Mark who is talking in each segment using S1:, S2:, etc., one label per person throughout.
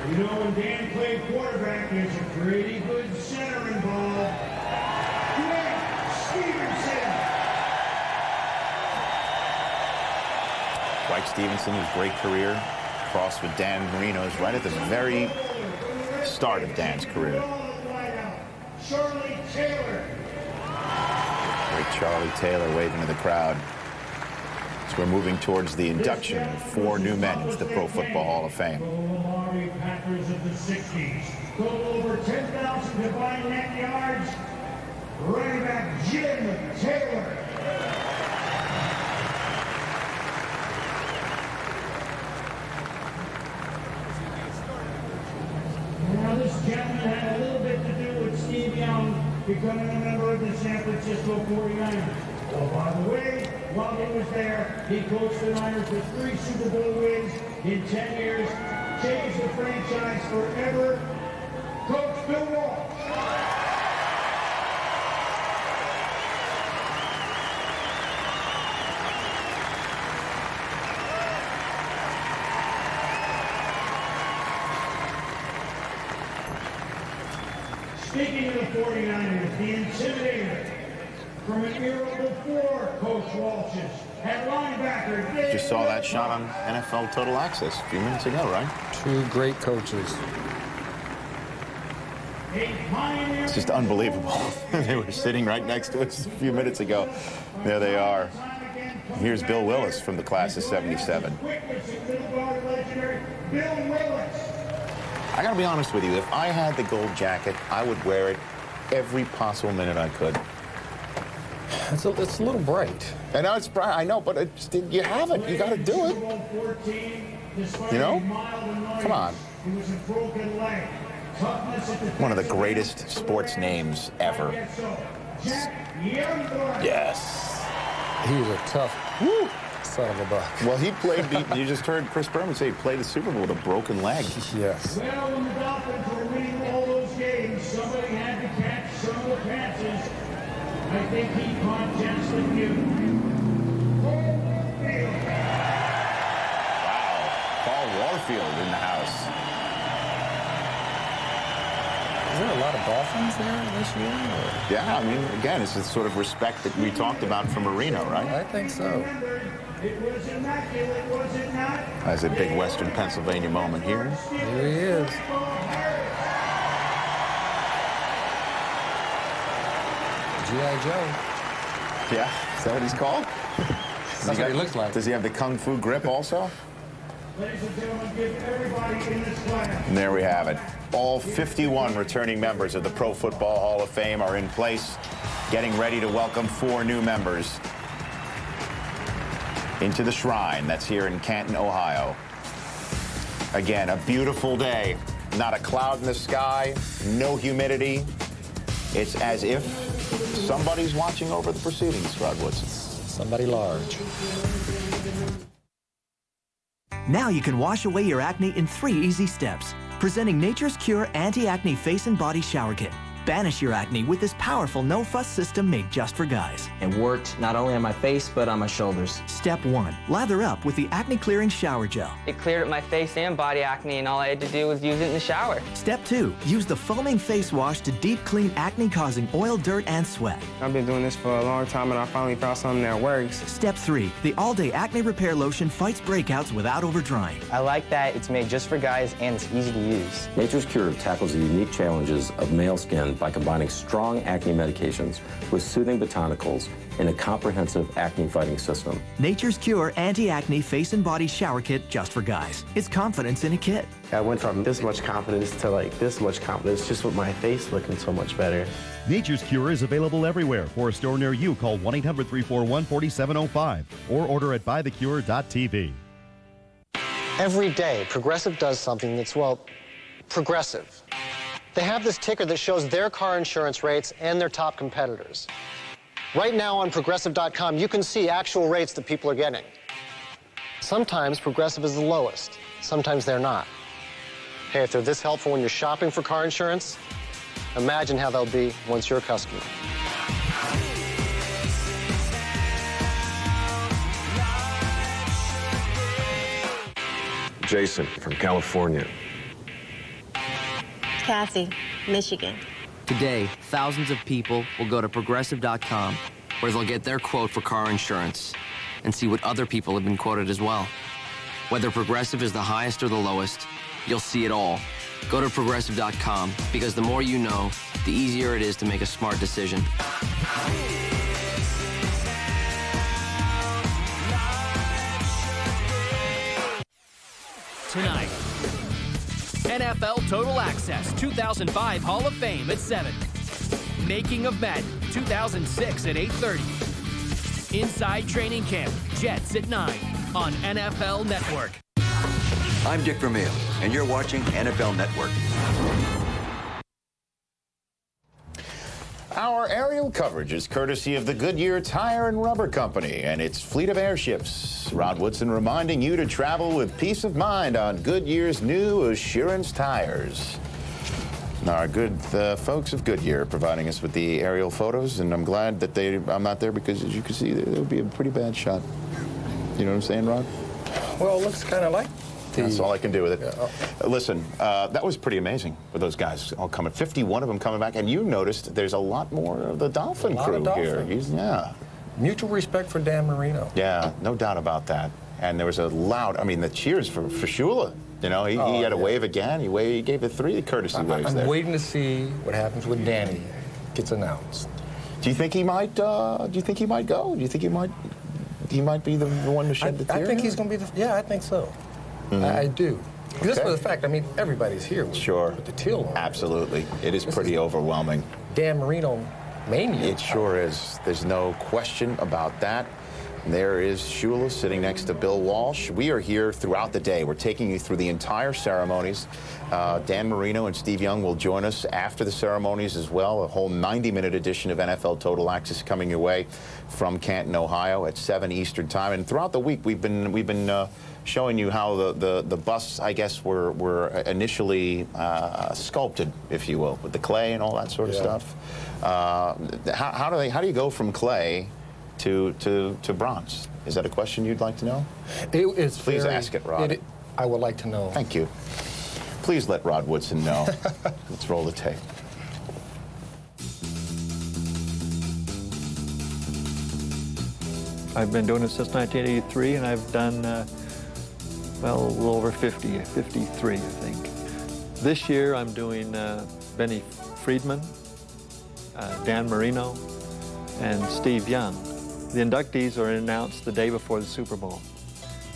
S1: You know, when Dan played quarterback, there's a pretty good center involved.
S2: Dwight Stevenson, his great career, crossed with Dan Marino's right at the very start of Dan's career. Great Charlie Taylor waving to the crowd. So we're moving towards the induction of 4 new men into the Pro Football Hall of Fame.
S1: Packers of the 60s. Go over 10,000 combined net yards. Running back Jim Taylor. Now this gentleman had a little bit to do with Steve Young becoming a member of the San Francisco 49ers. Oh, by the way, while he was there, he coached the Niners with 3 Super Bowl wins in 10 years, changed the franchise forever. Coach Bill Walsh. Speaking of the 49ers, the intimidator from an era before Coach Walsh's at linebacker.
S2: Just saw that shot on NFL Total Access a few minutes ago, right?
S3: 2 great coaches.
S2: It's just unbelievable. They were sitting right next to us a few minutes ago. There they are. Here's Bill Willis from the class of '77. I gotta be honest with you, if I had the gold jacket, I would wear it every possible minute I could.
S3: It's a little bright.
S2: I know it's bright, I know, but you have it. You gotta do it. You know? Come on. One of the greatest sports names ever. Yes.
S3: He was a tough son of a buck.
S2: Well, he played, you just heard Chris Berman say he played the Super Bowl with a broken leg.
S3: Yes.
S1: Well, when the Dolphins were winning all those games, somebody had to catch some of the passes. I think he caught just a few.
S2: Wow. Paul Warfield in the house.
S3: Is there a lot of Dolphins there this year? Or?
S2: Yeah, I mean, again, it's the sort of respect that we talked about from Marino, right?
S3: I think so.
S1: It was immaculate, was it not?
S2: That's a big Western Pennsylvania moment here.
S3: Here he is. G.I. Joe.
S2: Yeah, is that what he's called?
S3: That's what he looks like.
S2: Does he have the Kung Fu grip also?
S1: Ladies and gentlemen, give everybody in this class.
S2: And there we have it. All 51 returning members of the Pro Football Hall of Fame are in place, getting ready to welcome 4 new members into the shrine that's here in Canton, Ohio. Again, a beautiful day. Not a cloud in the sky, no humidity. It's as if somebody's watching over the proceedings, Rod Woodson.
S3: Somebody large.
S4: Now you can wash away your acne in 3 easy steps. Presenting Nature's Cure Anti-Acne Face and Body Shower Kit. Banish your acne with this powerful no-fuss system made just for guys.
S5: It worked not only on my face, but on my shoulders.
S4: Step 1. Lather up with the Acne Clearing Shower Gel.
S6: It cleared up my face and body acne, and all I had to do was use it in the shower.
S4: Step 2. Use the foaming face wash to deep clean acne-causing oil, dirt, and sweat.
S7: I've been doing this for a long time, and I finally found something that works.
S4: Step 3. The All-Day Acne Repair Lotion fights breakouts without over-drying.
S5: I like that it's made just for guys, and it's easy to use.
S8: Nature's Cure tackles the unique challenges of male skin by combining strong acne medications with soothing botanicals in a comprehensive acne-fighting system.
S4: Nature's Cure Anti-Acne Face and Body Shower Kit just for guys. It's confidence in a kit.
S9: I went from this much confidence to like this much confidence just with my face looking so much better.
S10: Nature's Cure is available everywhere. For a store near you, call 1-800-341-4705 or order at buythecure.tv.
S11: Every day, Progressive does something that's, well, progressive. They have this ticker that shows their car insurance rates and their top competitors. Right now on Progressive.com, you can see actual rates that people are getting. Sometimes Progressive is the lowest. Sometimes they're not. Hey, if they're this helpful when you're shopping for car insurance, imagine how they'll be once you're a customer.
S12: Jason from California. Kathy, Michigan.
S13: Today, thousands of people will go to Progressive.com, where they'll get their quote for car insurance and see what other people have been quoted as well. Whether Progressive is the highest or the lowest, you'll see it all. Go to Progressive.com, because the more you know, the easier it is to make a smart decision.
S14: Tonight, NFL Total Access 2005 Hall of Fame at 7. Making of Madden 2006 at 8:30. Inside Training Camp, Jets at 9 on NFL Network.
S15: I'm Dick Vermeil, and you're watching NFL Network.
S2: Our aerial coverage is courtesy of the Goodyear Tire and Rubber Company and its fleet of airships. Rod Woodson reminding you to travel with peace of mind on Goodyear's new Assurance tires. Our good folks of Goodyear providing us with the aerial photos, and I'm glad that I'm not there, because as you can see, there would be a pretty bad shot. You know what I'm saying, Rod?
S16: Well, it looks kind of like
S2: That's all I can do with it. Listen, that was pretty amazing with those guys all coming. 51 of them coming back, and you noticed there's a lot more of the Dolphin crew here. Yeah.
S16: Mutual respect for Dan Marino.
S2: Yeah, no doubt about that. And there was a loud, the cheers for Shula. You know, he had a wave again. He gave the 3 courtesy waves there.
S16: I'm waiting to see what happens with Danny gets announced.
S2: Do you think he might? Do you think he might go? Do you think he might be the one to shed the tear?
S16: I think he's going to be the. Yeah, I think so. I do. Okay. Just for the fact, everybody's here with the teal on.
S2: Absolutely. It is pretty overwhelming.
S16: Dan Marino mania.
S2: It sure is. There's no question about that. There is Shula sitting next to Bill Walsh. We are here throughout the day. We're taking you through the entire ceremonies. Dan Marino and Steve Young will join us after the ceremonies as well. A whole 90-minute edition of NFL Total Access coming your way from Canton, Ohio at 7 Eastern Time. And throughout the week, we've been showing you how the busts, I guess, were initially sculpted, if you will, with the clay and all that sort of stuff. How do you go from clay to bronze? Is that a question you'd like to know?
S16: Please
S2: ask it, Rod.
S16: I would like to know.
S2: Thank you. Please let Rod Woodson know. Let's roll the tape.
S17: I've been doing it since 1983, and I've done, well, a little over 53, I think. This year, I'm doing Benny Friedman, Dan Marino, and Steve Young. The inductees are announced the day before the Super Bowl,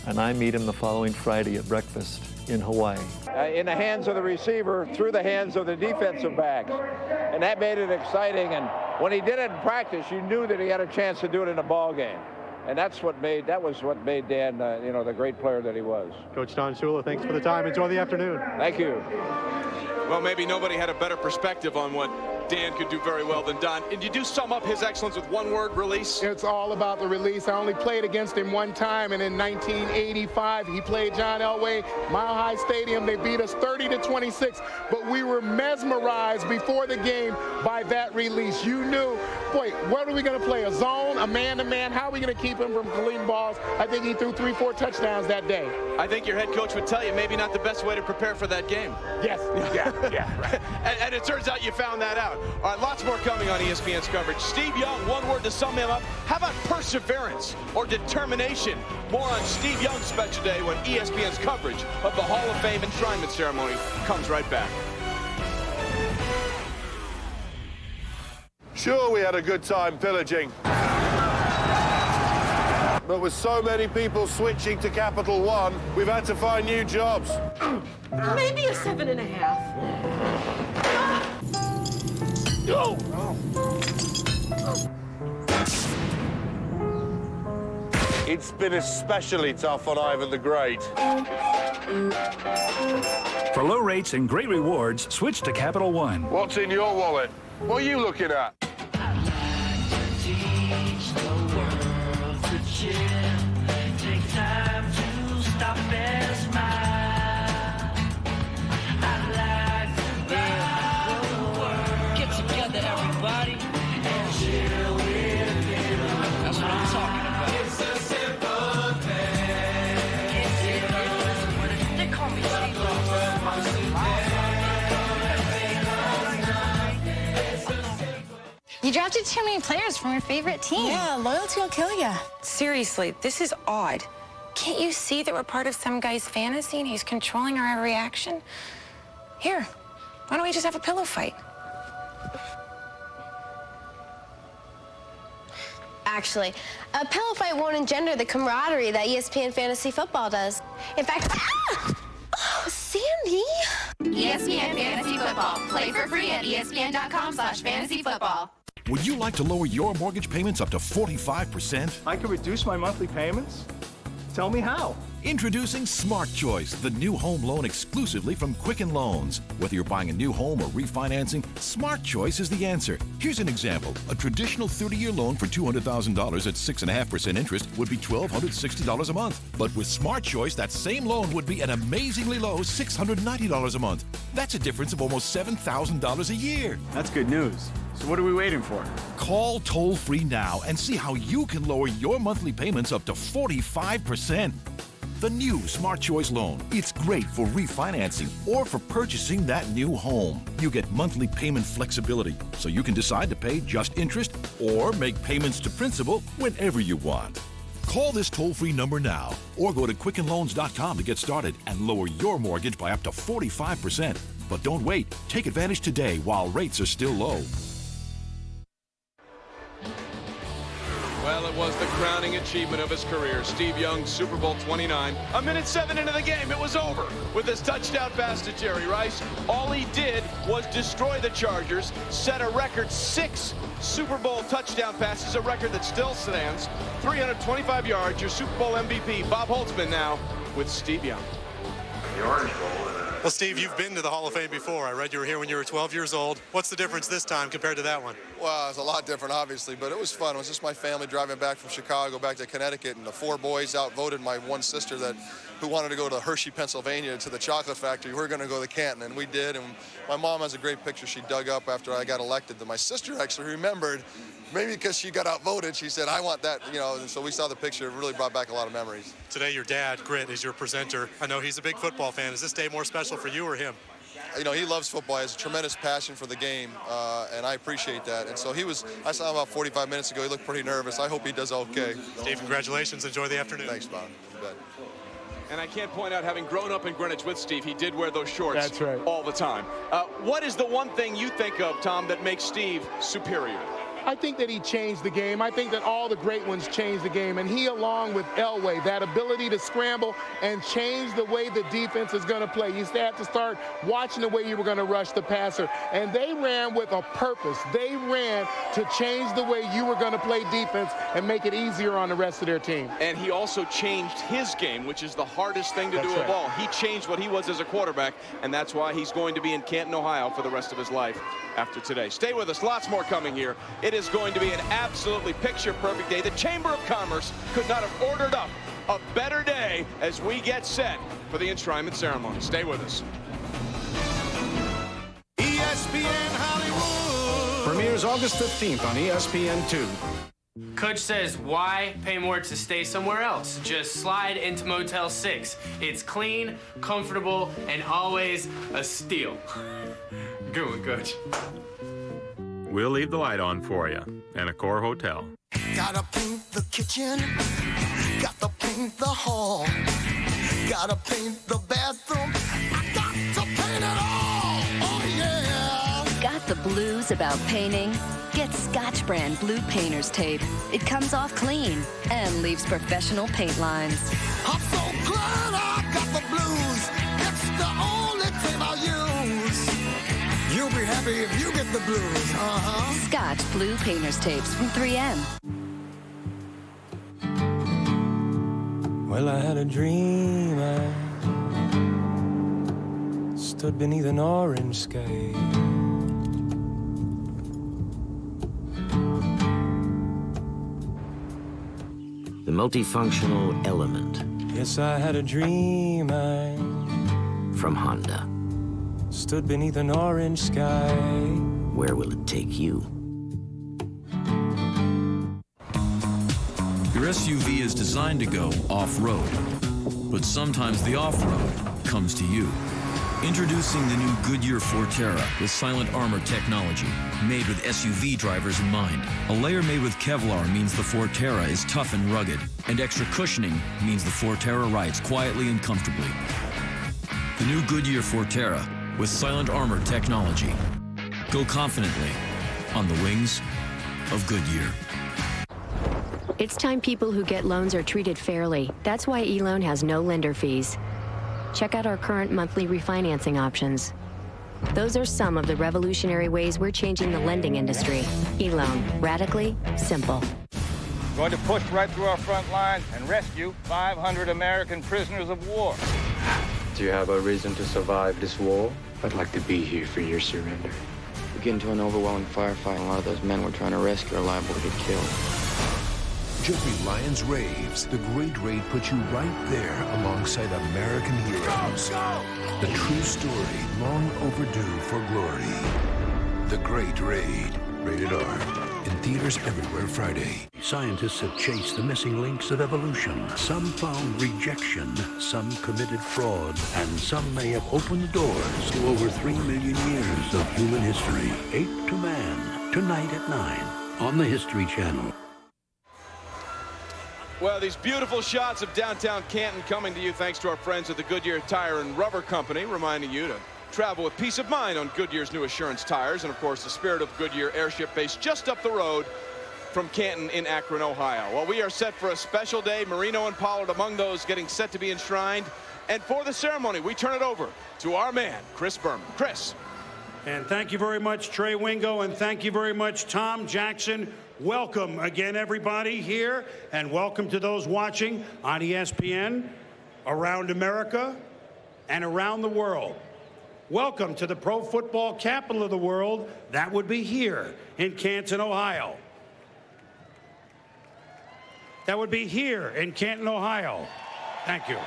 S17: and I meet them the following Friday at breakfast in Hawaii.
S18: In the hands of the receiver, through the hands of the defensive backs, and that made it exciting. And when he did it in practice, you knew that he had a chance to do it in a ball game. And that was what made Dan, the great player that he was.
S19: Coach Don Shula, thanks for the time. Enjoy the afternoon.
S18: Thank you.
S20: Well, maybe nobody had a better perspective on what Dan could do very well than Don. And you do sum up his excellence with one word: release?
S21: It's all about the release. I only played against him one time, and in 1985, he played John Elway, Mile High Stadium. They beat us 30-26, but we were mesmerized before the game by that release. You knew, boy, what are we going to play? A zone, a man-to-man? How are we going to keep him from completing balls? I think he threw 3-4 touchdowns that day.
S20: I think your head coach would tell you maybe not the best way to prepare for that game.
S21: Yes, yeah, right.
S20: And it turns out you found that out. All right, lots more coming on ESPN's coverage. Steve Young, one word to sum him up. How about perseverance or determination? More on Steve Young's special day when ESPN's coverage of the Hall of Fame enshrinement ceremony comes right back.
S22: Sure, we had a good time pillaging. But with so many people switching to Capital One, we've had to find new jobs.
S23: Maybe a 7.5.
S22: Oh. It's been especially tough on Ivan the Great.
S24: For low rates and great rewards, switch to Capital One.
S22: What's in your wallet? What are you looking at?
S25: Take time to stop and smile. I'd like to buy the world. Get together, everybody, and chill with you. That's what I'm talking about. It's a simple thing. They call me Steve.
S1: You drafted too many players from your favorite team.
S3: Yeah, loyalty will kill you.
S6: Seriously, this is odd. Can't you see that we're part of some guy's fantasy and he's controlling our every action? Here, why don't we just have a pillow fight?
S3: Actually, a pillow fight won't engender the camaraderie that ESPN Fantasy Football does. In fact, oh, Sandy!
S7: ESPN Fantasy Football. Play for free at ESPN.com/fantasyfootball.
S12: Would you like to lower your mortgage payments up to 45%?
S26: I could reduce my monthly payments? Tell me how.
S12: Introducing Smart Choice, the new home loan exclusively from Quicken Loans. Whether you're buying a new home or refinancing, Smart Choice is the answer. Here's an example. A traditional 30-year loan for $200,000 at 6.5% interest would be $1,260 a month. But with Smart Choice, that same loan would be an amazingly low $690 a month. That's a difference of almost $7,000 a year.
S26: That's good news. So what are we waiting for?
S12: Call toll-free now and see how you can lower your monthly payments up to 45%. The new Smart Choice loan. It's great for refinancing or for purchasing that new home. You get monthly payment flexibility, so you can decide to pay just interest or make payments to principal whenever you want. Call this toll-free number now or go to QuickenLoans.com to get started and lower your mortgage by up to 45%. But don't wait. Take advantage today while rates are still low.
S20: Well, it was the crowning achievement of his career. Steve Young, Super Bowl 29. A minute 7 into the game, it was over with his touchdown pass to Jerry Rice. All he did was destroy the Chargers, set a record 6 Super Bowl touchdown passes, a record that still stands. 325 yards, your Super Bowl MVP, Bob Holtzman now with Steve Young.
S19: The Orange Bowl. Well, Steve, you've been to the Hall of Fame before. I read you were here when you were 12 years old. What's the difference this time compared to that one?
S27: Well, it's a lot different, obviously, but it was fun. It was just my family driving back from Chicago back to Connecticut, and the 4 boys outvoted my one sister who wanted to go to Hershey, Pennsylvania, to the chocolate factory. We were going to go to Canton, and we did. And my mom has a great picture she dug up after I got elected that my sister actually remembered. Maybe because she got outvoted, she said, I want that, and so we saw the picture. It really brought back a lot of memories.
S19: Today, your dad, Grit, is your presenter. I know he's a big football fan. Is this day more special for you or him?
S27: He loves football. He has a tremendous passion for the game, and I appreciate that. And so I saw him about 45 minutes ago. He looked pretty nervous. I hope he does okay.
S19: Steve, congratulations. Enjoy the afternoon.
S27: Thanks, Bob. You bet.
S20: And I can't point out, having grown up in Greenwich with Steve, he did wear those shorts
S21: That's right.
S20: all the time. What is the one thing you think of, Tom, that makes Steve superior?
S21: I think that he changed the game. I think that all the great ones changed the game. And he, along with Elway, that ability to scramble and change the way the defense is going to play. You have to start watching the way you were going to rush the passer. And they ran with a purpose. They ran to change the way you were going to play defense and make it easier on the rest of their team.
S20: And he also changed his game, which is the hardest thing to do of all. He changed what he was as a quarterback, and that's why he's going to be in Canton, Ohio for the rest of his life after today. Stay with us. Lots more coming here. It is going to be an absolutely picture-perfect day. The Chamber of Commerce could not have ordered up a better day as we get set for the enshrinement ceremony. Stay with us.
S22: ESPN Hollywood
S28: premieres August 15th on ESPN2.
S29: Coach says, why pay more to stay somewhere else? Just slide into Motel 6. It's clean, comfortable, and always a steal. Good one, Coach.
S30: We'll leave the light on for you in Accor Hotel.
S31: Gotta paint the kitchen, gotta paint the hall, gotta paint the bathroom, I got to paint it all, oh yeah!
S32: Got the blues about painting? Get Scotch Brand Blue Painter's Tape. It comes off clean and leaves professional paint lines.
S31: I'm so glad I got the blues, it's the only tape I'll use. You'll be happy if you get the blues,
S32: Scotch Blue Painter's Tapes from 3M.
S33: Well, I had a dream. I stood beneath an orange sky.
S34: The multifunctional element.
S33: Yes, I had a dream.
S34: From Honda.
S33: Stood beneath an orange sky.
S34: Where will it take you?
S35: Your SUV is designed to go off-road, but sometimes the off-road comes to you.
S2: Introducing the new Goodyear Forterra with silent armor technology, made with SUV drivers in mind. A layer made with Kevlar means the Forterra is tough and rugged, and extra cushioning means the Forterra rides quietly and comfortably. The new Goodyear Forterra with silent armor technology. Go confidently on the wings of Goodyear.
S4: It's time people who get loans are treated fairly. That's why eLoan has no lender fees. Check out our current monthly refinancing options. Those are some of the revolutionary ways we're changing the lending industry. eLoan, radically simple.
S5: Going to push right through our front lines and rescue 500 American prisoners of war.
S8: Do you have a reason to survive this war? I'd like to be here for your surrender. We get into an overwhelming firefight, and a lot of those men we're trying to rescue are liable to get killed.
S9: Jeffrey Lyons raves. The Great Raid puts you right there alongside American heroes. Go! The true story, long overdue for glory. The Great Raid. Rated R. In theaters everywhere Friday.
S10: Scientists have chased the missing links of evolution. Some found rejection, some committed fraud, and some may have opened the doors to over 3 million years of human history. Ape to Man, tonight at 9 on the History Channel.
S20: Well, these beautiful shots of downtown Canton coming to you thanks to our friends at the Goodyear Tire and Rubber Company, reminding you to travel with peace of mind on Goodyear's new Assurance tires, and of course the Spirit of Goodyear airship base just up the road from Canton in Akron, Ohio. Well, we are set for a special day. Marino and Pollard among those getting set to be enshrined. And for the ceremony, we turn it over to our man, Chris Berman. Chris.
S11: And thank you very much, Trey Wingo, and thank you very much, Tom Jackson. Welcome again, everybody here, and welcome to those watching on ESPN around America and around the world. Welcome to the pro football capital of the world. That would be here in Canton, Ohio. That would be here in Canton, Ohio. Thank you.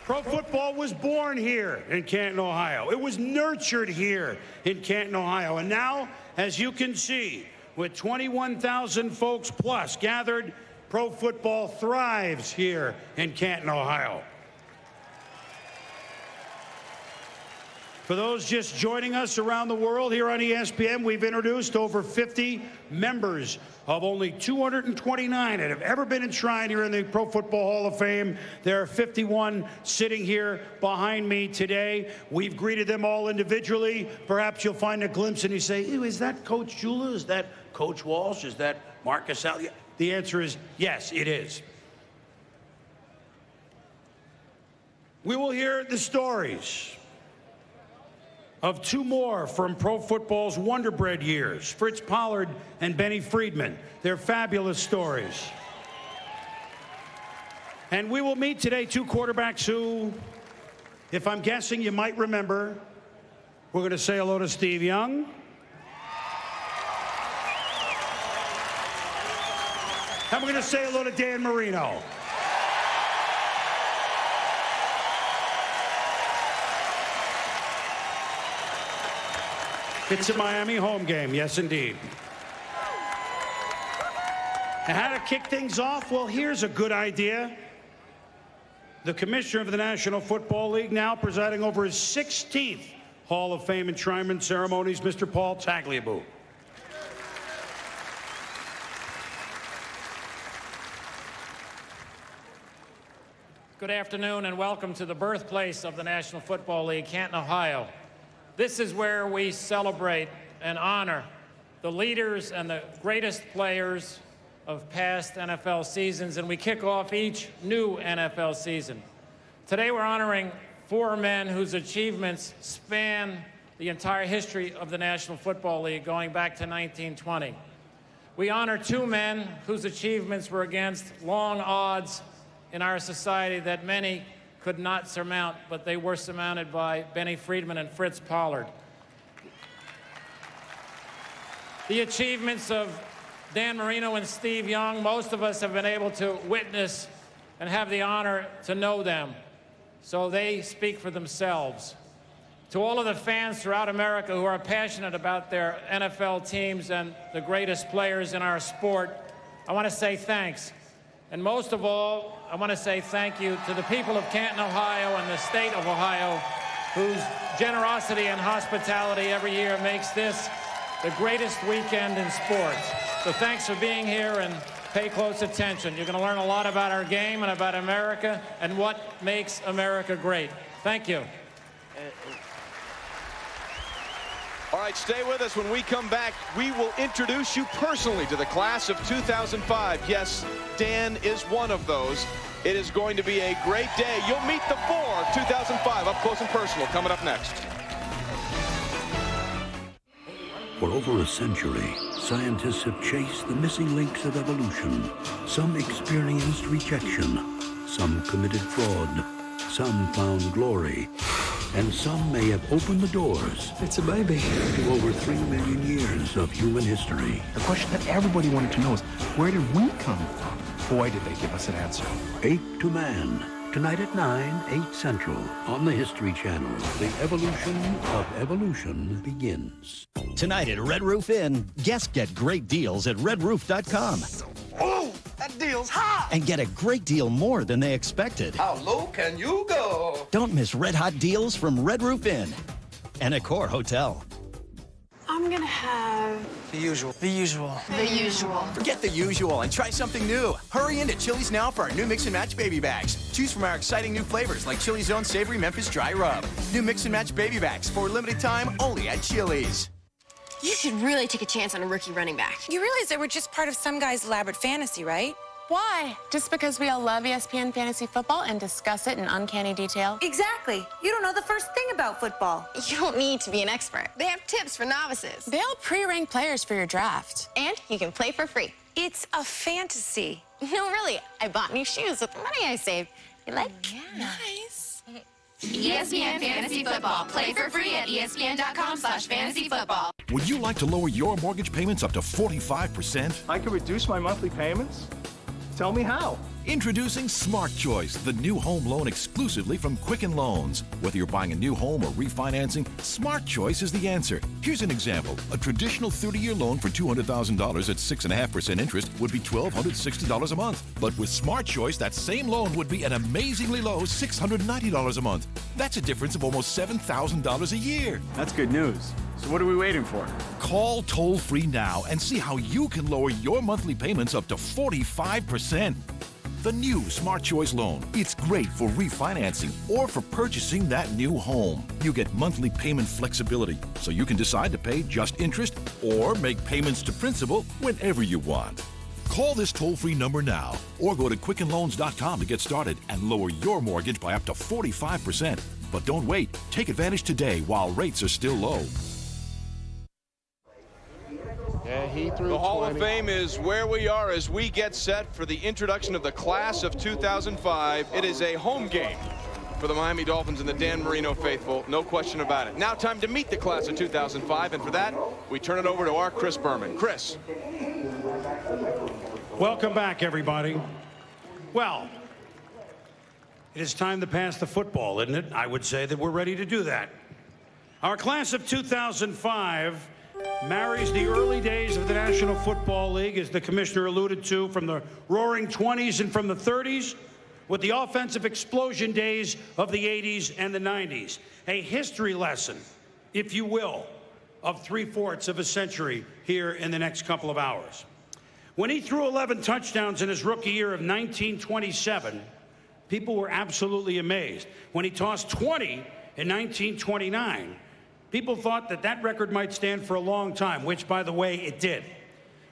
S11: Pro football was born here in Canton, Ohio. It was nurtured here in Canton, Ohio. And now, as you can see, with 21,000 folks plus gathered, pro football thrives here in Canton, Ohio. For those just joining us around the world here on ESPN, we've introduced over 50 members of only 229 that have ever been enshrined here in the Pro Football Hall of Fame. There are 51 sitting here behind me today. We've greeted them all individually. Perhaps you'll find a glimpse and you say, ew, is that Coach Jula? Is that Coach Walsh? Is that Marcus Al? The answer is yes, it is. We will hear the stories of two more from pro football's Wonder Bread years, Fritz Pollard and Benny Friedman. They're fabulous stories. And we will meet today two quarterbacks who, if I'm guessing, you might remember. We're going to say hello to Steve Young. And we're going to say hello to Dan Marino. It's a Miami home game, yes, indeed. And how to kick things off? Well, here's a good idea. The commissioner of the National Football League, now presiding over his 16th Hall of Fame enshrinement ceremonies, Mr. Paul Tagliabue.
S13: Good afternoon and welcome to the birthplace of the National Football League, Canton, Ohio. This is where we celebrate and honor the leaders and the greatest players of past NFL seasons, and we kick off each new NFL season. Today we're honoring four men whose achievements span the entire history of the National Football League, going back to 1920. We honor two men whose achievements were against long odds in our society that many could not surmount, but they were surmounted by Benny Friedman and Fritz Pollard. The achievements of Dan Marino and Steve Young, most of us have been able to witness and have the honor to know them, so they speak for themselves. To all of the fans throughout America who are passionate about their NFL teams and the greatest players in our sport, I want to say thanks. And most of all, I want to say thank you to the people of Canton, Ohio, and the state of Ohio, whose generosity and hospitality every year makes this the greatest weekend in sports. So thanks for being here, and pay close attention. You're going to learn a lot about our game and about America and what makes America great. Thank you.
S20: All right, stay with us. When we come back, we will introduce you personally to the class of 2005. Yes, Dan is one of those. It is going to be a great day. You'll meet the 4 2005 up close and personal coming up next.
S10: For over a century, scientists have chased the missing links of evolution. Some experienced rejection, some committed fraud, some found glory, and some may have opened the doors.
S1: It's a baby.
S10: To over 3 million years of human history.
S1: The question that everybody wanted to know is, where did we come from? Boy, did they give us an answer.
S10: Ape to Man. Tonight at 9, 8 Central. On the History Channel, the evolution of evolution begins.
S3: Tonight at Red Roof Inn, guests get great deals at redroof.com.
S31: Oh, that deal's hot!
S3: And get a great deal more than they expected.
S31: How low can you go?
S3: Don't miss red hot deals from Red Roof Inn and Accor Hotel.
S6: I'm gonna have...
S1: The usual. The usual.
S6: The usual.
S7: Forget the usual and try something new. Hurry into Chili's now for our new Mix and Match Baby Bags. Choose from our exciting new flavors like Chili's own Savory Memphis Dry Rub. New Mix and Match Baby Bags for a limited time only at Chili's.
S6: You should really take a chance on a rookie running back.
S12: You realize that we're just part of some guy's elaborate fantasy, right?
S14: Why? Just because we all love ESPN fantasy football and discuss it in uncanny detail?
S12: Exactly. You don't know the first thing about football.
S6: You don't need to be an expert. They have tips for novices.
S14: They'll pre-rank players for your draft.
S6: And you can play for free.
S12: It's a fantasy.
S6: No, really. I bought new shoes with the money I saved. You like?
S14: Yeah. Nice.
S6: ESPN Fantasy Football. Play for free at ESPN.com/fantasyfootball.
S15: Would you like to lower your mortgage payments up to 45%?
S16: I could reduce my monthly payments? Tell me how.
S15: Introducing Smart Choice, the new home loan exclusively from Quicken Loans. Whether you're buying a new home or refinancing, Smart Choice is the answer. Here's an example. A traditional 30-year loan for $200,000 at 6.5% interest would be $1,260 a month. But with Smart Choice, that same loan would be an amazingly low $690 a month. That's a difference of almost $7,000 a year.
S16: That's good news. So what are we waiting for?
S15: Call toll-free now and see how you can lower your monthly payments up to 45%. The new Smart Choice loan. It's great for refinancing or for purchasing that new home. You get monthly payment flexibility, so you can decide to pay just interest or make payments to principal whenever you want. Call this toll-free number now or go to quickenloans.com to get started and lower your mortgage by up to 45%. But don't wait. Take advantage today while rates are still low.
S20: Yeah, he threw the Hall of Fame is where we are as we get set for the introduction of the class of 2005. It is a home game for the Miami Dolphins and the Dan Marino faithful, no question about it. Now time to meet the class of 2005, and for that, we turn it over to our Chris Berman. Chris.
S11: Welcome back, everybody. Well, it is time to pass the football, isn't it? I would say that we're ready to do that. Our class of 2005 marries the early days of the National Football League, as the commissioner alluded to, from the roaring 20s and from the 30s, with the offensive explosion days of the 80s and the 90s. A history lesson, if you will, of 3/4 of a century here in the next couple of hours. When he threw 11 touchdowns in his rookie year of 1927, people were absolutely amazed. When he tossed 20 in 1929, people thought that that record might stand for a long time, which, by the way, it did.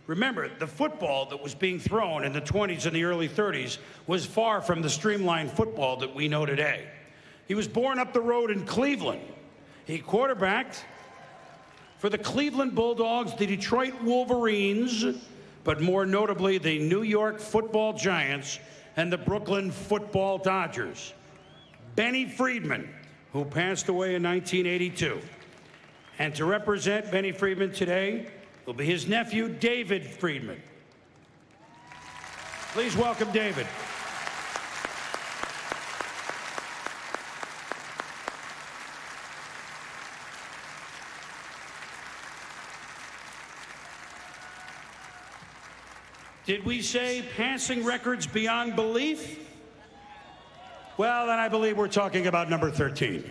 S11: Remember, the football that was being thrown in the 20s and the early 30s was far from the streamlined football that we know today. He was born up the road in Cleveland. He quarterbacked for the Cleveland Bulldogs, the Detroit Wolverines, but more notably the New York Football Giants and the Brooklyn Football Dodgers. Benny Friedman, who passed away in 1982. And to represent Benny Friedman today will be his nephew, David Friedman. Please welcome David. Did we say passing records beyond belief? Well, then I believe we're talking about number 13.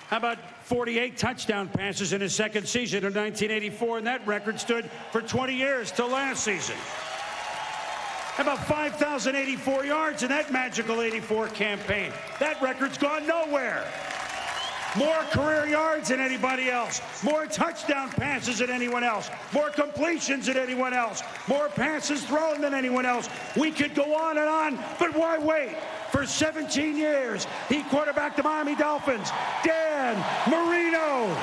S11: How about 48 touchdown passes in his second season in 1984, and that record stood for 20 years till last season. How about 5,084 yards in that magical 84 campaign? That record's gone nowhere. More career yards than anybody else. More touchdown passes than anyone else. More completions than anyone else. More passes thrown than anyone else. We could go on, but why wait? For 17 years, he quarterbacked the Miami Dolphins. Dan Marino.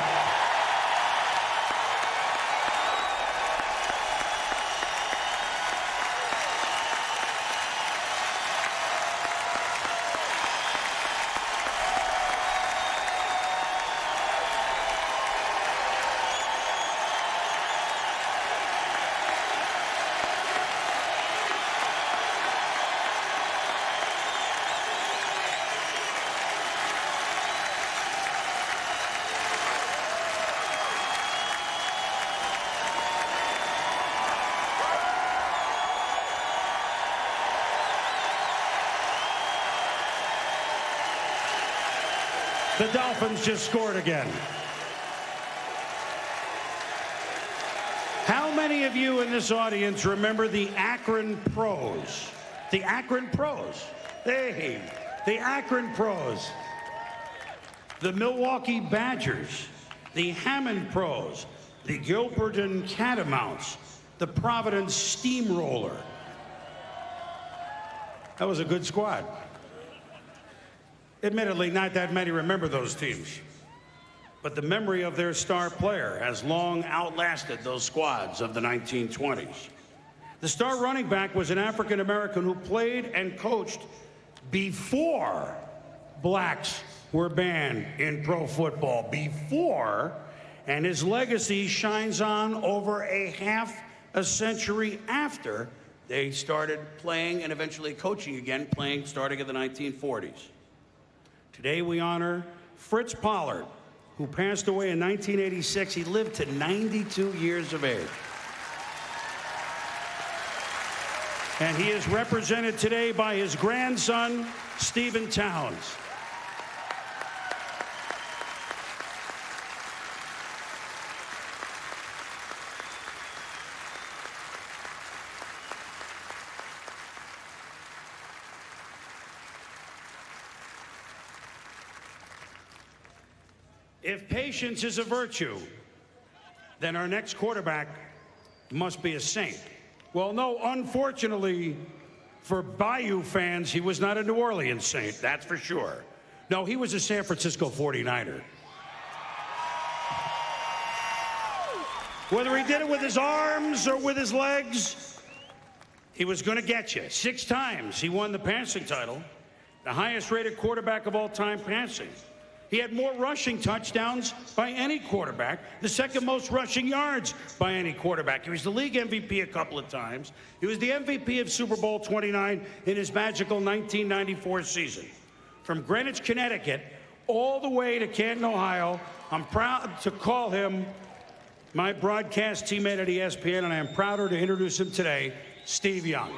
S11: The Dolphins just scored again. How many of you in this audience remember the Akron Pros? The Akron Pros. Hey, the Akron Pros. The Milwaukee Badgers. The Hammond Pros. The Gilberton Catamounts. The Providence Steamroller. That was a good squad. Admittedly, not that many remember those teams, but the memory of their star player has long outlasted those squads of the 1920s. The star running back was an African-American who played and coached before blacks were banned in pro football. Before, and his legacy shines on over a half a century after they started playing and eventually coaching again, starting in the 1940s. Today we honor Fritz Pollard, who passed away in 1986. He lived to 92 years of age. And he is represented today by his grandson, Stephen Towns. If patience is a virtue, then our next quarterback must be a saint. Well, no, unfortunately for Bayou fans, he was not a New Orleans Saint, that's for sure. No, he was a San Francisco 49er. Whether he did it with his arms or with his legs, he was going to get you. 6 times he won the passing title, the highest-rated quarterback of all time passing. He had more rushing touchdowns by any quarterback, the second most rushing yards by any quarterback. He was the league MVP a couple of times. He was the MVP of Super Bowl 29 in his magical 1994 season. From Greenwich, Connecticut, all the way to Canton, Ohio, I'm proud to call him my broadcast teammate at ESPN, and I am prouder to introduce him today, Steve Young.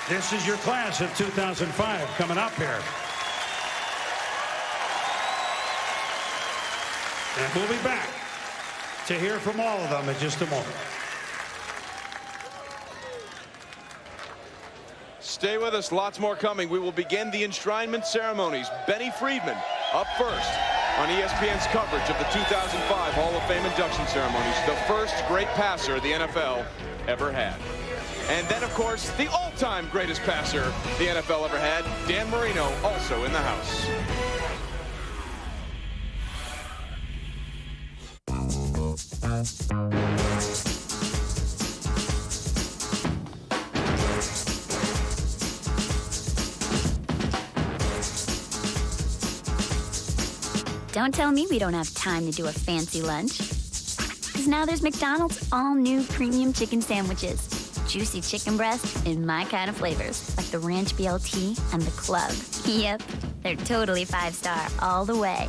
S11: This is your class of 2005 coming up here. And we'll be back to hear from all of them in just a moment.
S20: Stay with us, lots more coming. We will begin the enshrinement ceremonies. Benny Friedman up first on ESPN's coverage of the 2005 Hall of Fame induction ceremonies, the first great passer the NFL ever had. And then, of course, the all-time greatest passer the NFL ever had, Dan Marino, also in the house.
S17: Don't tell me we don't have time to do a fancy lunch. Because now there's McDonald's all-new premium chicken sandwiches. Juicy chicken breast in my kind of flavors, like the Ranch BLT and the Club. Yep, they're totally 5-star all the way.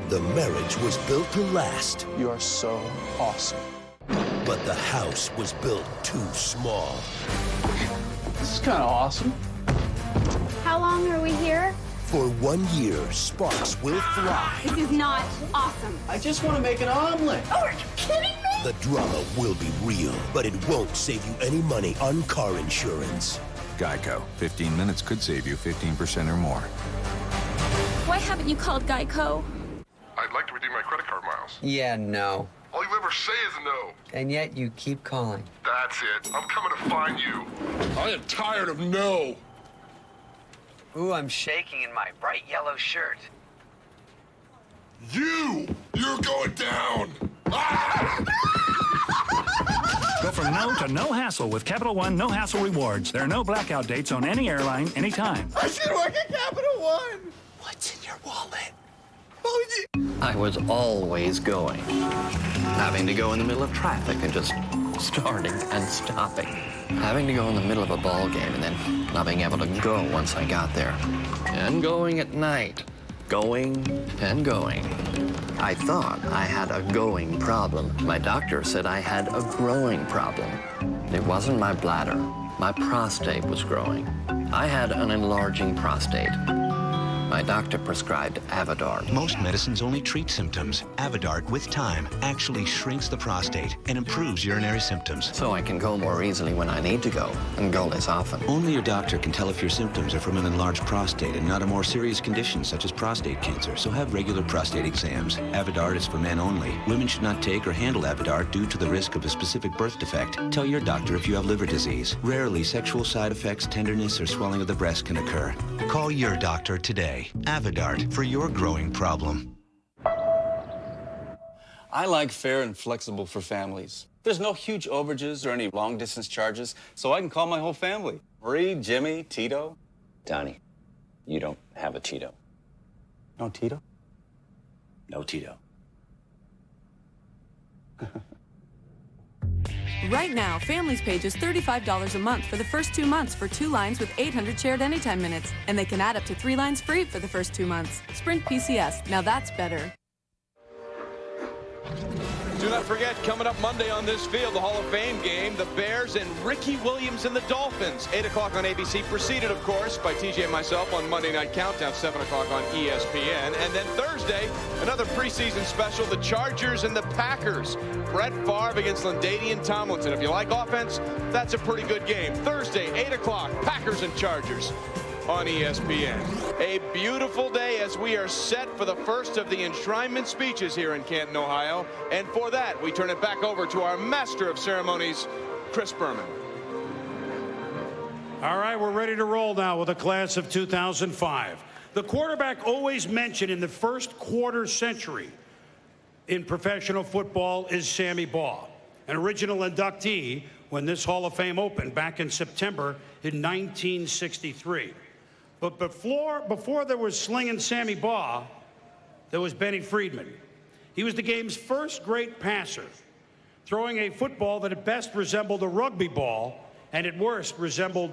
S10: The marriage was built to last.
S16: You are so awesome.
S10: But the house was built too small.
S16: This is kind of awesome.
S17: How long are we here?
S10: For 1 year, sparks will fly.
S17: This is not awesome.
S16: I just want to make an omelet.
S17: Oh, are you kidding me?
S10: The drama will be real, but it won't save you any money on car insurance.
S18: Geico. 15 minutes could save you 15% or more.
S17: Why haven't you called Geico?
S19: I'd like to redeem my credit card miles.
S8: Yeah, no.
S19: All you ever say is no.
S8: And yet you keep calling.
S19: That's it. I'm coming to find you. I am tired of no.
S8: Ooh, I'm shaking in my bright yellow shirt.
S19: You're going down.
S21: Go from no to no hassle with Capital One No Hassle Rewards. There are no blackout dates on any airline, anytime.
S7: I should work at Capital One. What's in your wallet?
S8: I was always going. Having to go in the middle of traffic and just starting and stopping. Having to go in the middle of a ball game and then not being able to go once I got there. And going at night. Going and going. I thought I had a going problem. My doctor said I had a growing problem. It wasn't my bladder. My prostate was growing. I had an enlarging prostate. My doctor prescribed Avodart.
S22: Most medicines only treat symptoms. Avodart, with time, actually shrinks the prostate and improves urinary symptoms.
S8: So I can go more easily when I need to go, and go less often.
S22: Only your doctor can tell if your symptoms are from an enlarged prostate and not a more serious condition such as prostate cancer, so have regular prostate exams. Avodart is for men only. Women should not take or handle Avodart due to the risk of a specific birth defect. Tell your doctor if you have liver disease. Rarely, sexual side effects, tenderness, or swelling of the breast can occur. Call your doctor today. Avodart for your growing problem.
S23: I like fair and flexible for families. There's no huge overages or any long-distance charges, so I can call my whole family. Marie, Jimmy, Tito.
S24: Donnie, you don't have a Tito.
S23: No Tito?
S24: No Tito.
S25: Right now, Families Page is $35 a month for the first 2 months for 2 lines with 800 shared anytime minutes. And they can add up to 3 lines free for the first 2 months. Sprint PCS. Now that's better.
S20: Do not forget, coming up Monday on this field, the Hall of Fame game, the Bears and Ricky Williams and the Dolphins. 8 o'clock on ABC, preceded, of course, by TJ and myself on Monday Night Countdown, 7 o'clock on ESPN. And then Thursday, another preseason special, the Chargers and the Packers. Brett Favre against LaDainian Tomlinson. If you like offense, that's a pretty good game. Thursday, 8 o'clock, Packers and Chargers on ESPN. A beautiful day as we are set for the first of the enshrinement speeches here in Canton, Ohio. And for that, we turn it back over to our master of ceremonies, Chris Berman.
S11: All right, we're ready to roll now with the class of 2005. The quarterback always mentioned in the first quarter century in professional football is Sammy Baugh, an original inductee when this Hall of Fame opened back in September in 1963. But before there was slinging Sammy Baugh, there was Benny Friedman. He was the game's first great passer, throwing a football that at best resembled a rugby ball and at worst resembled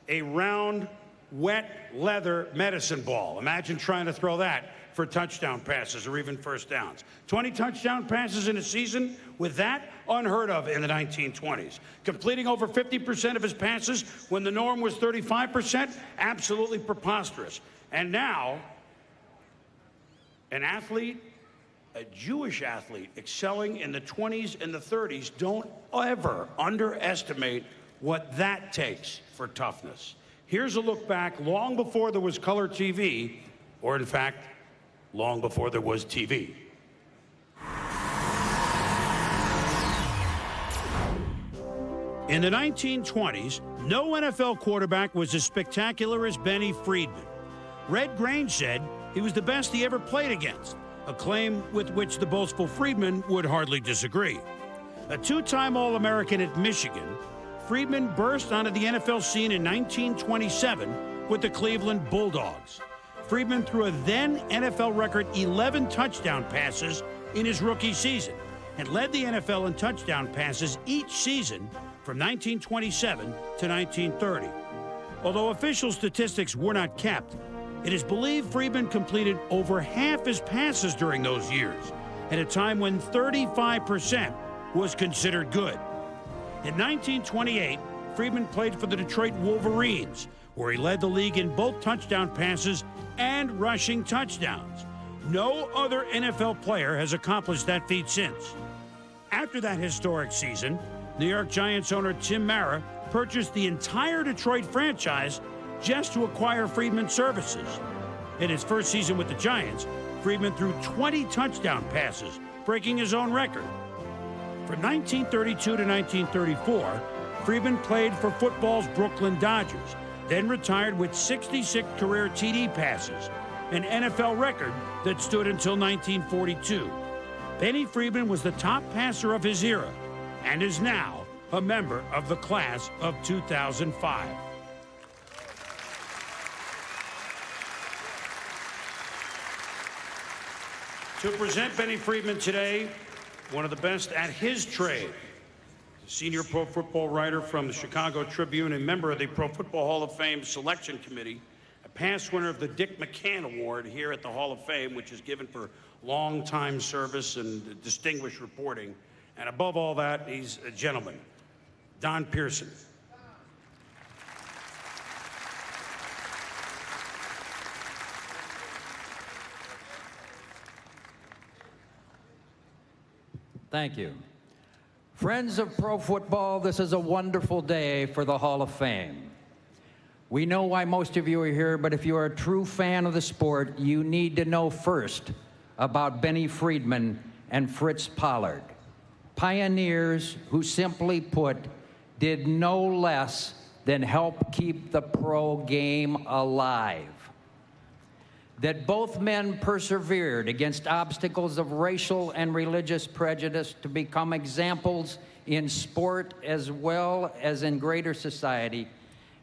S11: a round, wet leather medicine ball. Imagine trying to throw that for touchdown passes or even first downs. 20 touchdown passes in a season with that, unheard of in the 1920s. Completing over 50% of his passes when the norm was 35%, absolutely preposterous. And now, an athlete, a Jewish athlete, excelling in the 20s and the 30s, don't ever underestimate what that takes for toughness. Here's a look back long before there was color TV, or in fact, long before there was TV. In the 1920s, no NFL quarterback was as spectacular as Benny Friedman. Red Grange said he was the best he ever played against, a claim with which the boastful Friedman would hardly disagree. A two-time All-American at Michigan, Friedman burst onto the NFL scene in 1927 with the Cleveland Bulldogs. Friedman threw a then NFL record 11 touchdown passes in his rookie season and led the NFL in touchdown passes each season from 1927 to 1930. Although official statistics were not kept, it is believed Friedman completed over half his passes during those years, at a time when 35% was considered good. In 1928, Friedman played for the Detroit Wolverines, where he led the league in both touchdown passes and rushing touchdowns. No other NFL player has accomplished that feat since. After that historic season, New York Giants owner Tim Mara purchased the entire Detroit franchise just to acquire Friedman's services. In his first season with the Giants, Friedman threw 20 touchdown passes, breaking his own record. From 1932 to 1934, Friedman played for football's Brooklyn Dodgers, then retired with 66 career TD passes, an NFL record that stood until 1942. Benny Friedman was the top passer of his era and is now a member of the class of 2005. To present Benny Friedman today, one of the best at his trade, senior pro football writer from the Chicago Tribune and member of the Pro Football Hall of Fame Selection Committee, a past winner of the Dick McCann Award here at the Hall of Fame, which is given for long-time service and distinguished reporting. And above all that, he's a gentleman, Don Pearson.
S2: Thank you. Friends of pro football, this is a wonderful day for the Hall of Fame. We know why most of you are here, but if you are a true fan of the sport, you need to know first about Benny Friedman and Fritz Pollard, pioneers who, simply put, did no less than help keep the pro game alive. That both men persevered against obstacles of racial and religious prejudice to become examples in sport as well as in greater society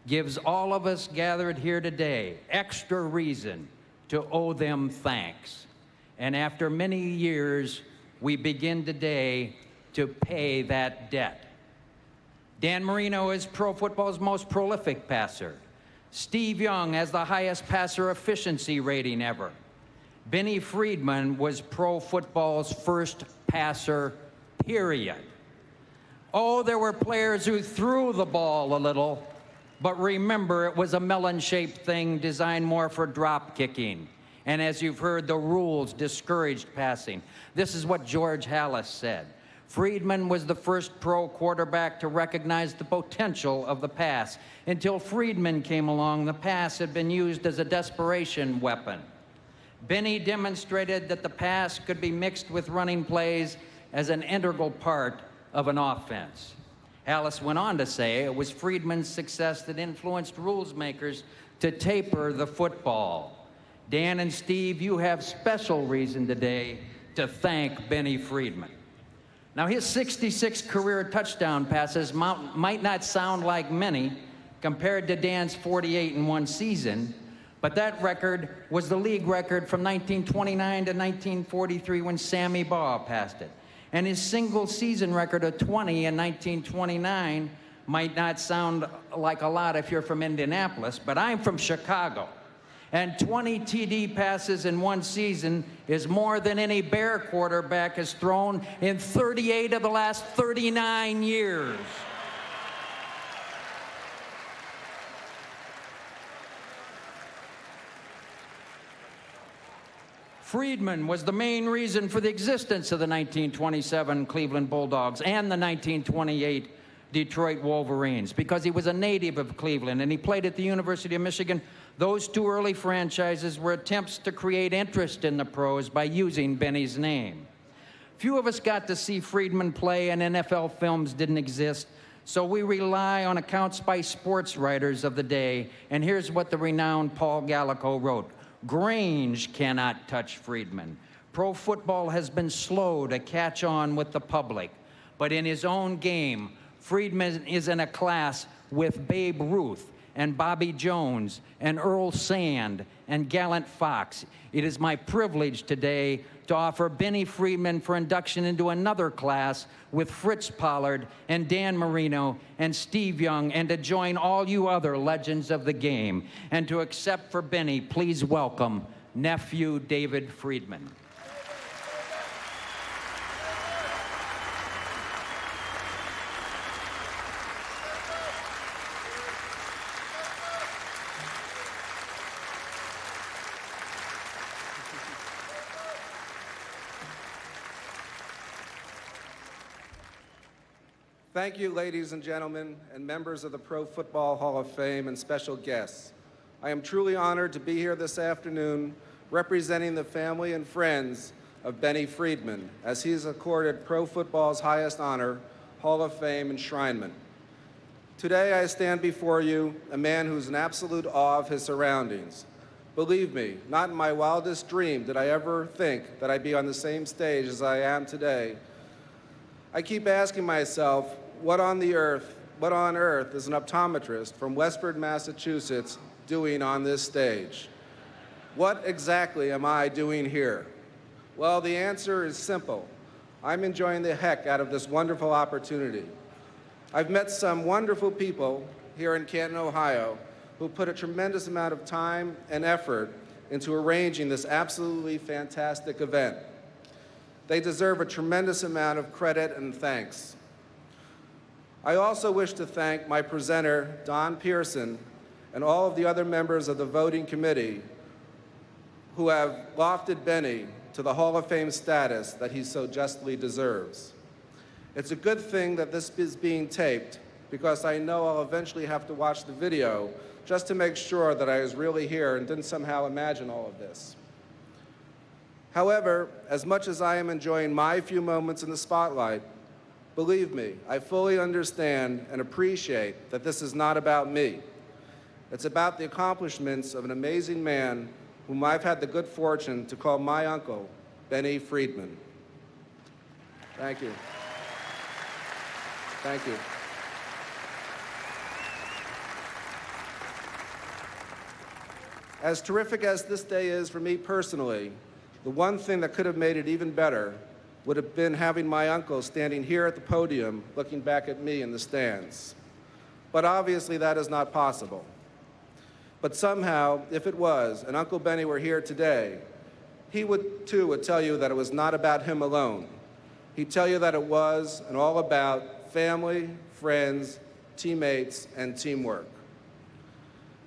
S2: gives all of us gathered here today extra reason to owe them thanks. And after many years, we begin today to pay that debt. Dan Marino is pro football's most prolific passer. Steve Young has the highest passer efficiency rating ever. Benny Friedman was pro football's first passer, period. Oh, there were players who threw the ball a little, but remember, it was a melon-shaped thing designed more for drop kicking. And as you've heard, the rules discouraged passing. This is what George Halas said. Friedman was the first pro quarterback to recognize the potential of the pass. Until Friedman came along, the pass had been used as a desperation weapon. Benny demonstrated that the pass could be mixed with running plays as an integral part of an offense. Halas went on to say it was Friedman's success that influenced rules makers to taper the football. Dan and Steve, you have special reason today to thank Benny Friedman. Now, his 66 career touchdown passes might not sound like many compared to Dan's 48 in one season, but that record was the league record from 1929 to 1943 when Sammy Baugh passed it. And his single season record of 20 in 1929 might not sound like a lot if you're from Indianapolis, but I'm from Chicago. And 20 TD passes in one season is more than any Bear quarterback has thrown in 38 of the last 39 years. Friedman was the main reason for the existence of the 1927 Cleveland Bulldogs and the 1928 Detroit Wolverines, because he was a native of Cleveland and he played at the University of Michigan. Those two early franchises were attempts to create interest in the pros by using Benny's name. Few of us got to see Friedman play, and NFL films didn't exist, so we rely on accounts by sports writers of the day. And here's what the renowned Paul Gallico wrote. Grange cannot touch Friedman. Pro football has been slow to catch on with the public, but in his own game, Friedman is in a class with Babe Ruth and Bobby Jones and Earl Sand and gallant Fox, it is my privilege today to offer Benny Friedman for induction into another class with Fritz Pollard and Dan Marino and Steve Young, and to join all you other legends of the game. And to accept for Benny, please welcome nephew David Friedman.
S3: Thank you, ladies and gentlemen, and members of the Pro Football Hall of Fame and special guests. I am truly honored to be here this afternoon representing the family and friends of Benny Friedman as he is accorded pro football's highest honor, Hall of Fame enshrinement. Today I stand before you, a man who's in absolute awe of his surroundings. Believe me, not in my wildest dream did I ever think that I'd be on the same stage as I am today. I keep asking myself, what on earth is an optometrist from Westford, Massachusetts doing on this stage? What exactly am I doing here? Well, the answer is simple. I'm enjoying the heck out of this wonderful opportunity. I've met some wonderful people here in Canton, Ohio, who put a tremendous amount of time and effort into arranging this absolutely fantastic event. They deserve a tremendous amount of credit and thanks. I also wish to thank my presenter, Don Pearson, and all of the other members of the voting committee who have lofted Benny to the Hall of Fame status that he so justly deserves. It's a good thing that this is being taped, because I know I'll eventually have to watch the video just to make sure that I was really here and didn't somehow imagine all of this. However, as much as I am enjoying my few moments in the spotlight, believe me, I fully understand and appreciate that this is not about me. It's about the accomplishments of an amazing man whom I've had the good fortune to call my uncle, Benny Friedman. Thank you. Thank you. As terrific as this day is for me personally, the one thing that could have made it even better would have been having my uncle standing here at the podium looking back at me in the stands. But obviously that is not possible. But somehow, if it was, and Uncle Benny were here today, he too would tell you that it was not about him alone. He'd tell you that it was and all about family, friends, teammates, and teamwork.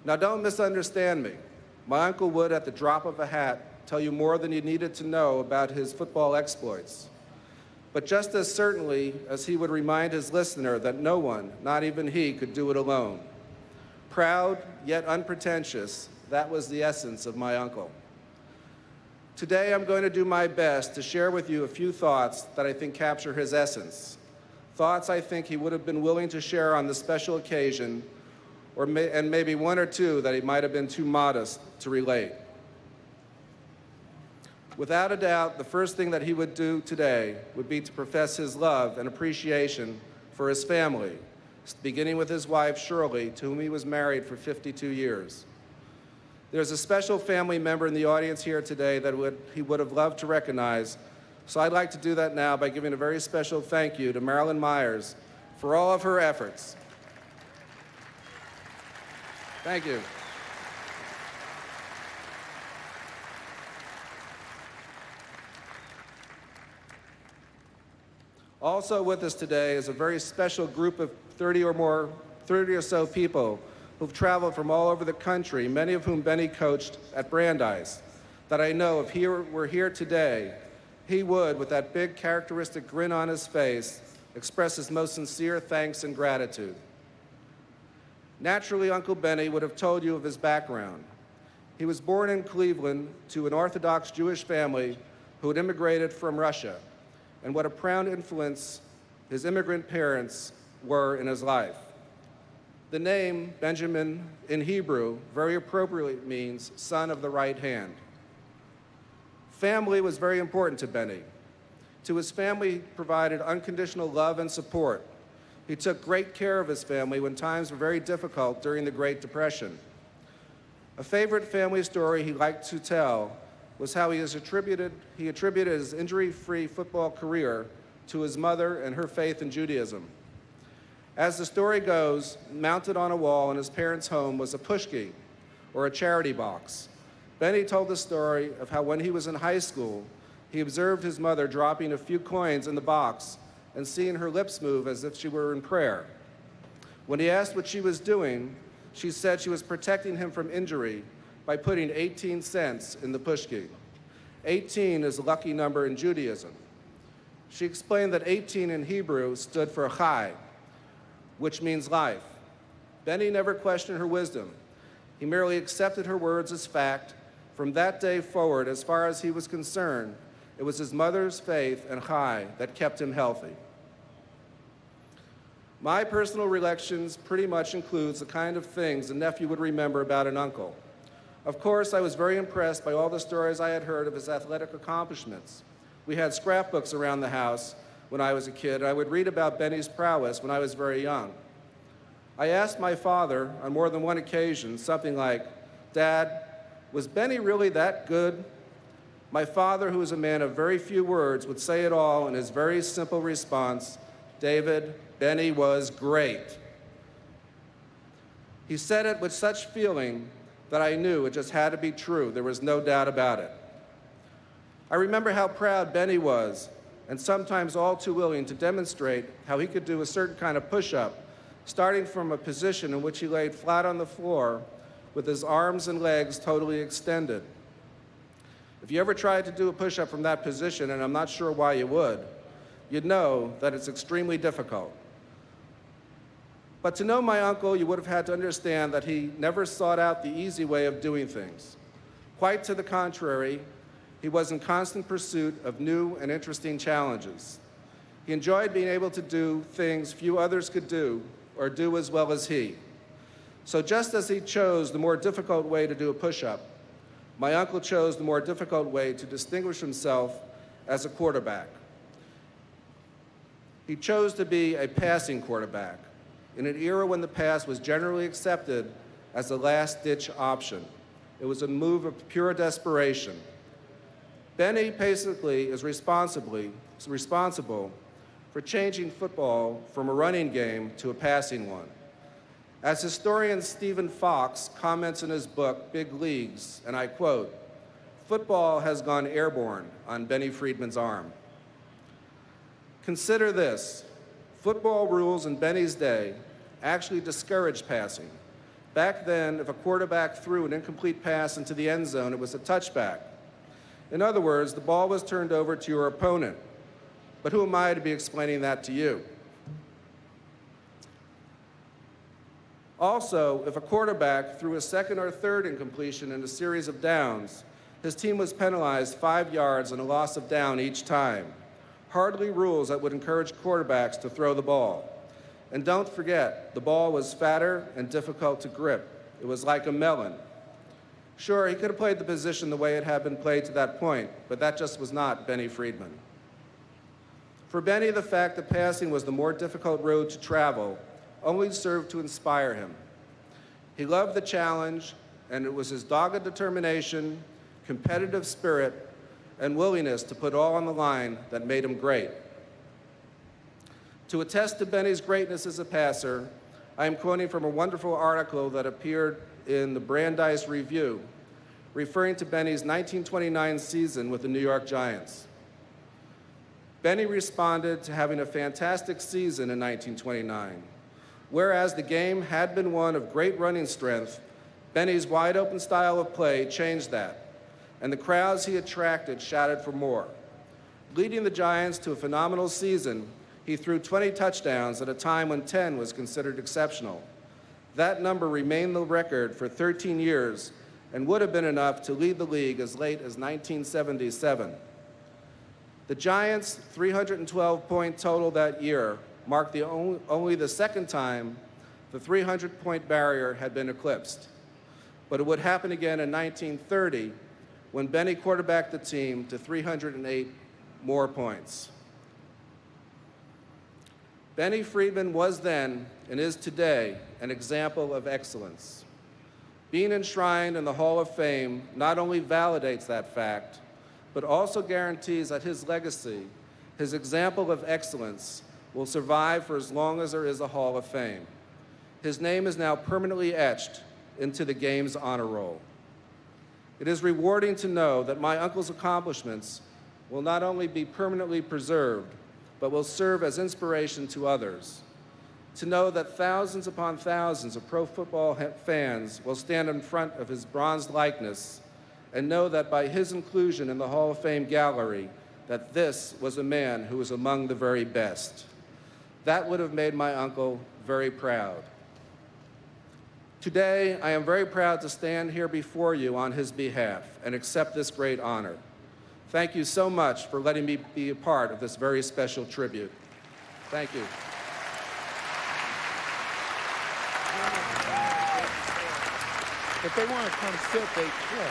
S3: Now don't misunderstand me. My uncle would, at the drop of a hat, tell you more than you needed to know about his football exploits. But just as certainly as he would remind his listener that no one, not even he, could do it alone. Proud, yet unpretentious, that was the essence of my uncle. Today I'm going to do my best to share with you a few thoughts that I think capture his essence. Thoughts I think he would have been willing to share on this special occasion, and maybe one or two that he might have been too modest to relate. Without a doubt, the first thing that he would do today would be to profess his love and appreciation for his family, beginning with his wife, Shirley, to whom he was married for 52 years. There's a special family member in the audience here today that he would have loved to recognize, so I'd like to do that now by giving a very special thank you to Marilyn Myers for all of her efforts. Thank you. Also with us today is a very special group of 30 or so people who've traveled from all over the country, many of whom Benny coached at Brandeis, that I know if he were here today, he would, with that big characteristic grin on his face, express his most sincere thanks and gratitude. Naturally, Uncle Benny would have told you of his background. He was born in Cleveland to an Orthodox Jewish family who had immigrated from Russia, and what a proud influence his immigrant parents were in his life. The name Benjamin in Hebrew very appropriately means son of the right hand. Family was very important to Benny. To his family, he provided unconditional love and support. He took great care of his family when times were very difficult during the Great Depression. A favorite family story he liked to tell was how he attributed his injury-free football career to his mother and her faith in Judaism. As the story goes, mounted on a wall in his parents' home was a pushki, or a charity box. Benny told the story of how when he was in high school, he observed his mother dropping a few coins in the box and seeing her lips move as if she were in prayer. When he asked what she was doing, she said she was protecting him from injury by putting 18 cents in the pushki. 18 is a lucky number in Judaism. She explained that 18 in Hebrew stood for chai, which means life. Benny never questioned her wisdom. He merely accepted her words as fact. From that day forward, as far as he was concerned, it was his mother's faith and chai that kept him healthy. My personal recollections pretty much includes the kind of things a nephew would remember about an uncle. Of course, I was very impressed by all the stories I had heard of his athletic accomplishments. We had scrapbooks around the house when I was a kid, and I would read about Benny's prowess when I was very young. I asked my father on more than one occasion something like, "Dad, was Benny really that good?" My father, who was a man of very few words, would say it all in his very simple response, "David, Benny was great." He said it with such feeling that I knew it just had to be true. There was no doubt about it. I remember how proud Benny was, and sometimes all too willing to demonstrate how he could do a certain kind of push-up, starting from a position in which he laid flat on the floor with his arms and legs totally extended. If you ever tried to do a push-up from that position, and I'm not sure why you would, you'd know that it's extremely difficult. But to know my uncle, you would have had to understand that he never sought out the easy way of doing things. Quite to the contrary, he was in constant pursuit of new and interesting challenges. He enjoyed being able to do things few others could do or do as well as he. So just as he chose the more difficult way to do a push-up, my uncle chose the more difficult way to distinguish himself as a quarterback. He chose to be a passing quarterback in an era when the pass was generally accepted as a last-ditch option. It was a move of pure desperation. Benny basically is responsible for changing football from a running game to a passing one. As historian Stephen Fox comments in his book, Big Leagues, and I quote, "Football has gone airborne on Benny Friedman's arm." Consider this. Football rules in Benny's day actually discouraged passing. Back then, if a quarterback threw an incomplete pass into the end zone, it was a touchback. In other words, the ball was turned over to your opponent. But who am I to be explaining that to you? Also, if a quarterback threw a second or third incompletion in a series of downs, his team was penalized 5 yards and a loss of down each time. Hardly rules that would encourage quarterbacks to throw the ball. And don't forget, the ball was fatter and difficult to grip. It was like a melon. Sure, he could have played the position the way it had been played to that point, but that just was not Benny Friedman. For Benny, the fact that passing was the more difficult road to travel only served to inspire him. He loved the challenge, and it was his dogged determination, competitive spirit, and willingness to put all on the line that made him great. To attest to Benny's greatness as a passer, I am quoting from a wonderful article that appeared in the Brandeis Review, referring to Benny's 1929 season with the New York Giants. Benny responded to having a fantastic season in 1929. Whereas the game had been one of great running strength, Benny's wide-open style of play changed that, and the crowds he attracted shouted for more. Leading the Giants to a phenomenal season, he threw 20 touchdowns at a time when 10 was considered exceptional. That number remained the record for 13 years and would have been enough to lead the league as late as 1977. The Giants' 312-point total that year marked only the second time the 300-point barrier had been eclipsed. But it would happen again in 1930 when Benny quarterbacked the team to 308 more points. Benny Friedman was then, and is today, an example of excellence. Being enshrined in the Hall of Fame not only validates that fact, but also guarantees that his legacy, his example of excellence, will survive for as long as there is a Hall of Fame. His name is now permanently etched into the game's honor roll. It is rewarding to know that my uncle's accomplishments will not only be permanently preserved, but will serve as inspiration to others. To know that thousands upon thousands of pro football fans will stand in front of his bronze likeness and know that by his inclusion in the Hall of Fame gallery, that this was a man who was among the very best. That would have made my uncle very proud. Today, I am very proud to stand here before you on his behalf and accept this great honor. Thank you so much for letting me be a part of this very special tribute. Thank you.
S16: If they want to come sit, they can.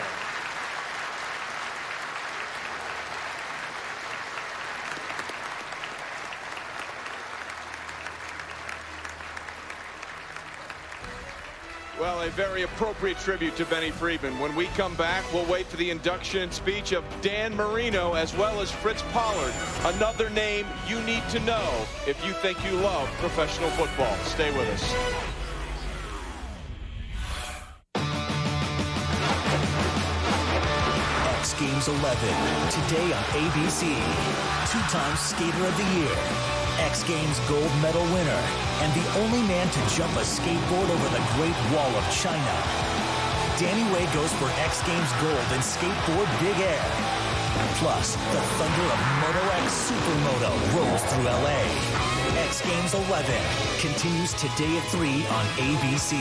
S20: Well, a very appropriate tribute to Benny Friedman. When we come back, we'll wait for the induction speech of Dan Marino as well as Fritz Pollard. Another name you need to know if you think you love professional football. Stay with us.
S1: X Games 11, today on ABC. Two-time Skater of the Year, X Games gold medal winner, and the only man to jump a skateboard over the Great Wall of China. Danny Way goes for X Games gold in skateboard big air. Plus, the thunder of Moto X Supermoto rolls through LA. X Games 11 continues today at 3 on ABC.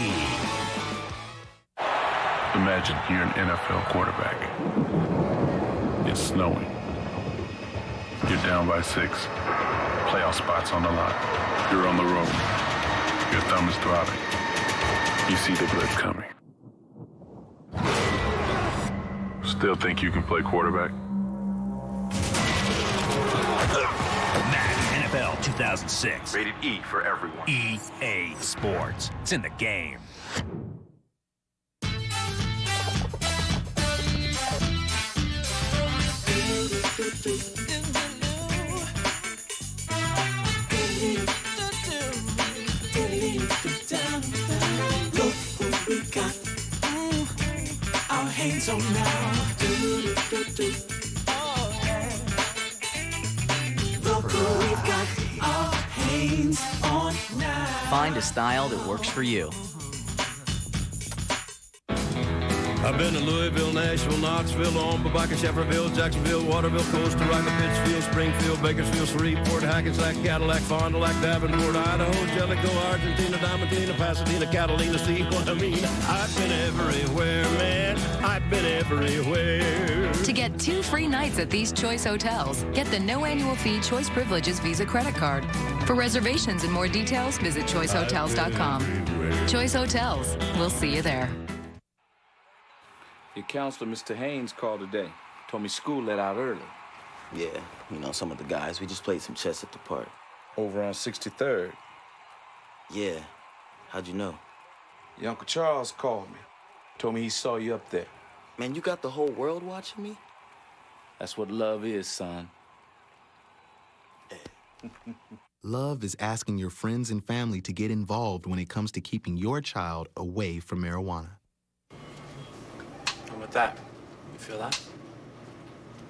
S4: Imagine you're an NFL quarterback. It's snowing. You're down by 6. Playoff spots on the line. You're on the road. Your thumb is throbbing. You see the blitz coming. Still think you can play quarterback?
S1: Madden NFL 2006.
S4: Rated E for everyone.
S1: EA Sports. It's in the game.
S5: Look what we got. Our hands on now. Look what we've got. Our hands on now.
S9: Find a style that works for you.
S13: I've been to Louisville, Nashville, Knoxville, Omaha, Shefferville, Jacksonville, Waterville, Costa Rica, Pittsfield, Springfield, Bakersfield, Shreveport, Hackensack, Cadillac, Fond du Lac, Davenport, Idaho, Jellicoe, Argentina, Diamantina, Pasadena, Catalina, see what I mean? I've been everywhere, man. I've been everywhere.
S26: To get 2 free nights at these Choice Hotels, get the no annual fee Choice Privileges Visa credit card. For reservations and more details, visit choicehotels.com. Choice Hotels. We'll see you there.
S27: Your counselor, Mr. Haynes, called today. Told me school let out early.
S24: Yeah, you know, some of the guys. We just played some chess at the park.
S27: Over on 63rd.
S24: Yeah. How'd you know?
S27: Your Uncle Charles called me. Told me he saw you up there.
S24: Man, you got the whole world watching me?
S27: That's what love is, son.
S28: Love is asking your friends and family to get involved when it comes to keeping your child away from marijuana.
S29: How about that? You feel that?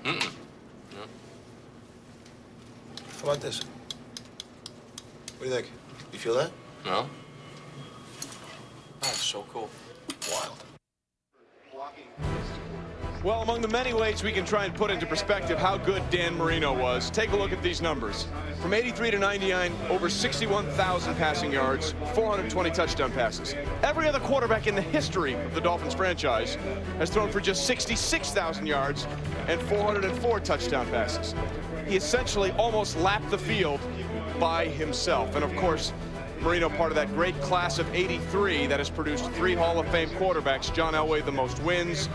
S29: Mm-mm. No.
S30: How about this? What do you think? You feel that?
S29: No. That's so cool.
S30: Wild.
S20: Well, among the many ways we can try and put into perspective how good Dan Marino was, take a look at these numbers. From 83 to 99, over 61,000 passing yards, 420 touchdown passes. Every other quarterback in the history of the Dolphins franchise has thrown for just 66,000 yards and 404 touchdown passes. He essentially almost lapped the field by himself. And of course, Marino, part of that great class of 83 that has produced 3 Hall of Fame quarterbacks. John Elway, the most wins.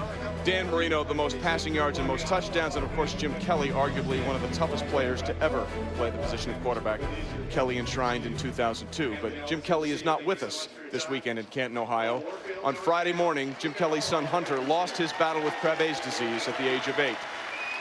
S20: Dan Marino, the most passing yards and most touchdowns, and of course Jim Kelly, arguably one of the toughest players to ever play the position of quarterback. Kelly enshrined in 2002, but Jim Kelly is not with us this weekend in Canton, Ohio. On Friday morning, Jim Kelly's son Hunter lost his battle with Krabbe's disease at the age of 8.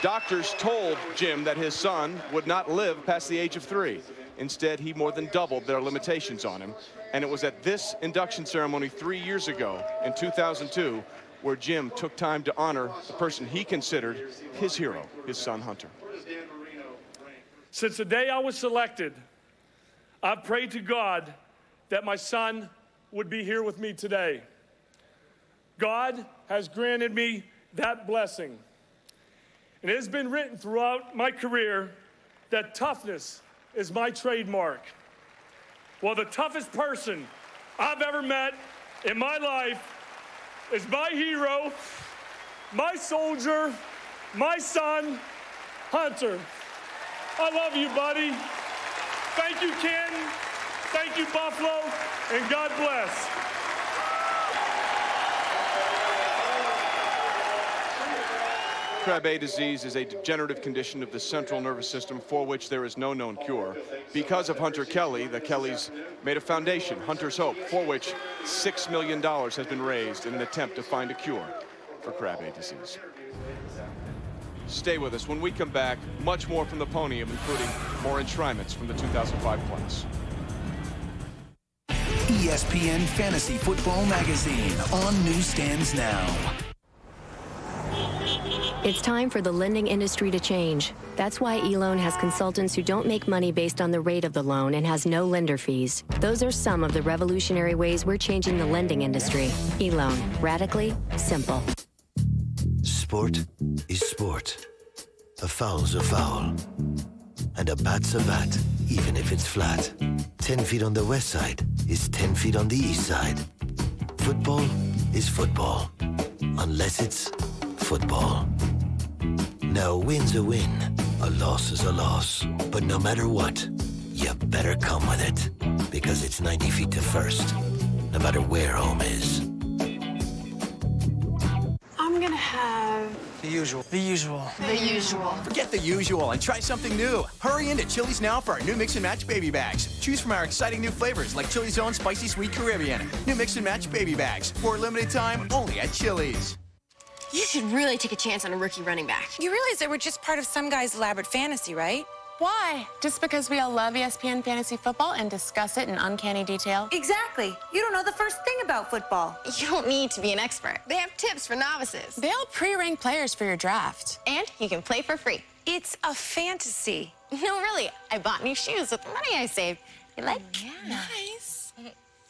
S20: Doctors told Jim that his son would not live past the age of 3. Instead, he more than doubled their limitations on him. And it was at this induction ceremony 3 years ago, in 2002, where Jim took time to honor the person he considered his hero, his son Hunter.
S6: Since the day I was selected, I've prayed to God that my son would be here with me today. God has granted me that blessing. And it has been written throughout my career that toughness is my trademark. Well, the toughest person I've ever met in my life is my hero, my soldier, my son, Hunter. I love you, buddy. Thank you, Canton. Thank you, Buffalo, and God bless.
S20: Krabbe disease is a degenerative condition of the central nervous system for which there is no known cure. Because of Hunter Kelly, the Kellys made a foundation, Hunter's Hope, for which $6 million has been raised in an attempt to find a cure for Krabbe disease. Stay with us. When we come back, much more from the podium, including more enshrinements from the 2005 class.
S1: ESPN Fantasy Football Magazine on newsstands now.
S7: It's time for the lending industry to change. That's why eLoan has consultants who don't make money based on the rate of the loan and has no lender fees. Those are some of the revolutionary ways we're changing the lending industry. eLoan. Radically simple.
S10: Sport is sport. A foul's a foul. And a bat's a bat, even if it's flat. 10 feet on the west side is 10 feet on the east side. Football is football. Unless it's football. Now a win's a win, a loss is a loss. But no matter what, you better come with it. Because it's 90 feet to first, no matter where home is.
S12: I'm gonna have...
S14: The usual. The usual.
S12: The usual.
S14: Forget the usual and try something new. Hurry into Chili's now for our new Mix and Match baby bags. Choose from our exciting new flavors like Chili's own Spicy Sweet Caribbean. New Mix and Match baby bags for a limited time only at Chili's.
S12: You should really take a chance on a rookie running back.
S15: You realize that we're just part of some guy's elaborate fantasy, right?
S12: Why? Just because we all love ESPN Fantasy Football and discuss it in uncanny detail?
S15: Exactly. You don't know the first thing about football.
S12: You don't need to be an expert. They have tips for novices. They'll pre-rank players for your draft. And you can play for free.
S15: It's a fantasy.
S12: No, really. I bought new shoes with the money I saved. You like?
S15: Yeah.
S12: Nice.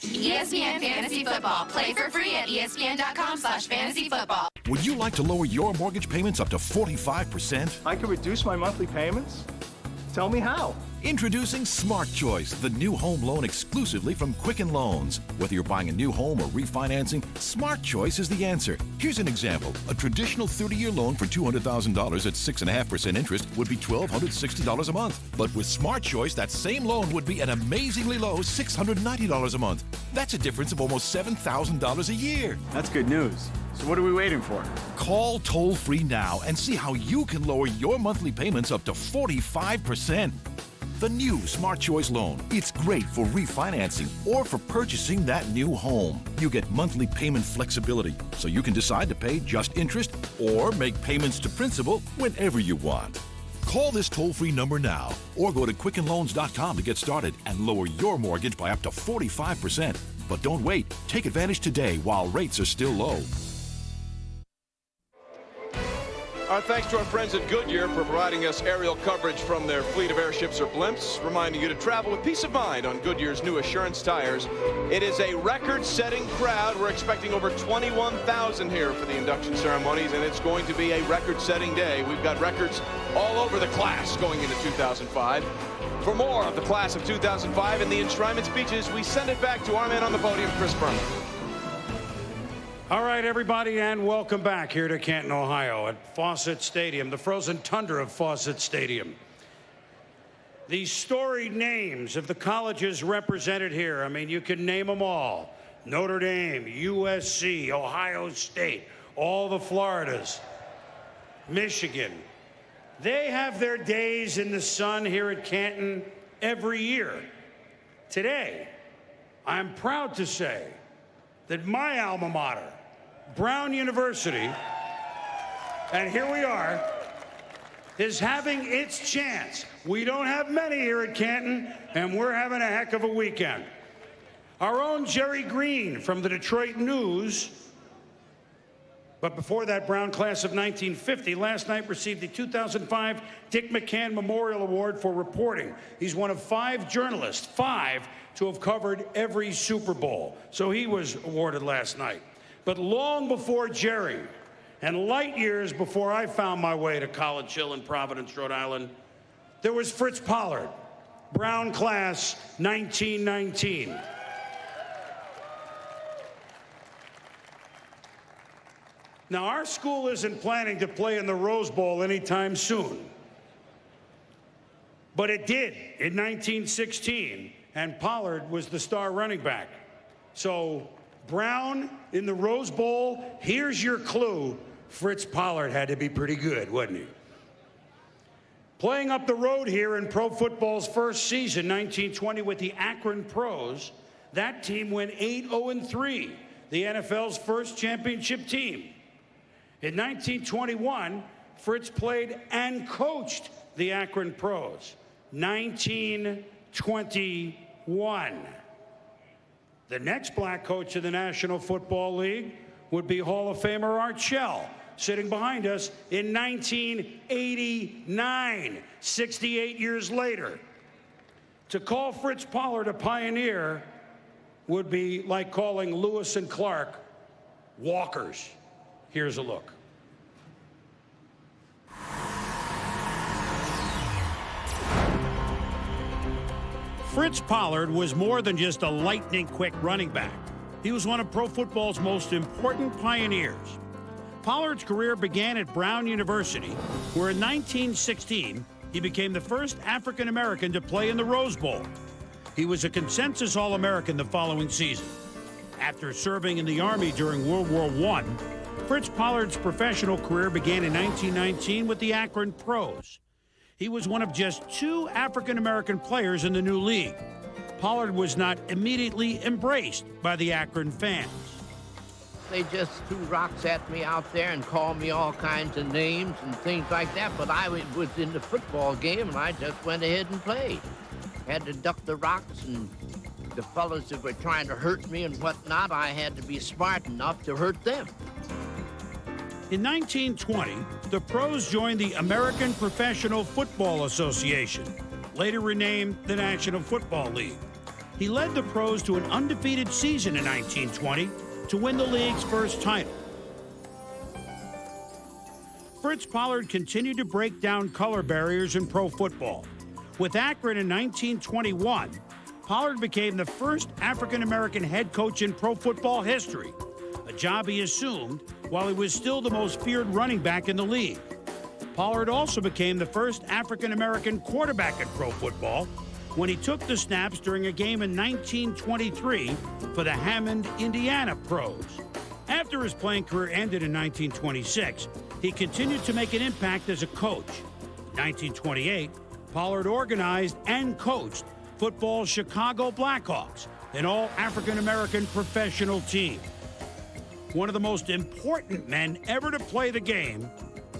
S26: ESPN Fantasy Football. Play for free at ESPN.com/fantasyfootball.
S17: Would you like to lower your mortgage payments up to 45%?
S18: I could reduce my monthly payments? Tell me how.
S17: Introducing Smart Choice, the new home loan exclusively from Quicken Loans. Whether you're buying a new home or refinancing, Smart Choice is the answer. Here's an example. A traditional 30-year loan for $200,000 at 6.5% interest would be $1,260 a month. But with Smart Choice, that same loan would be an amazingly low $690 a month. That's a difference of almost $7,000 a year.
S18: That's good news. So what are we waiting for?
S17: Call toll-free now and see how you can lower your monthly payments up to 45%. The new Smart Choice loan. It's great for refinancing or for purchasing that new home. You get monthly payment flexibility, so you can decide to pay just interest or make payments to principal whenever you want. Call this toll-free number now or go to quickenloans.com to get started and lower your mortgage by up to 45%. But don't wait. Take advantage today while rates are still low.
S20: Our thanks to our friends at Goodyear for providing us aerial coverage from their fleet of airships or blimps, reminding you to travel with peace of mind on Goodyear's new Assurance tires. It is a record-setting crowd. We're expecting over 21,000 here for the induction ceremonies, and it's going to be a record-setting day. We've got records all over the class going into 2005. For more of the class of 2005 and the enshrinement speeches, we send it back to our man on the podium, Chris Berman.
S11: All right, everybody, and welcome back here to Canton, Ohio at Fawcett Stadium, the frozen tundra of Fawcett Stadium. The storied names of the colleges represented here, I mean, you can name them all. Notre Dame, USC, Ohio State, all the Floridas, Michigan, they have their days in the sun here at Canton every year. Today, I'm proud to say that my alma mater, Brown University, and here we are, is having its chance. We don't have many here at Canton, and we're having a heck of a weekend. Our own Jerry Green from the Detroit News, but before that, Brown class of 1950, last night received the 2005 Dick McCann Memorial Award for reporting. He's one of 5 journalists, 5 to have covered every Super Bowl. So he was awarded last night. But long before Jerry, and light years before I found my way to College Hill in Providence, Rhode Island, there was Fritz Pollard, Brown class 1919. Now, our school isn't planning to play in the Rose Bowl anytime soon. But it did in 1916, and Pollard was the star running back. So, Brown in the Rose Bowl, here's your clue. Fritz Pollard had to be pretty good, wasn't he? Playing up the road here in pro football's first season, 1920, with the Akron Pros, that team went 8-0-3, the NFL's first championship team. In 1921, Fritz played and coached the Akron Pros. 1921. The next black coach of the National Football League would be Hall of Famer Art Shell, sitting behind us in 1989, 68 years later. To call Fritz Pollard a pioneer would be like calling Lewis and Clark walkers. Here's a look. Fritz Pollard was more than just a lightning-quick running back. He was one of pro football's most important pioneers. Pollard's career began at Brown University, where in 1916, he became the first African-American to play in the Rose Bowl. He was a consensus All-American the following season. After serving in the Army during World War I, Fritz Pollard's professional career began in 1919 with the Akron Pros. He was one of just 2 African-American players in the new league. Pollard was not immediately embraced by the Akron fans.
S2: They just threw rocks at me out there and called me all kinds of names and things like that, but I was in the football game and I just went ahead and played. Had to duck the rocks, and the fellas that were trying to hurt me and whatnot, I had to be smart enough to hurt them.
S11: In 1920, the Pros joined the American Professional Football Association, later renamed the National Football League. He led the Pros to an undefeated season in 1920 to win the league's first title. Fritz Pollard continued to break down color barriers in pro football. With Akron in 1921, Pollard became the first African-American head coach in pro football history, a job he assumed while he was still the most feared running back in the league. Pollard also became the first African-American quarterback in pro football when he took the snaps during a game in 1923 for the Hammond, Indiana Pros. After his playing career ended in 1926, he continued to make an impact as a coach. In 1928, Pollard organized and coached football's Chicago Blackhawks, an all-African-American professional team. One of the most important men ever to play the game,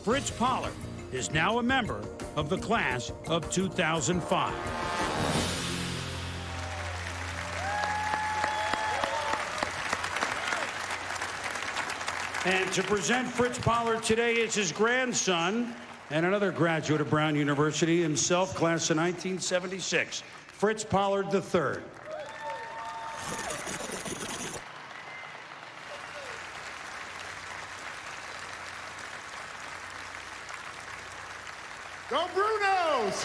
S11: Fritz Pollard, is now a member of the class of 2005. And to present Fritz Pollard today is his grandson and another graduate of Brown University himself, class of 1976, Fritz Pollard III.
S3: Go Brunos!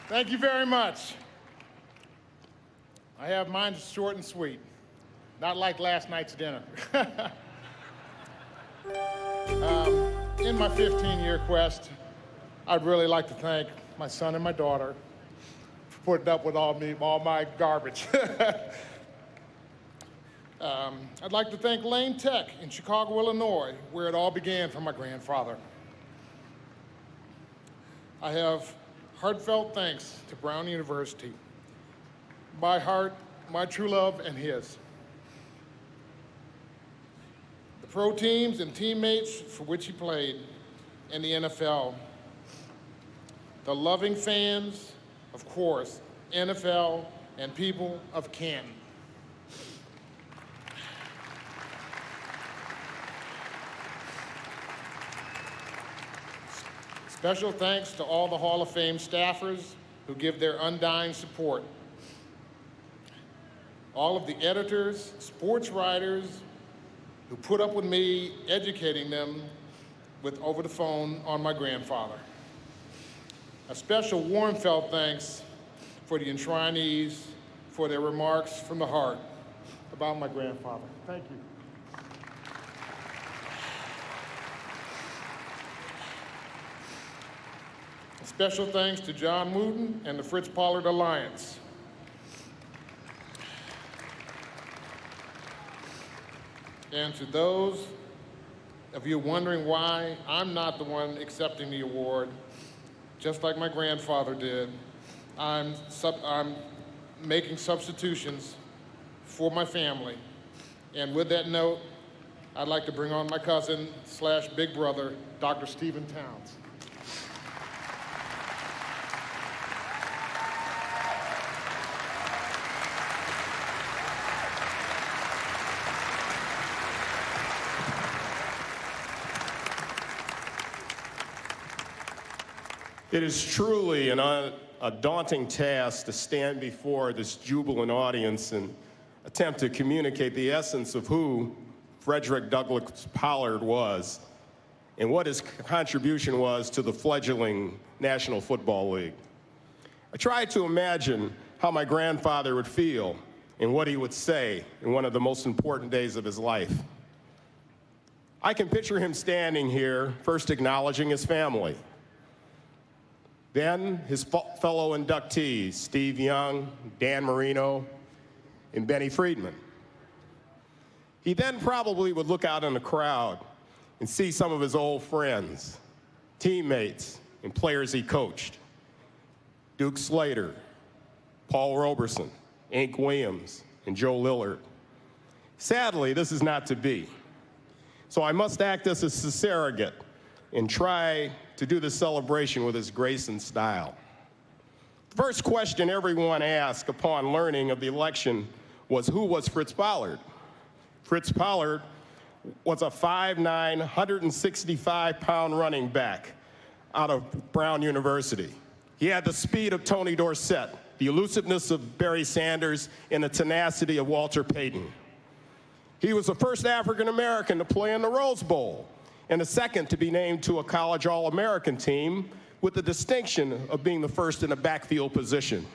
S3: Thank you very much. I have mine short and sweet, not like last night's dinner. In my 15-year quest, I'd really like to thank my son and my daughter for putting up with all my garbage. I'd like to thank Lane Tech in Chicago, Illinois, where it all began for my grandfather. I have heartfelt thanks to Brown University, my heart, my true love, and his. The pro teams and teammates for which he played in the NFL. The loving fans, of course, NFL, and people of Canton. Special thanks to all the Hall of Fame staffers who give their undying support. All of the editors, sports writers who put up with me educating them over the phone on my grandfather. A special warm felt thanks for the enshrinees for their remarks from the heart about my grandfather. Thank you. A special thanks to John Wooten and the Fritz Pollard Alliance. And to those of you wondering why I'm not the one accepting the award, just like my grandfather did, I'm making substitutions for my family. And with that note, I'd like to bring on my cousin / big brother, Dr. Stephen Towns.
S4: It is truly a daunting task to stand before this jubilant audience and attempt to communicate the essence of who Frederick Douglass Pollard was and what his contribution was to the fledgling National Football League. I tried to imagine how my grandfather would feel and what he would say in one of the most important days of his life. I can picture him standing here, first acknowledging his family. Then his fellow inductees, Steve Young, Dan Marino, and Benny Friedman. He then probably would look out in the crowd and see some of his old friends, teammates, and players he coached. Duke Slater, Paul Roberson, Hank Williams, and Joe Lillard. Sadly, this is not to be. So I must act as a surrogate and try to do this celebration with his grace and style. The first question everyone asked upon learning of the election was, who was Fritz Pollard? Fritz Pollard was a 5'9", 165-pound running back out of Brown University. He had the speed of Tony Dorsett, the elusiveness of Barry Sanders, and the tenacity of Walter Payton. He was the first African-American to play in the Rose Bowl, and the second to be named to a college All-American team with the distinction of being the first in a backfield position.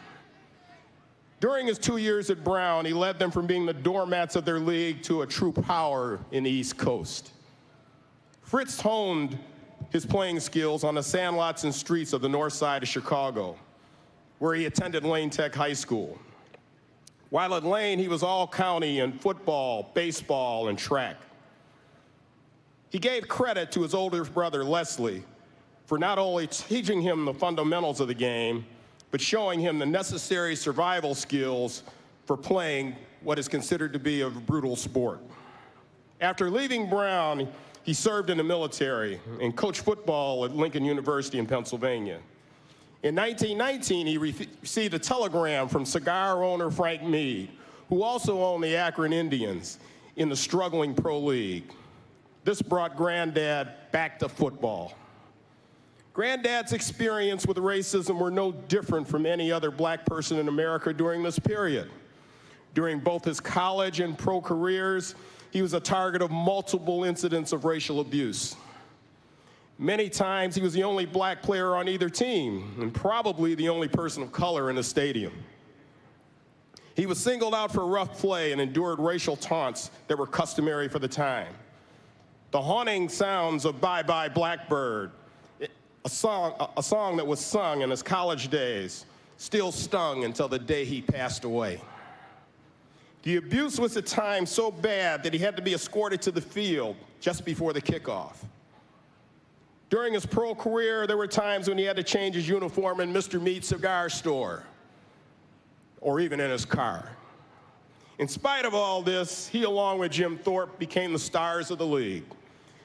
S4: During his 2 years at Brown, he led them from being the doormats of their league to a true power in the East Coast. Fritz honed his playing skills on the sandlots and streets of the north side of Chicago, where he attended Lane Tech High School. While at Lane, he was all-county in football, baseball, and track. He gave credit to his older brother, Leslie, for not only teaching him the fundamentals of the game, but showing him the necessary survival skills for playing what is considered to be a brutal sport. After leaving Brown, he served in the military and coached football at Lincoln University in Pennsylvania. In 1919, he received a telegram from cigar owner Frank Meade, who also owned the Akron Indians in the struggling pro league. This brought Granddad back to football. Granddad's experience with racism were no different from any other black person in America during this period. During both his college and pro careers, he was a target of multiple incidents of racial abuse. Many times, he was the only black player on either team, and probably the only person of color in the stadium. He was singled out for rough play and endured racial taunts that were customary for the time. The haunting sounds of Bye Bye Blackbird, a song that was sung in his college days, still stung until the day he passed away. The abuse was at times so bad that he had to be escorted to the field just before the kickoff. During his pro career, there were times when he had to change his uniform in Mr. Meat's cigar store, or even in his car. In spite of all this, he, along with Jim Thorpe, became the stars of the league.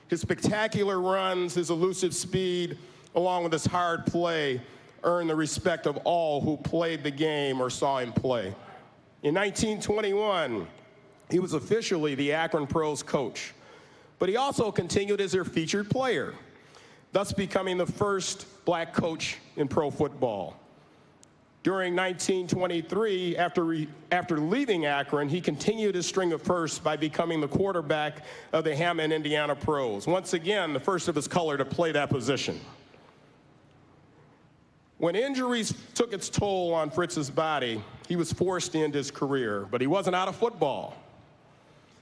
S4: His spectacular runs, his elusive speed, along with his hard play, earned the respect of all who played the game or saw him play. In 1921, he was officially the Akron Pros coach, but he also continued as their featured player, thus becoming the first black coach in pro football. During 1923, after leaving Akron, he continued his string of firsts by becoming the quarterback of the Hammond, Indiana Pros. Once again, the first of his color to play that position. When injuries took its toll on Fritz's body, he was forced to end his career, but he wasn't out of football.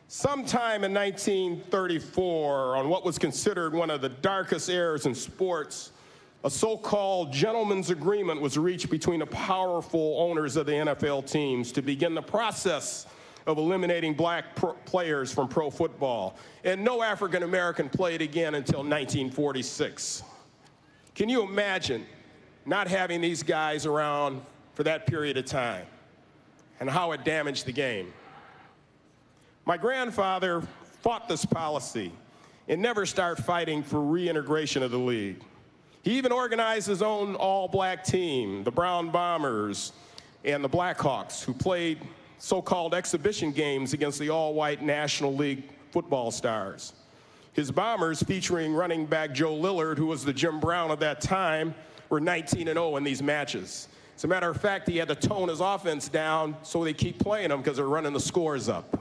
S4: Sometime in 1934, on what was considered one of the darkest eras in sports, a so-called gentleman's agreement was reached between the powerful owners of the NFL teams to begin the process of eliminating black players from pro football. And no African-American played again until 1946. Can you imagine not having these guys around for that period of time and how it damaged the game? My grandfather fought this policy and never started fighting for reintegration of the league. He even organized his own all-black team, the Brown Bombers and the Blackhawks, who played so-called exhibition games against the all-white National League football stars. His Bombers, featuring running back Joe Lillard, who was the Jim Brown of that time, were 19-0 in these matches. As a matter of fact, he had to tone his offense down so they keep playing them because they're running the scores up.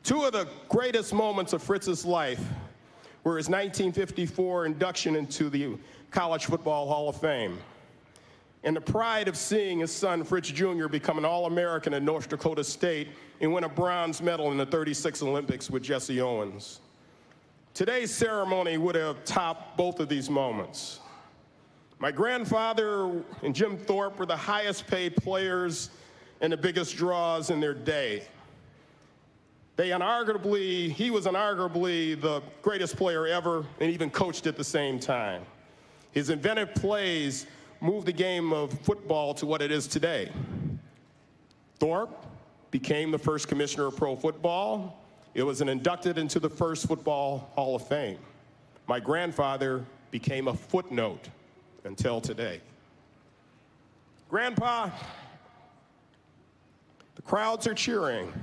S4: Two of the greatest moments of Fritz's life were his 1954 induction into the College Football Hall of Fame, and the pride of seeing his son Fritz Jr. become an All-American at North Dakota State and win a bronze medal in the '36 Olympics with Jesse Owens. Today's ceremony would have topped both of these moments. My grandfather and Jim Thorpe were the highest paid players and the biggest draws in their day. He was unarguably the greatest player ever and even coached at the same time. His inventive plays moved the game of football to what it is today. Thorpe became the first commissioner of pro football. It was inducted into the first Football Hall of Fame. My grandfather became a footnote until today. Grandpa, the crowds are cheering.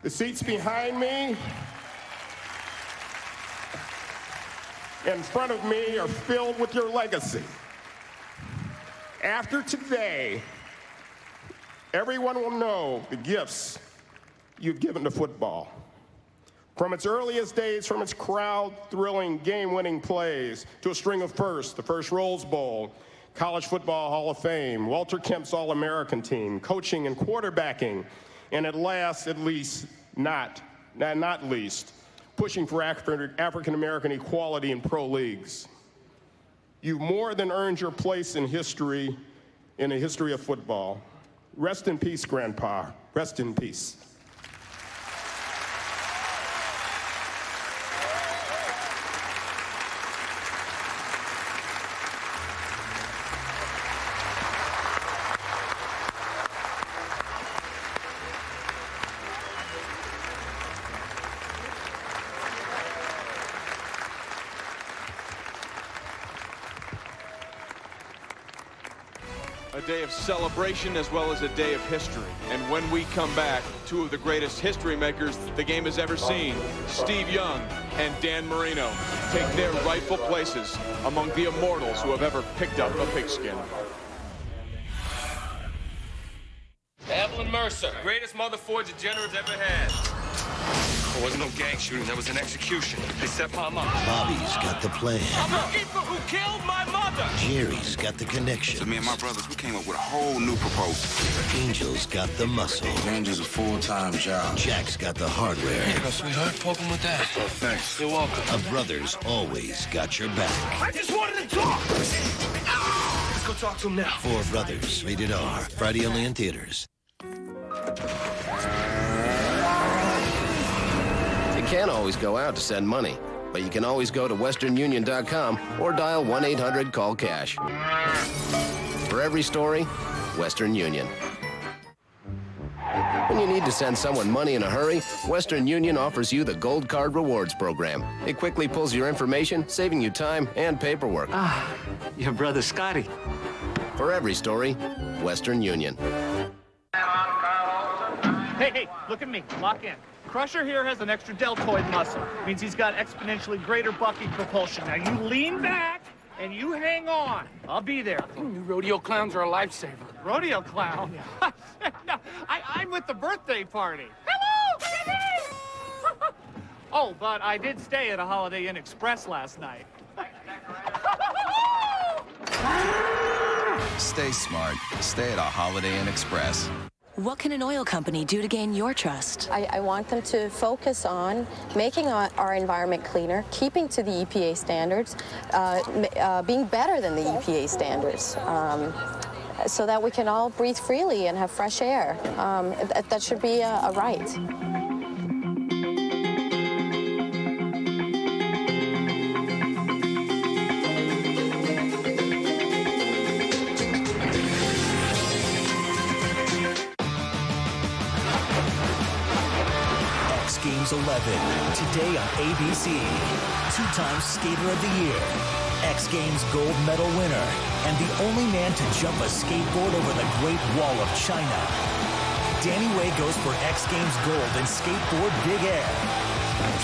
S4: The seats behind me, in front of me, are filled with your legacy. After today, everyone will know the gifts you've given to football. From its earliest days, from its crowd-thrilling, game-winning plays, to a string of firsts, the first Rose Bowl, College Football Hall of Fame, Walter Kemp's All-American team, coaching and quarterbacking, and at last, at least, not least, pushing for African-American equality in pro leagues. You've more than earned your place in history, in the history of football. Rest in peace, Grandpa. Rest in peace.
S20: A day of celebration as well as a day of history. And when we come back, two of the greatest history makers the game has ever seen, Steve Young and Dan Marino, take their rightful places among the immortals who have ever picked up a pigskin.
S5: Evelyn Mercer, greatest mother forge a general's ever had. There wasn't no gang shooting, there was an execution. They set my mom.
S10: Bobby's got the plan.
S5: I'm looking for who killed my mother.
S10: Jerry's got the connection.
S5: So me and my brothers, we came up with a whole new proposal.
S10: Angel's got the muscle.
S5: Ranger's a full-time job.
S10: Jack's got the hardware.
S5: Here you go, sweetheart. Poke him with that. Oh, thanks. You're welcome.
S10: A brother's always got your back.
S5: I just wanted to talk. Let's go
S29: talk to him now.
S10: Four Brothers, rated R. Friday only in theaters.
S8: You can't always go out to send money, but you can always go to westernunion.com or dial 1-800-CALL-CASH. For every story, Western Union. When you need to send someone money in a hurry, Western Union offers you the Gold Card Rewards program. It quickly pulls your information, saving you time and paperwork.
S9: Ah, your brother Scotty.
S8: For every story, Western Union.
S18: Hey, look at me. Lock in. Crusher here has an extra deltoid muscle. Means he's got exponentially greater bucking propulsion. Now you lean back and you hang on. I'll be there.
S29: New rodeo clowns are a lifesaver.
S18: Rodeo clown? No, I'm with the birthday party. Hello, Jimmy! Oh, but I did stay at a Holiday Inn Express last night.
S13: Stay smart. Stay at a Holiday Inn Express.
S16: What can an oil company do to gain your trust?
S19: I want them to focus on making our environment cleaner, keeping to the EPA standards, being better than the EPA standards, so that we can all breathe freely and have fresh air. That should be a right.
S1: Games 11, today on ABC. Two-time Skater of the Year, X Games gold medal winner, and the only man to jump a skateboard over the Great Wall of China. Danny Way goes for X Games gold in skateboard big air.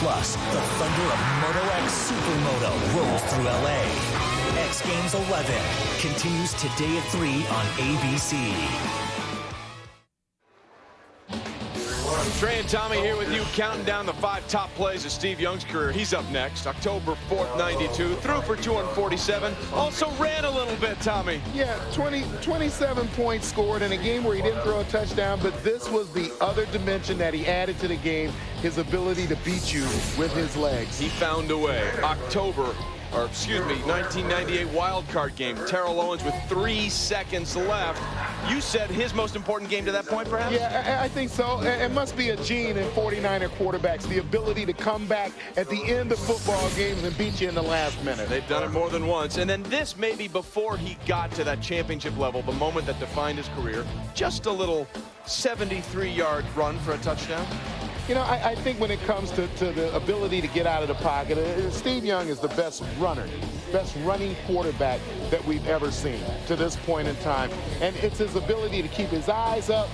S1: Plus, the thunder of Moto X Supermoto rolls through LA. X Games 11 continues today at 3 on ABC.
S20: Trey and Tommy here with you, counting down the 5 top plays of Steve Young's career. He's up next. October 4th, 92. Threw for 247. Also ran a little bit, Tommy.
S3: Yeah, 27 points scored in a game where he didn't throw a touchdown, but this was the other dimension that he added to the game, his ability to beat you with his legs.
S20: He found a way. 1998 wild card game. Terrell Owens with 3 seconds left. You said his most important game to that point, perhaps?
S3: Yeah, I think so. It must be a gene in 49er quarterbacks, the ability to come back at the end of football games and beat you in the last minute.
S20: They've done it more than once. And then this maybe before he got to that championship level, the moment that defined his career, just a little 73-yard run for a touchdown.
S3: You know, I think when it comes to the ability to get out of the pocket, Steve Young is the best runner, best running quarterback that we've ever seen to this point in time. And it's his ability to keep his eyes up,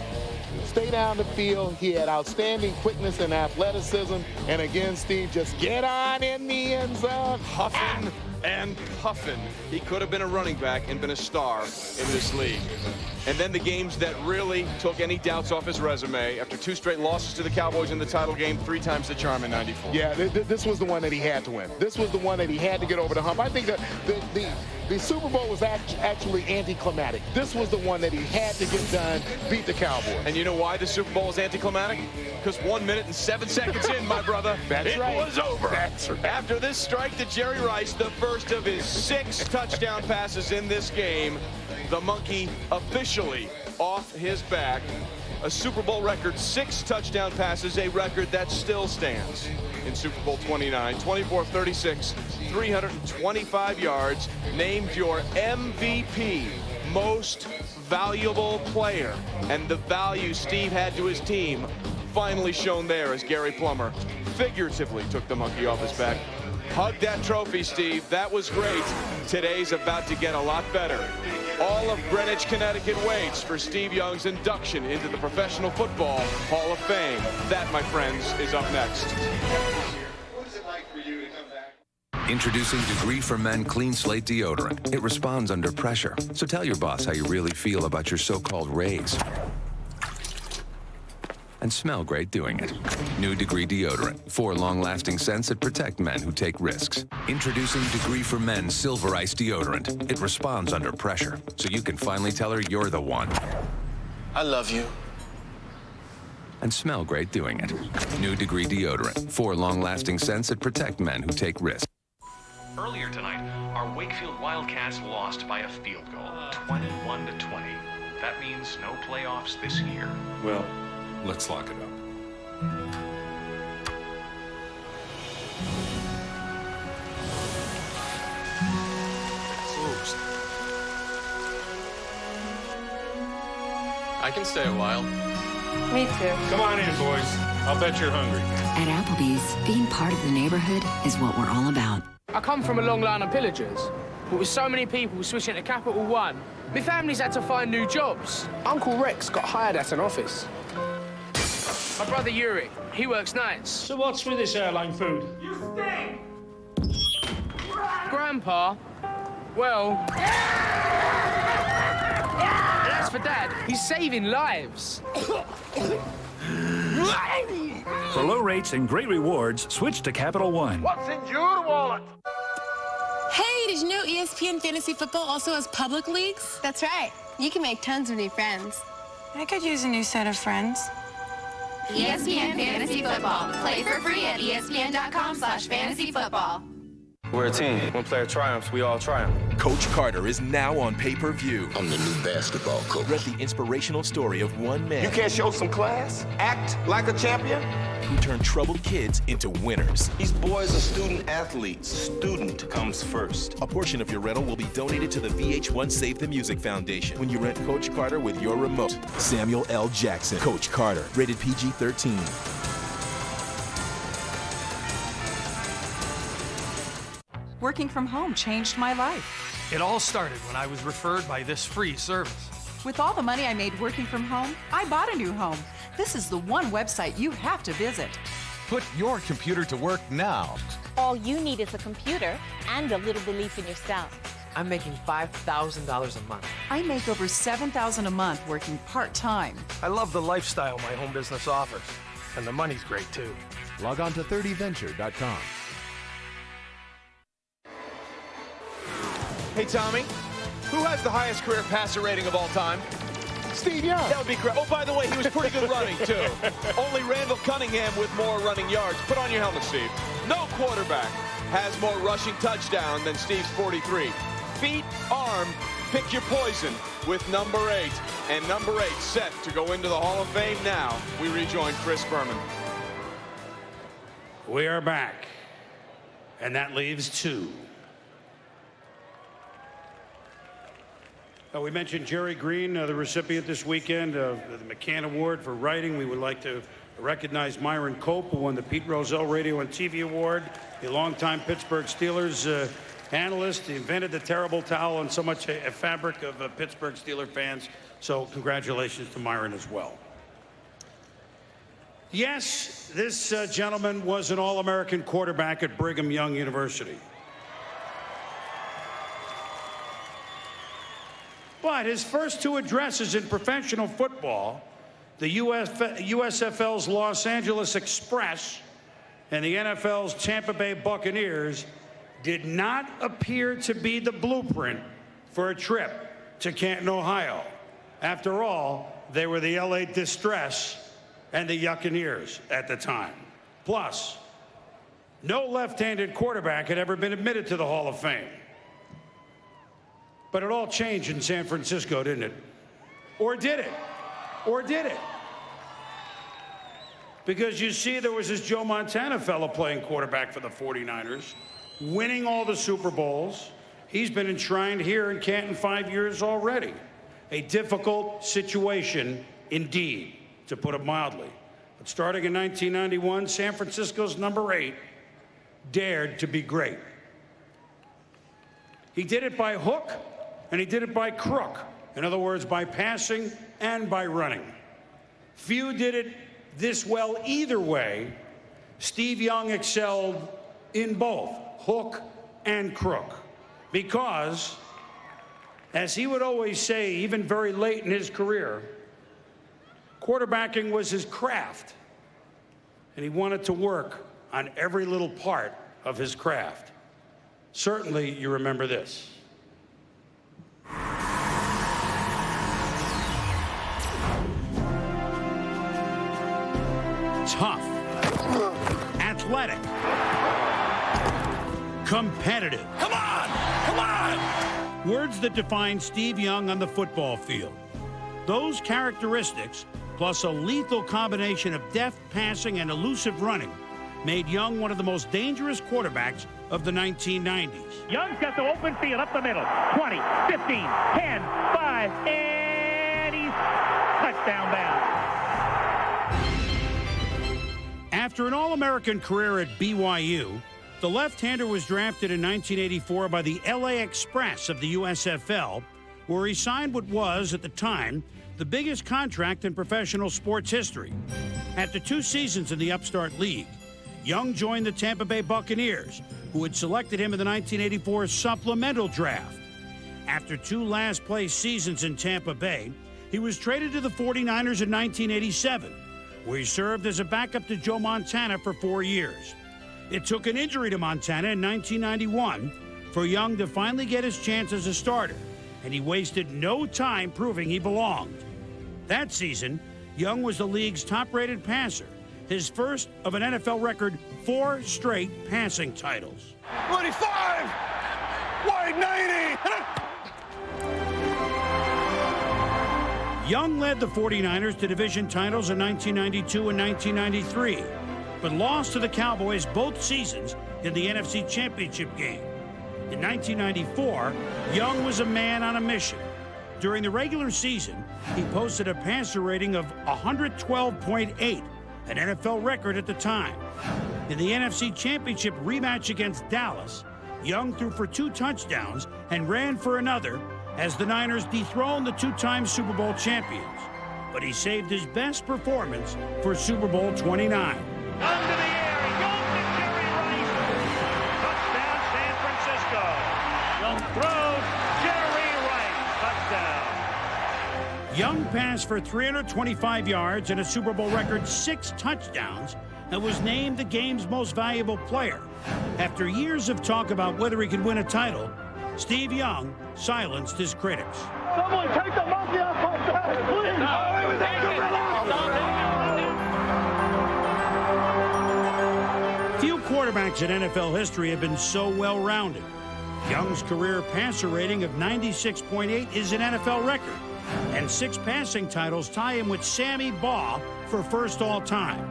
S3: stay down the field. He had outstanding quickness and athleticism. And again, Steve, just get on in the end zone.
S20: Huffing and puffing. He could have been a running back and been a star in this league. And then the games that really took any doubts off his resume, after 2 straight losses to the Cowboys in the title game, 3 times the charm in 94.
S3: Yeah, this was the one that he had to win. This was the one that he had to get over the hump. I think that the Super Bowl was actually anticlimactic. This was the one that he had to get done, beat the Cowboys.
S20: And you know why the Super Bowl was anticlimactic? Because 1 minute and 7 seconds in, my brother,
S3: it
S20: was over.
S3: That's right.
S20: After this strike to Jerry Rice, the first of his 6 touchdown passes in this game, the monkey officially off his back. A Super Bowl record, 6 touchdown passes, a record that still stands in Super Bowl 29. 24-36, 325 yards, named your MVP, most valuable player. And the value Steve had to his team finally shown there as Gary Plummer figuratively took the monkey off his back. Hug that trophy, Steve. That was great. Today's about to get a lot better. All of Greenwich, Connecticut waits for Steve Young's induction into the Professional Football Hall of Fame. That, my friends, is up next.
S3: What is it like for you to come back?
S21: Introducing Degree for Men Clean Slate Deodorant. It responds under pressure. So tell your boss how you really feel about your so-called raise. And smell great doing it. New Degree Deodorant. 4 long-lasting scents that protect men who take risks. Introducing Degree for Men Silver Ice Deodorant. It responds under pressure, so you can finally tell her you're the one.
S30: I love you.
S21: And smell great doing it. New Degree Deodorant. 4 long-lasting scents that protect men who take risks.
S22: Earlier tonight, our
S6: our Wakefield Wildcats lost by a field goal, 21-20. That means no playoffs this year.
S5: Well, let's lock it up. Closed.
S6: I can stay a while.
S12: Me too.
S5: Come on in, boys. I'll bet you're hungry.
S7: At Applebee's, being part of the neighborhood is what we're all about.
S14: I come from a long line of pillagers, but with so many people switching to Capital One, my family's had to find new jobs. Uncle Rex got hired at an office. My brother Yuri, he works nights.
S11: So what's with this airline food?
S14: You stink! Grandpa, well... As for Dad, he's saving lives.
S15: For low rates and great rewards, switch to Capital One.
S14: What's in your wallet?
S12: Hey, did you know ESPN Fantasy Football also has public leagues? That's right. You can make tons of new friends. I could use a new set of friends.
S22: ESPN Fantasy Football. Play for free at ESPN.com/fantasyfootball.
S5: We're a team. One player triumphs, we all triumph.
S23: Coach Carter is now on pay-per-view.
S24: I'm the new basketball coach.
S23: Read the inspirational story of one man.
S24: You can't show some class? Act like a champion?
S23: Who turned troubled kids into winners.
S24: These boys are student athletes. Student comes first.
S23: A portion of your rental will be donated to the VH1 Save the Music Foundation when you rent Coach Carter with your remote. Samuel L. Jackson. Coach Carter. Rated PG-13.
S25: Working from home changed my life.
S27: It all started when I was referred by this free service.
S25: With all the money I made working from home, I bought a new home. This is the one website you have to visit.
S13: Put your computer to work now.
S28: All you need is a computer and a little belief in yourself.
S31: I'm making $5,000 a month.
S25: I make over $7,000 a month working part-time.
S27: I love the lifestyle my home business offers, and the money's great too.
S13: Log on to 30venture.com.
S20: Hey, Tommy, who has the highest career passer rating of all time?
S3: Steve Young.
S20: That would be correct. Oh, by the way, he was pretty good running, too. Only Randall Cunningham with more running yards. Put on your helmet, Steve. No quarterback has more rushing touchdown than Steve's 43. Feet, arm, pick your poison with number 8. And number 8 set to go into the Hall of Fame now. We rejoin Chris Berman.
S11: We are back. And that leaves 2. We mentioned Jerry Green, the recipient this weekend of the McCann Award for writing. We would like to recognize Myron Cope, who won the Pete Rozelle Radio and TV Award, a longtime Pittsburgh Steelers analyst. He invented the terrible towel and so much a fabric of Pittsburgh Steeler fans. So congratulations to Myron as well. Yes, this gentleman was an All-American quarterback at Brigham Young University. But his first 2 addresses in professional football, the USFL's Los Angeles Express and the NFL's Tampa Bay Buccaneers, did not appear to be the blueprint for a trip to Canton, Ohio. After all, they were the LA Distress and the Yuccaneers at the time. Plus, no left-handed quarterback had ever been admitted to the Hall of Fame. But it all changed in San Francisco, didn't it? Or did it? Or did it? Because you see, there was this Joe Montana fella playing quarterback for the 49ers, winning all the Super Bowls. He's been enshrined here in Canton 5 years already. A difficult situation indeed, to put it mildly. But starting in 1991, San Francisco's number 8 dared to be great. He did it by hook, and he did it by crook. In other words, by passing and by running. Few did it this well either way. Steve Young excelled in both hook and crook. Because, as he would always say, even very late in his career, quarterbacking was his craft. And he wanted to work on every little part of his craft. Certainly, you remember this. Tough, athletic, competitive.
S23: Come on!
S5: Come on!
S11: Words that define Steve Young on the football field. Those characteristics, plus a lethal combination of deft passing and elusive running, made Young one of the most dangerous quarterbacks of the 1990s.
S2: Young's got the open field up the middle. 20, 15, 10, 5, and he's touchdown bound.
S11: After an All-American career at BYU, the left-hander was drafted in 1984 by the LA Express of the USFL, where he signed what was, at the time, the biggest contract in professional sports history. After 2 seasons in the upstart league, Young joined the Tampa Bay Buccaneers, who had selected him in the 1984 supplemental draft. After 2 last-place seasons in Tampa Bay, he was traded to the 49ers in 1987, where he served as a backup to Joe Montana for 4 years. It took an injury to Montana in 1991 for Young to finally get his chance as a starter, and he wasted no time proving he belonged. That season, Young was the league's top-rated passer, his first of an NFL record 4 straight passing titles.
S5: 25! Wide 90!
S11: Young led the 49ers to division titles in 1992 and 1993, but lost to the Cowboys both seasons in the NFC Championship game. In 1994, Young was a man on a mission. During the regular season, he posted a passer rating of 112.8, an NFL record at the time. In the NFC Championship rematch against Dallas, Young threw for 2 touchdowns and ran for another as the Niners dethroned the 2-time Super Bowl champions. But he saved his best performance for Super Bowl 29.
S2: Under the air, Young to Jerry Rice. Touchdown, San Francisco. Young throws, Jerry Rice. Touchdown.
S11: Young passed for 325 yards and a Super Bowl record 6 touchdowns and was named the game's most valuable player. After years of talk about whether he could win a title, Steve Young silenced his critics.
S2: Someone take the monkey off my back, please.
S11: Few quarterbacks in NFL history have been so well-rounded. Young's career passer rating of 96.8 is an NFL record, and 6 passing titles tie him with Sammy Baugh for first all-time.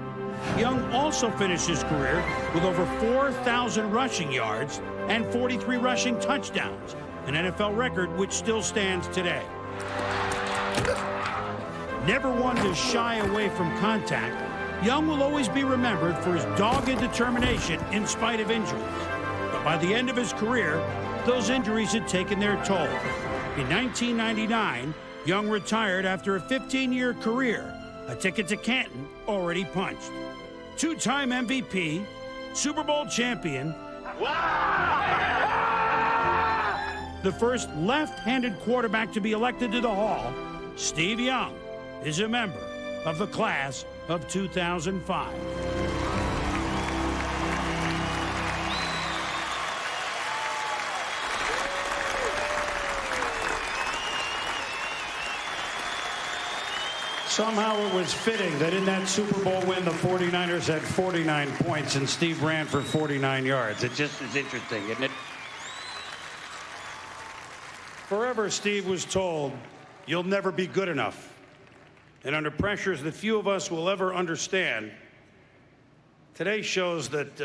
S11: Young also finished his career with over 4,000 rushing yards and 43 rushing touchdowns, an NFL record which still stands today. Never one to shy away from contact, Young will always be remembered for his dogged determination in spite of injuries. But by the end of his career, those injuries had taken their toll. In 1999, Young retired after a 15-year career, a ticket to Canton already punched. 2-time MVP, Super Bowl champion, the first left-handed quarterback to be elected to the Hall, Steve Young, is a member of the class of 2005. Somehow it was fitting that in that Super Bowl win, the 49ers had 49 points and Steve ran for 49 yards. It just is interesting, isn't it? Forever, Steve was told, you'll never be good enough. And under pressures that few of us will ever understand, today shows that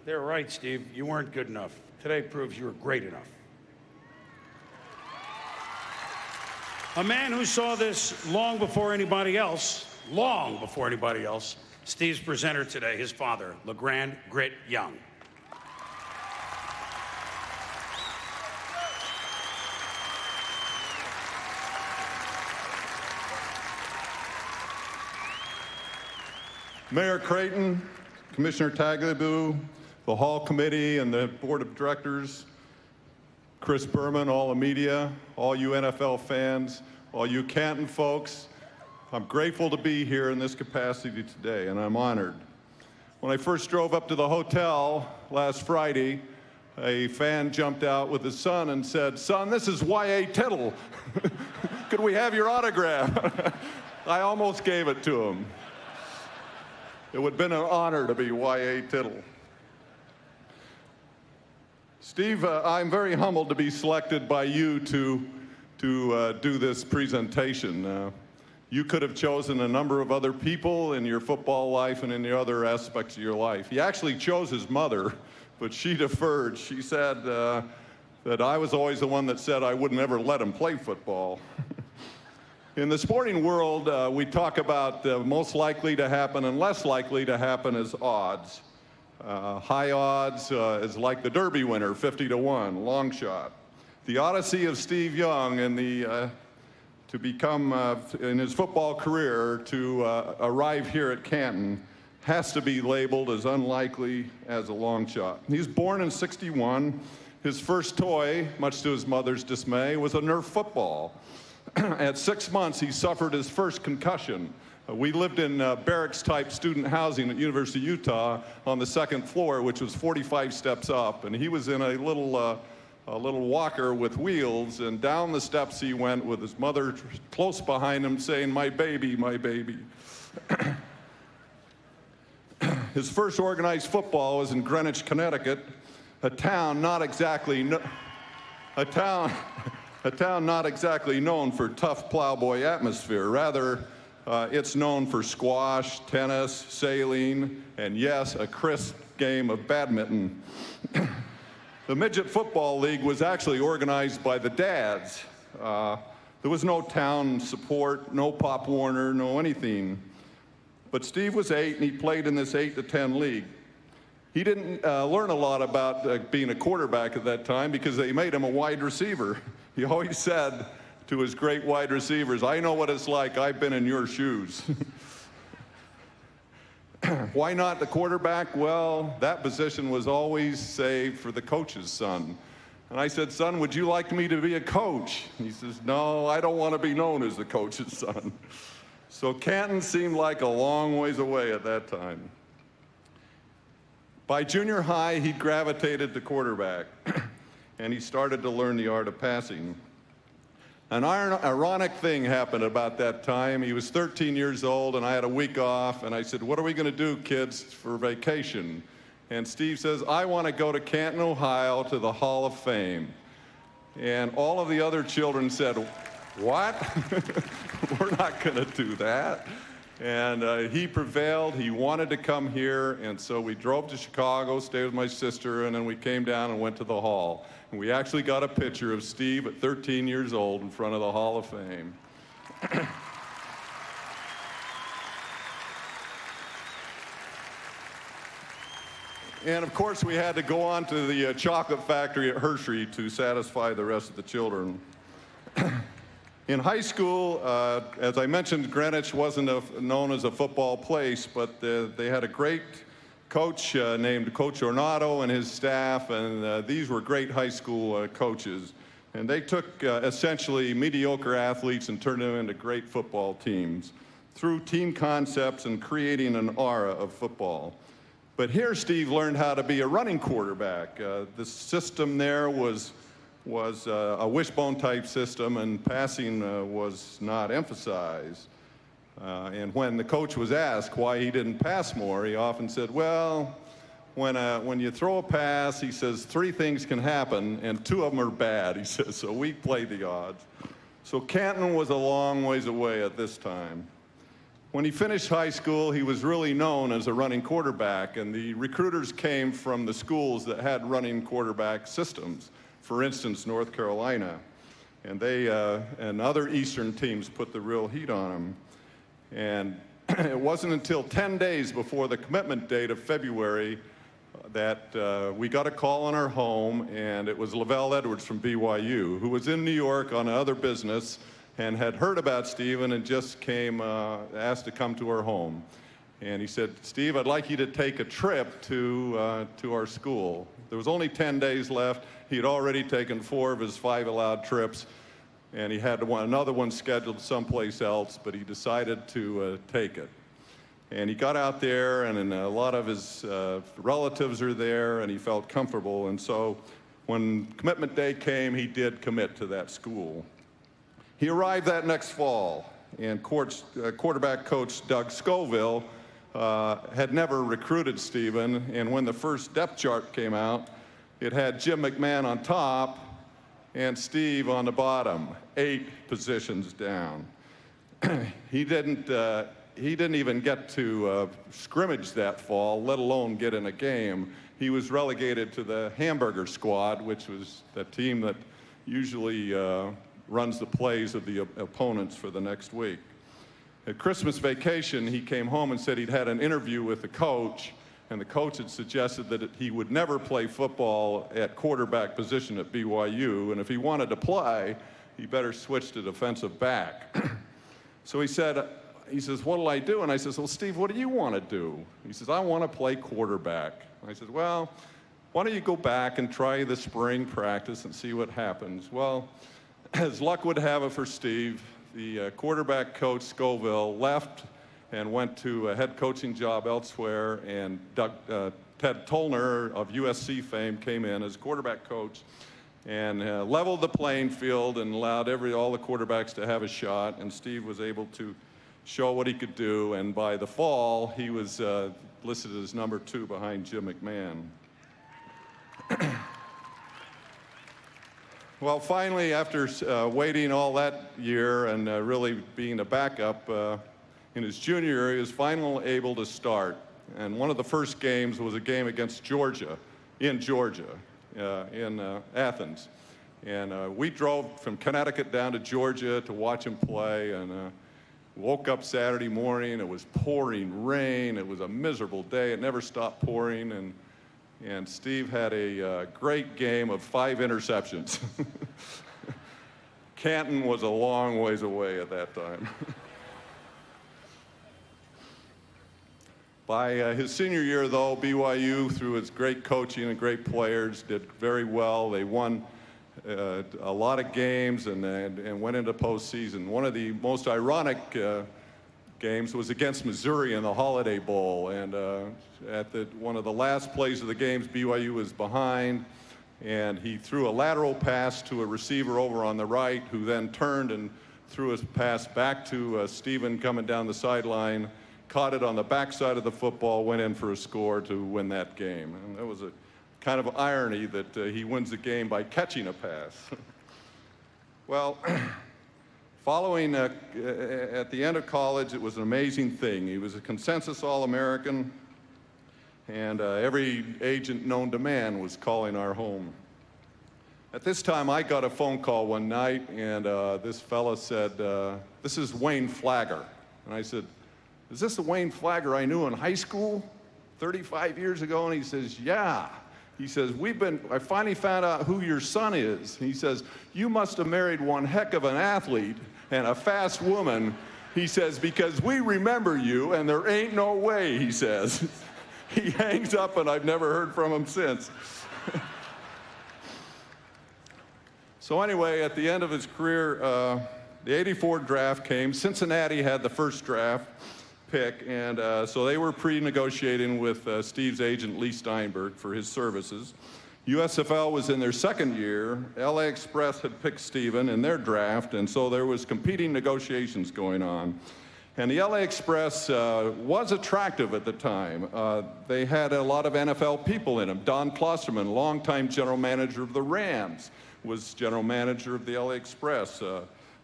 S11: they're right, Steve. You weren't good enough. Today proves you were great enough. A man who saw this long before anybody else, Steve's presenter today, his father, LeGrand Grit Young.
S4: Mayor Creighton, Commissioner Tagliabue, the Hall Committee and the Board of Directors, Chris Berman, all the media, all you NFL fans, all you Canton folks, I'm grateful to be here in this capacity today, and I'm honored. When I first drove up to the hotel last Friday, a fan jumped out with his son and said, "Son, this is Y.A. Tittle. Could we have your autograph?" I almost gave it to him. It would have been an honor to be Y.A. Tittle. Steve, I'm very humbled to be selected by you to do this presentation. You could have chosen a number of other people in your football life and in the other aspects of your life. He actually chose his mother, but she deferred. She said that I was always the one that said I wouldn't ever let him play football. In the sporting world, we talk about most likely to happen and less likely to happen as odds. High odds is like the Derby winner, 50-1, long shot. The odyssey of Steve Young and to become, in his football career, to arrive here at Canton has to be labeled as unlikely as a long shot. He was born in '61. His first toy, much to his mother's dismay, was a Nerf football. At 6 months, he suffered his first concussion. We lived in barracks-type student housing at University of Utah on the second floor, which was 45 steps up, and he was in a little walker with wheels, and down the steps he went with his mother close behind him saying, "My baby, my baby." His first organized football was in Greenwich, Connecticut, a town not exactly known for tough plowboy atmosphere. Rather, it's known for squash, tennis, sailing, and yes, a crisp game of badminton. The Midget Football League was actually organized by the dads. There was no town support, no Pop Warner, no anything. But Steve was 8, and he played in this 8 to 10 league. He didn't learn a lot about being a quarterback at that time because they made him a wide receiver. He always said to his great wide receivers, "I know what it's like. I've been in your shoes." Why not the quarterback? Well, that position was always saved for the coach's son. And I said, "Son, would you like me to be a coach?" He says, "No, I don't want to be known as the coach's son." So Canton seemed like a long ways away at that time. By junior high, he gravitated to quarterback, and he started to learn the art of passing. An ironic thing happened about that time. He was 13 years old, and I had a week off, and I said, "What are we going to do, kids, for vacation?" And Steve says, "I want to go to Canton, Ohio, to the Hall of Fame." And all of the other children said, "What? We're not going to do that." And he prevailed. He wanted to come here, and so we drove to Chicago, stayed with my sister, and then we came down and went to the Hall. And we actually got a picture of Steve at 13 years old in front of the Hall of Fame. And of course, we had to go on to the chocolate factory at Hershey to satisfy the rest of the children. In high school, as I mentioned, Greenwich wasn't known as a football place, but they had a great coach named Coach Ornato and his staff, and these were great high school coaches. And they took essentially mediocre athletes and turned them into great football teams through team concepts and creating an aura of football. But here Steve learned how to be a running quarterback. The system there was a wishbone type system, and passing was not emphasized. And when the coach was asked why he didn't pass more, he often said, "Well, when you throw a pass," he says, "3 things can happen, and 2 of them are bad," he says, "so we play the odds." So Canton was a long ways away at this time. When he finished high school, he was really known as a running quarterback, and the recruiters came from the schools that had running quarterback systems. For instance, North Carolina, and they and other Eastern teams put the real heat on him. And it wasn't until 10 days before the commitment date of February that we got a call on our home, and it was Lavelle Edwards from BYU, who was in New York on other business and had heard about Stephen and just came, asked to come to our home. And he said, "Steve, I'd like you to take a trip to our school." There was only 10 days left. He had already taken 4 of his 5 allowed trips, and he had another one scheduled someplace else, but he decided to take it. And he got out there, and a lot of his relatives are there, and he felt comfortable. And so when commitment day came, he did commit to that school. He arrived that next fall, and quarterback coach Doug had never recruited Stephen, and when the first depth chart came out, it had Jim McMahon on top and Steve on the bottom, 8 positions down. He didn't even get to scrimmage that fall, let alone get in a game. He was relegated to the hamburger squad, which was the team that usually runs the plays of the opponents for the next week. At Christmas vacation, he came home and said he'd had an interview with the coach, and the coach had suggested that he would never play football at quarterback position at BYU, and if he wanted to play, he better switch to defensive back. So he says, what'll I do? And I says, well, Steve, what do you want to do? He says, I want to play quarterback. And I said, well, why don't you go back and try the spring practice and see what happens? Well, as luck would have it for Steve, the quarterback coach, Scoville, left and went to a head coaching job elsewhere, and Ted Tollner of USC fame came in as quarterback coach and leveled the playing field and allowed all the quarterbacks to have a shot, and Steve was able to show what he could do, and by the fall, he was listed as number 2 behind Jim McMahon. Well, finally, after waiting all that year and really being a backup, in his junior year, he was finally able to start. And one of the first games was a game against Georgia, in Athens. And we drove from Connecticut down to Georgia to watch him play, and woke up Saturday morning. It was pouring rain. It was a miserable day. It never stopped pouring, and Steve had a great game of 5 interceptions. Canton was a long ways away at that time. By his senior year, though, BYU, through its great coaching and great players, did very well. They won a lot of games and went into postseason. One of the most ironic games was against Missouri in the Holiday Bowl, and at one of the last plays of the games, BYU was behind, and he threw a lateral pass to a receiver over on the right, who then turned and threw a pass back to Stephen coming down the sideline, caught it on the backside of the football, went in for a score to win that game. And that was a kind of irony that he wins the game by catching a pass. Well, following at the end of college, it was an amazing thing. He was a consensus All-American, and every agent known to man was calling our home. At this time, I got a phone call one night, and this fella said, this is Wayne Flagger. And I said, is this the Wayne Flagger I knew in high school 35 years ago? And he says, yeah. He says, I finally found out who your son is. He says, you must have married one heck of an athlete and a fast woman. He says, because we remember you, and there ain't no way, he says. He hangs up, and I've never heard from him since. So anyway, at the end of his career, the '84 draft came. Cincinnati had the first draft pick, and so they were pre-negotiating with Steve's agent, Lee Steinberg, for his services. USFL was in their second year. LA Express had picked Steven in their draft, and so there was competing negotiations going on. And the LA Express was attractive at the time. They had a lot of NFL people in them. Don Klosterman, longtime general manager of the Rams, was general manager of the LA Express.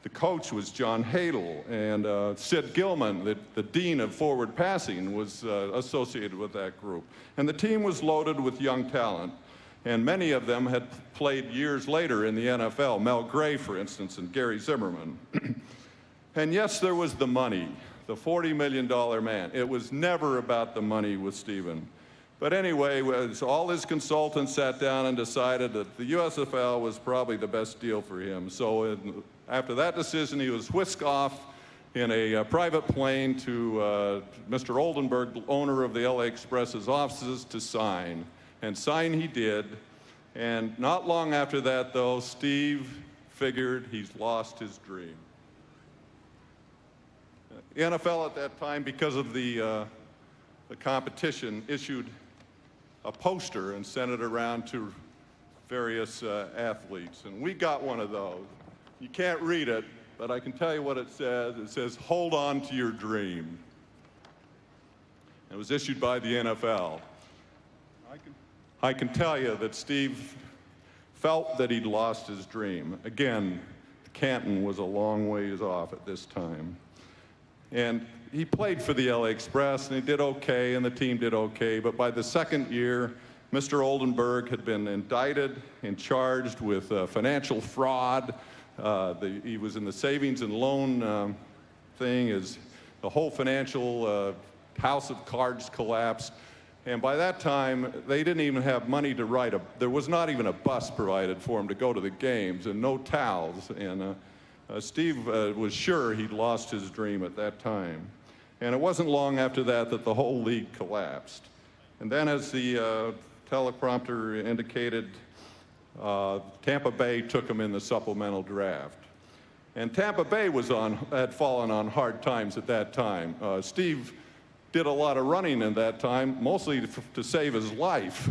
S4: The coach was John Hadel, and Sid Gilman, the dean of forward passing, was associated with that group. And the team was loaded with young talent, and many of them had played years later in the NFL. Mel Gray, for instance, and Gary Zimmerman. And yes, there was the money, the $40 million man. It was never about the money with Steven. But anyway, all his consultants sat down and decided that the USFL was probably the best deal for him. So after that decision, he was whisked off in a private plane to Mr. Oldenburg, owner of the LA Express's offices, to sign. And sign he did. And not long after that, though, Steve figured he's lost his dream. The NFL at that time, because of the competition, issued a poster and sent it around to various athletes. And we got one of those. You can't read it, but I can tell you what it says. It says, hold on to your dream. It was issued by the NFL. I can tell you that Steve felt that he'd lost his dream. Again, Canton was a long ways off at this time. And he played for the LA Express, and he did okay, and the team did okay. But by the second year, Mr. Oldenburg had been indicted and charged with financial fraud. He was in the savings and loan thing. The whole financial house of cards collapsed. And by that time, they didn't even have money to ride there was not even a bus provided for him to go to the games, and no towels. And Steve was sure he'd lost his dream at that time. And it wasn't long after that the whole league collapsed. And then, as the teleprompter indicated, Tampa Bay took him in the supplemental draft. And Tampa Bay had fallen on hard times at that time. Steve did a lot of running in that time, mostly to save his life.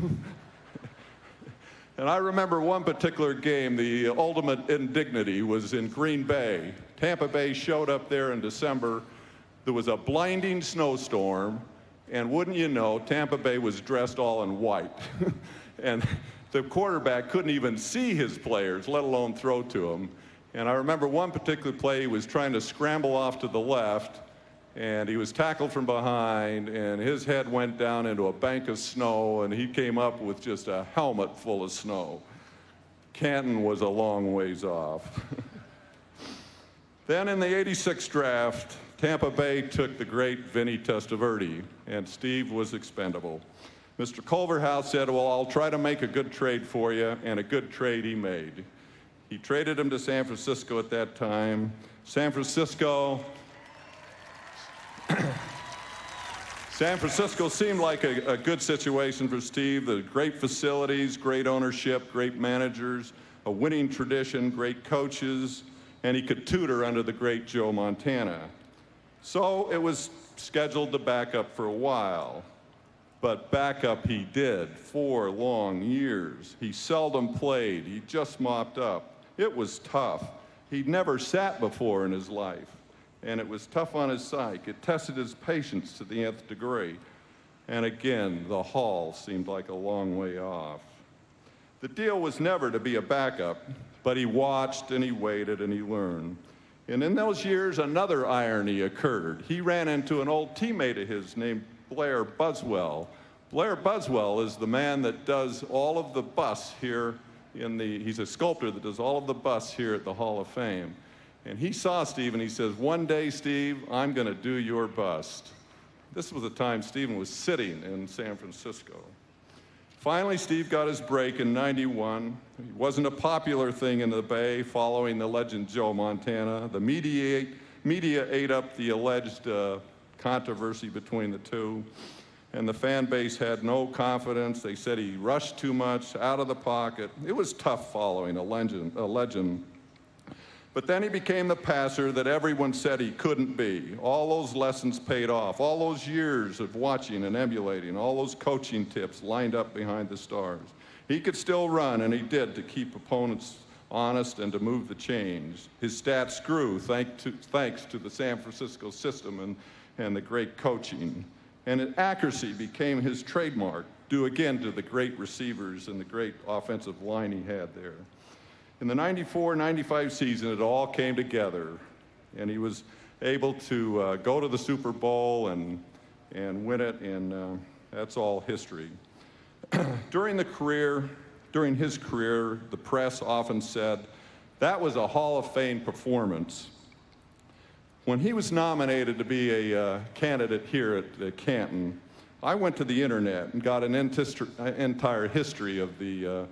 S4: And I remember one particular game, the ultimate indignity was in Green Bay. Tampa Bay showed up there in December. There was a blinding snowstorm, and wouldn't you know, Tampa Bay was dressed all in white. And the quarterback couldn't even see his players, let alone throw to them. And I remember one particular play, he was trying to scramble off to the left, and he was tackled from behind, and his head went down into a bank of snow, and he came up with just a helmet full of snow. Canton was a long ways off. Then in the '86 draft, Tampa Bay took the great Vinny Testaverde, and Steve was expendable. Mr. Culverhouse said, well, I'll try to make a good trade for you, and a good trade he made. He traded him to San Francisco at that time. San Francisco seemed like a good situation for Steve. The great facilities, great ownership, great managers, a winning tradition, great coaches, and he could tutor under the great Joe Montana. So it was scheduled to back up for a while. But back up he did, 4 long years. He seldom played. He just mopped up. It was tough. He'd never sat before in his life. And it was tough on his psyche. It tested his patience to the nth degree. And again, the haul seemed like a long way off. The deal was never to be a backup, but he watched and he waited and he learned. And in those years, another irony occurred. He ran into an old teammate of his named Blair Buswell. Blair Buswell is the man that does all of the busts here he's a sculptor that does all of the busts here at the Hall of Fame. And he saw Steve and he says, one day, Steve, I'm going to do your bust. This was the time Steven was sitting in San Francisco. Finally, Steve got his break in '91. He wasn't a popular thing in the Bay following the legend Joe Montana. The media ate up the alleged controversy between the two, and the fan base had no confidence. They said he rushed too much, out of the pocket. It was tough following a legend. But then he became the passer that everyone said he couldn't be. All those lessons paid off. All those years of watching and emulating, all those coaching tips lined up behind the stars. He could still run, and he did, to keep opponents honest and to move the chains. His stats grew thanks to the San Francisco system and the great coaching. And his accuracy became his trademark, due again to the great receivers and the great offensive line he had there. In the '94-'95 season, it all came together, and he was able to go to the Super Bowl and win it, and that's all history. During his career, the press often said, that was a Hall of Fame performance. When he was nominated to be a candidate here at Canton, I went to the internet and got an entire history of the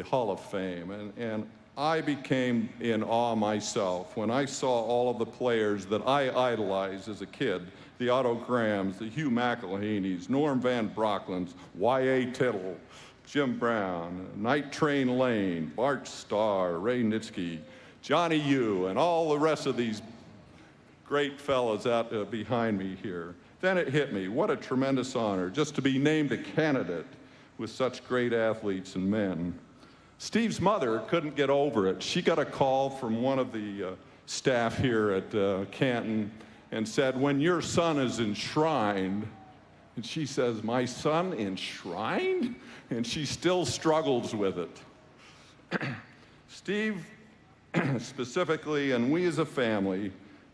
S4: Hall of Fame, and I became in awe myself when I saw all of the players that I idolized as a kid, the Otto Grahams, the Hugh McElhaney's, Norm Van Brocklins, Y.A. Tittle, Jim Brown, Night Train Lane, Bart Starr, Ray Nitschke, Johnny U, and all the rest of these great fellas out behind me here. Then it hit me, what a tremendous honor just to be named a candidate with such great athletes and men. Steve's mother couldn't get over it. She got a call from one of the staff here at Canton and said, when your son is enshrined, And she says, my son enshrined? And she still struggles with it. Steve, specifically, and we as a family,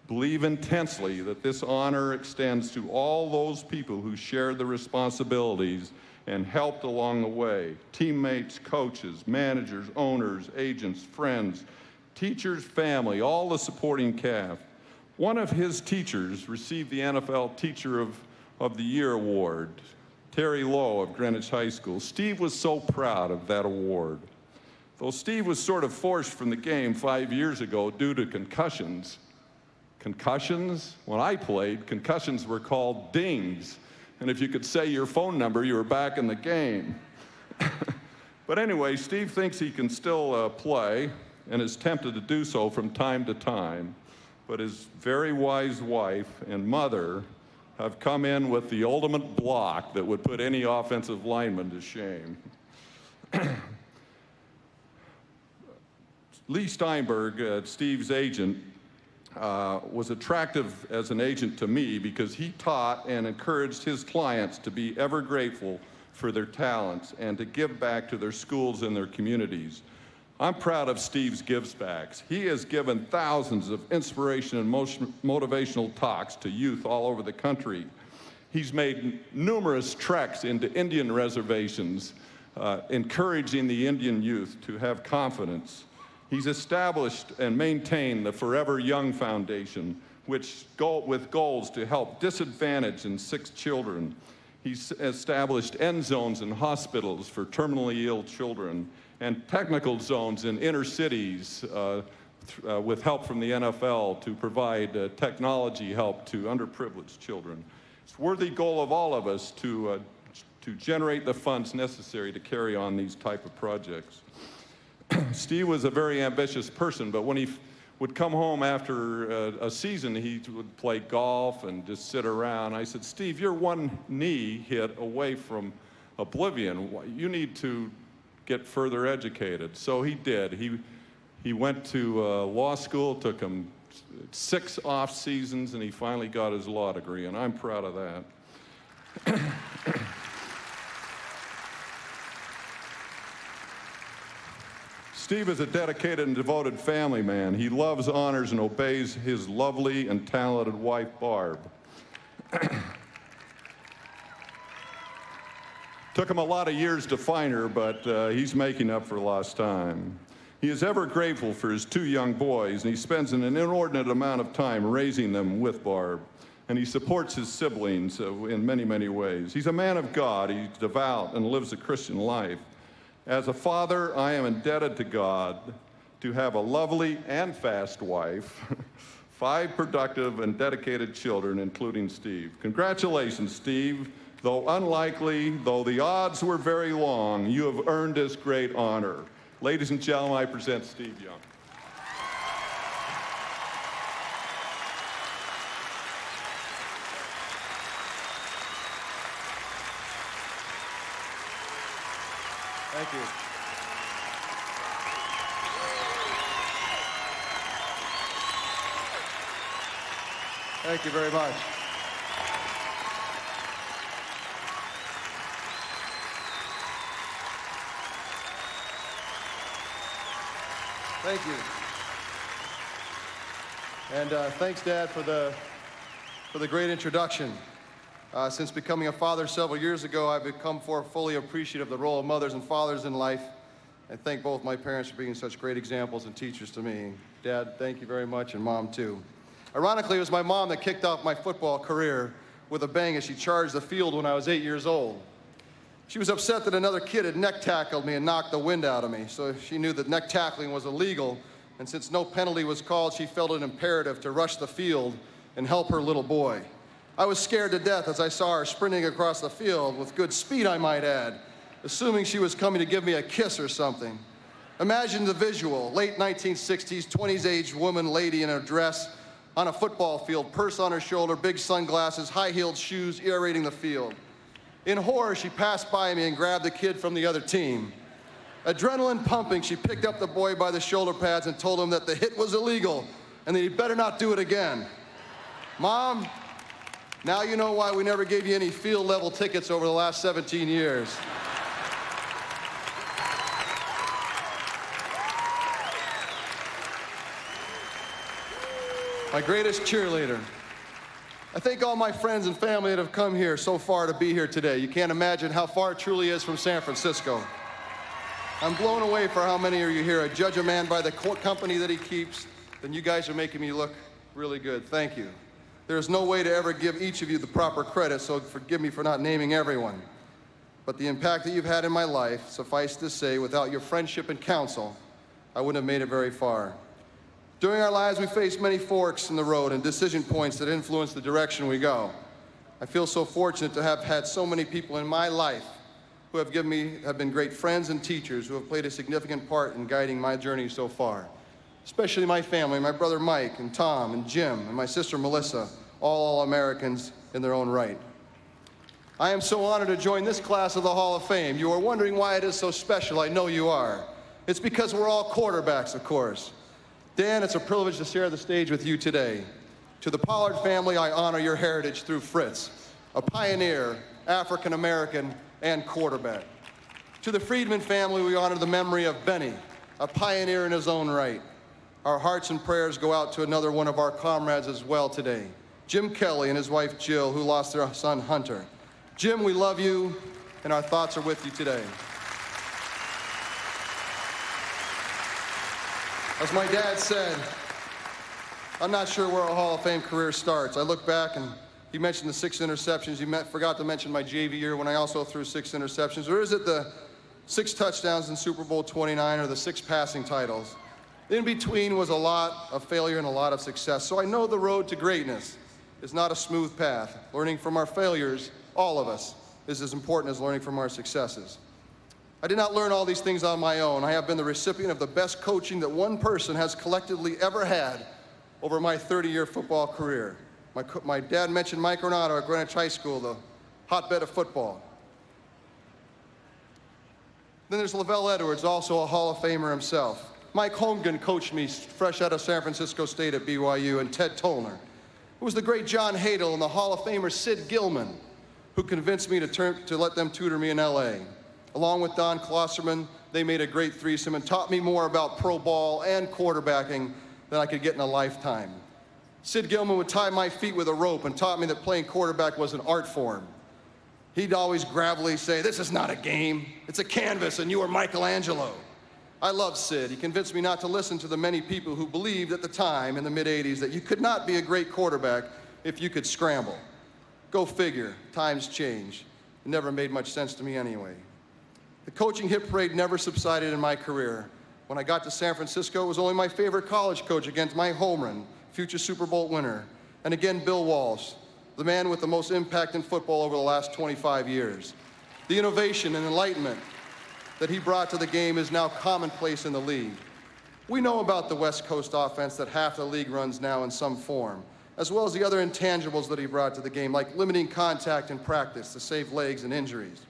S4: believe intensely that this honor extends to all those people who shared the responsibilities and helped along the way. Teammates, coaches, managers, owners, agents, friends, teachers, family, all the supporting cast. One of his teachers received the NFL Teacher of the Year award, Terry Lowe of Greenwich High School. Steve was so proud of that award. Though Steve was sort of forced from the game 5 years ago due to concussions. Concussions? When I played, concussions were called dings. And if you could say your phone number, you were back in the game. But anyway, Steve thinks he can still play and is tempted to do so from time to time. But his very wise wife and mother have come in with the ultimate block that would put any offensive lineman to shame. Lee Steinberg, Steve's agent, was attractive as an agent to me because he taught and encouraged his clients to be ever grateful for their talents and to give back to their schools and their communities. I'm proud of Steve's givebacks. He has given thousands of inspiration and motivational talks to youth all over the country. He's made numerous treks into Indian reservations, encouraging the Indian youth to have confidence. He's established and maintained the Forever Young Foundation, with goals to help disadvantaged and sick children. He's established end zones in hospitals for terminally ill children and technical zones in inner cities with help from the NFL to provide technology help to underprivileged children. It's a worthy goal of all of us to generate the funds necessary to carry on these type of projects. Steve was a very ambitious person, but when he would come home after a season, he would play golf and just sit around. I said, Steve, you're one knee hit away from oblivion. You need to get further educated. So he did. He went to law school, took him 6 off seasons, and he finally got his law degree, and I'm proud of that. Steve is a dedicated and devoted family man. He loves, honors, and obeys his lovely and talented wife, Barb. Took him a lot of years to find her, but he's making up for lost time. He is ever grateful for his 2 young boys, and he spends an inordinate amount of time raising them with Barb. And he supports his siblings in many, many ways. He's a man of God. He's devout and lives a Christian life. As a father, I am indebted to God to have a lovely and fast wife, 5 productive and dedicated children, including Steve. Congratulations, Steve. Though unlikely, though the odds were very long, you have earned this great honor. Ladies and gentlemen, I present Steve Young.
S1: Thank you. Thank you very much. Thank you. And thanks, Dad, for the great introduction. Since becoming a father several years ago, I've become fully appreciative of the role of mothers and fathers in life. I thank both my parents for being such great examples and teachers to me. Dad, thank you very much, and Mom, too. Ironically, it was my mom that kicked off my football career with a bang as she charged the field when I was 8 years old. She was upset that another kid had neck tackled me and knocked the wind out of me, so she knew that neck tackling was illegal, and since no penalty was called, she felt it imperative to rush the field and help her little boy. I was scared to death as I saw her sprinting across the field with good speed, I might add, assuming she was coming to give me a kiss or something. Imagine the visual, late 1960s, 20s-aged woman, lady in a dress, on a football field, purse on her shoulder, big sunglasses, high-heeled shoes, aerating the field. In horror, she passed by me and grabbed the kid from the other team. Adrenaline pumping, she picked up the boy by the shoulder pads and told him that the hit was illegal and that he better not do it again. Mom, Now you know why we never gave you any field level tickets over the last 17 years. My greatest cheerleader. I thank all my friends and family that have come here so far to be here today. You can't imagine how far it truly is from San Francisco. I'm blown away for how many of you here. I judge a man by the company that he keeps, then you guys are making me look really good. Thank you. There's no way to ever give each of you the proper credit, so forgive me for not naming everyone. But the impact that you've had in my life, suffice to say, without your friendship and counsel, I wouldn't have made it very far. During our lives, we face many forks in the road and decision points that influence the direction we go. I feel so fortunate to have had so many people in my life who have been great friends and teachers who have played a significant part in guiding my journey so far. Especially my family, my brother Mike and Tom and Jim and my sister Melissa, all Americans in their own right. I am so honored to join this class of the Hall of Fame. You are wondering why it is so special. I know you are. It's because we're all quarterbacks, of course. Dan, it's a privilege to share the stage with you today. To the Pollard family, I honor your heritage through Fritz, a pioneer, African-American, and quarterback. To the Friedman family, we honor the memory of Benny, a pioneer in his own right. Our hearts and prayers go out to another one of our comrades as well today, Jim Kelly and his wife Jill, who lost their son Hunter. Jim, we love you, and our thoughts are with you today. As my dad said, I'm not sure where a Hall of Fame career starts. I look back and he mentioned the 6 interceptions. He forgot to mention my JV year when I also threw 6 interceptions. Or is it the 6 touchdowns in Super Bowl 29 or the 6 passing titles? In between was a lot of failure and a lot of success. So I know the road to greatness is not a smooth path. Learning from our failures, all of us, is as important as learning from our successes. I did not learn all these things on my own. I have been the recipient of the best coaching that one person has collectively ever had over my 30-year football career. My dad mentioned Mike Renato at Greenwich High School, the hotbed of football. Then there's Lavelle Edwards, also a Hall of Famer himself. Mike Holmgren coached me fresh out of San Francisco State at BYU, and Ted Tollner. It was the great John Hadel and the Hall of Famer Sid Gilman who convinced me to let them tutor me in LA. Along with Don Klosserman, they made a great threesome and taught me more about pro ball and quarterbacking than I could get in a lifetime. Sid Gilman would tie my feet with a rope and taught me that playing quarterback was an art form. He'd always gravelly say, "This is not a game, it's a canvas and you are Michelangelo." I love Sid. He convinced me not to listen to the many people who believed at the time in the mid-'80s that you could not be a great quarterback if you could scramble. Go figure, times change. It never made much sense to me anyway. The coaching hit parade never subsided in my career. When I got to San Francisco, it was only my favorite college coach against Mike Holmgren, future Super Bowl winner, and again Bill Walsh, the man with the most impact in football over the last 25 years. The innovation and enlightenment that he brought to the game is now commonplace in the league. We know about the West Coast offense that half the league runs now in some form, as well as the other intangibles that he brought to the game, like limiting contact in practice to save legs and injuries.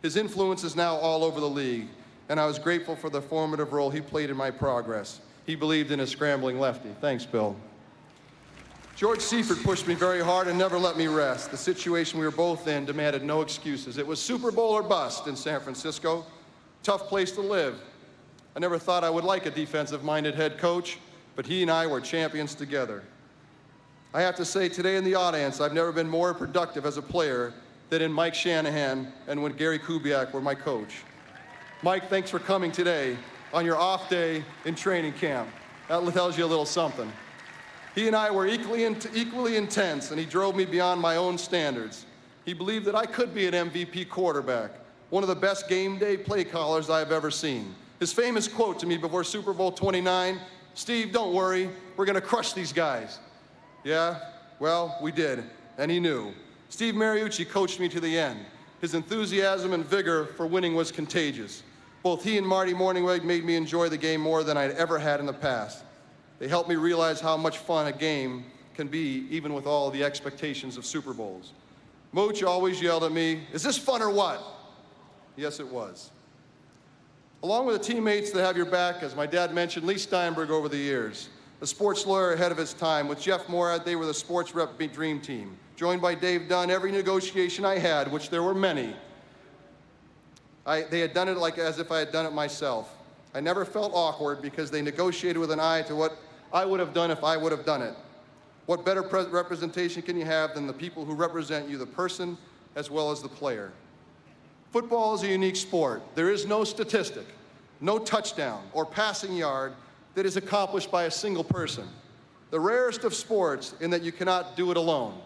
S1: His influence is now all over the league, and I was grateful for the formative role he played in my progress. He believed in a scrambling lefty. Thanks, Bill. George Seifert pushed me very hard and never let me rest. The situation we were both in demanded no excuses. It was Super Bowl or bust in San Francisco. Tough place to live. I never thought I would like a defensive-minded head coach, but he and I were champions together. I have to say, today in the audience, I've never been more productive as a player than in Mike Shanahan and when Gary Kubiak were my coach. Mike, thanks for coming today on your off day in training camp. That tells you a little something. He and I were equally intense, and he drove me beyond my own standards. He believed that I could be an MVP quarterback, one of the best game day play callers I've ever seen. His famous quote to me before Super Bowl 29, "Steve, don't worry, we're gonna crush these guys." Yeah, well, we did, and he knew. Steve Mariucci coached me to the end. His enthusiasm and vigor for winning was contagious. Both he and Marty Morningweg made me enjoy the game more than I'd ever had in the past. They helped me realize how much fun a game can be, even with all the expectations of Super Bowls. Mooch always yelled at me, "Is this fun or what?" Yes, it was. Along with the teammates that have your back, as my dad mentioned, Lee Steinberg over the years. a sports lawyer ahead of his time. With Jeff Morad, they were the sports rep dream team. Joined by Dave Dunn, every negotiation I had, which there were many, they had done it like as if I had done it myself. I never felt awkward because they negotiated with an eye to what I would have done if I would have done it. What better representation can you have than the people who represent you, the person as well as the player? Football is a unique sport. There is no statistic, no touchdown or passing yard that is accomplished by a single person. The rarest of sports in that you cannot do it alone.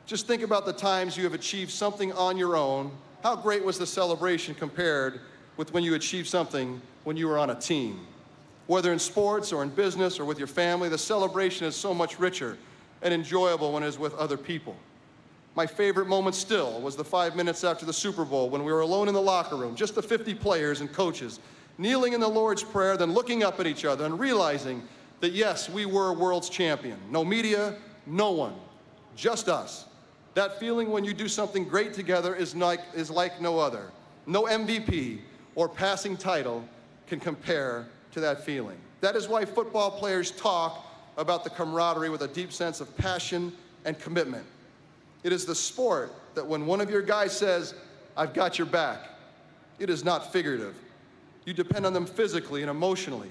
S1: Just think about the times you have achieved something on your own. How great was the celebration compared with when you achieved something when you were on a team? Whether in sports or in business or with your family, the celebration is so much richer and enjoyable when it is with other people. My favorite moment still was the 5 minutes after the Super Bowl when we were alone in the locker room, just the 50 players and coaches, kneeling in the Lord's Prayer, then looking up at each other and realizing that yes, we were world's champion. No media, no one, just us. That feeling when you do something great together is like no other. No MVP or passing title can compare to that feeling. That is why football players talk about the camaraderie with a deep sense of passion and commitment. It is the sport that when one of your guys says, "I've got your back," it is not figurative. You depend on them physically and emotionally.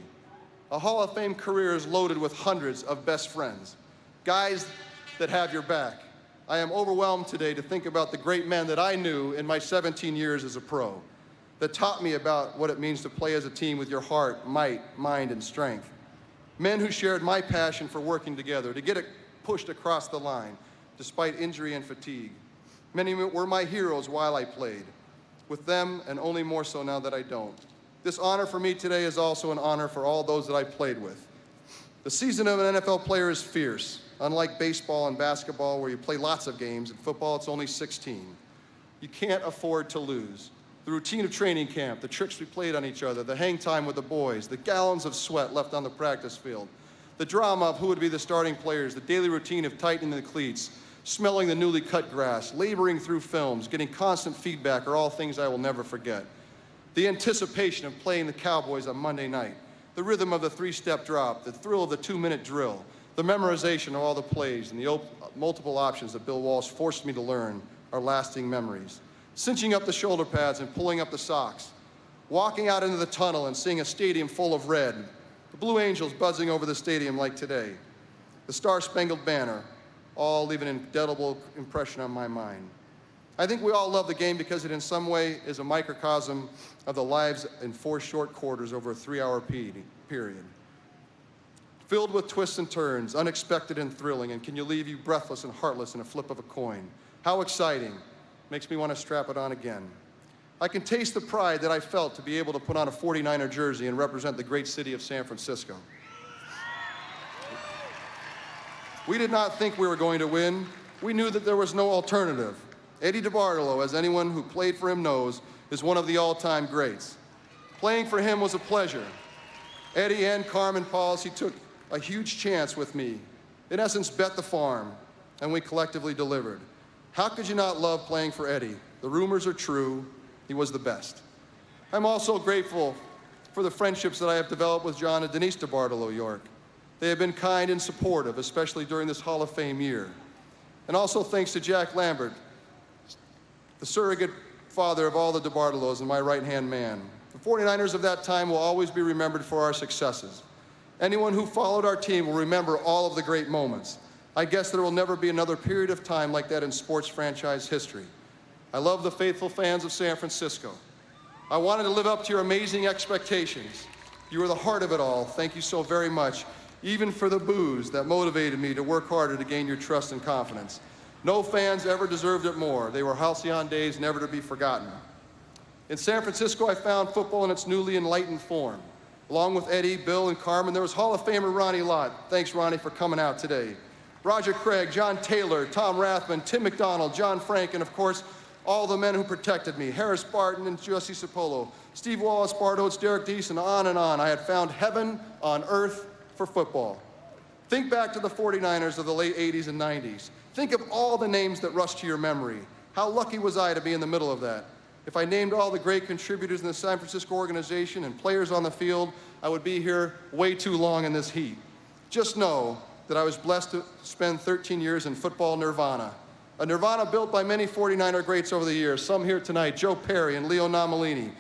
S1: A Hall of Fame career is loaded with hundreds of best friends, guys that have your back. I am overwhelmed today to think about the great men that I knew in my 17 years as a pro, that taught me about what it means to play as a team with your heart, might, mind, and strength. Men who shared my passion for working together, to get it pushed across the line, despite injury and fatigue. Many were my heroes while I played. With them, and only more so now that I don't. This honor for me today is also an honor for all those that I played with. The season of an NFL player is fierce. Unlike baseball and basketball, where you play lots of games, in football it's only 16. You can't afford to lose. The routine of training camp, the tricks we played on each other, the hang time with the boys, the gallons of sweat left on the practice field, the drama of who would be the starting players, the daily routine of tightening the cleats, smelling the newly cut grass, laboring through films, getting constant feedback are all things I will never forget. The anticipation of playing the Cowboys on Monday night, the rhythm of the three-step drop, the thrill of the 2-minute drill, the memorization of all the plays and the multiple options that Bill Walsh forced me to learn are lasting memories. Cinching up the shoulder pads and pulling up the socks, walking out into the tunnel and seeing a stadium full of red, the Blue Angels buzzing over the stadium like today, the Star-Spangled Banner, all leave an indelible impression on my mind. I think we all love the game because it in some way is a microcosm of the lives in 4 short quarters over a 3-hour period. Filled with twists and turns, unexpected and thrilling, and can you leave you breathless and heartless in a flip of a coin? How exciting. Makes me want to strap it on again. I can taste the pride that I felt to be able to put on a 49er jersey and represent the great city of San Francisco. We did not think we were going to win. We knew that there was no alternative. Eddie DeBartolo, as anyone who played for him knows, is one of the all-time greats. Playing for him was a pleasure. Eddie and Carmen Policy took a huge chance with me. In essence, bet the farm, and we collectively delivered. How could you not love playing for Eddie? The rumors are true. He was the best. I'm also grateful for the friendships that I have developed with John and Denise DeBartolo York. They have been kind and supportive, especially during this Hall of Fame year. And also thanks to Jack Lambert, the surrogate father of all the DeBartolos and my right-hand man. The 49ers of that time will always be remembered for our successes. Anyone who followed our team will remember all of the great moments. I guess there will never be another period of time like that in sports franchise history. I love the faithful fans of San Francisco. I wanted to live up to your amazing expectations. You are the heart of it all. Thank you so very much, even for the boos that motivated me to work harder to gain your trust and confidence. No fans ever deserved it more. They were halcyon days never to be forgotten. In San Francisco, I found football in its newly enlightened form. Along with Eddie, Bill, and Carmen, there was Hall of Famer Ronnie Lott. Thanks, Ronnie, for coming out today. Roger Craig, John Taylor, Tom Rathman, Tim McDonald, John Frank, and of course, all the men who protected me, Harris Barton and Jesse Cipollo, Steve Wallace, Bart Oates, Derek Deese, and on. I had found heaven on earth for football. Think back to the 49ers of the late 80s and 90s. Think of all the names that rush to your memory. How lucky was I to be in the middle of that? If I named all the great contributors in the San Francisco organization and players on the field, I would be here way too long in this heat. Just know that I was blessed to spend 13 years in football nirvana. A nirvana built by many 49er greats over the years, some here tonight, Joe Perry and Leo Nomalini,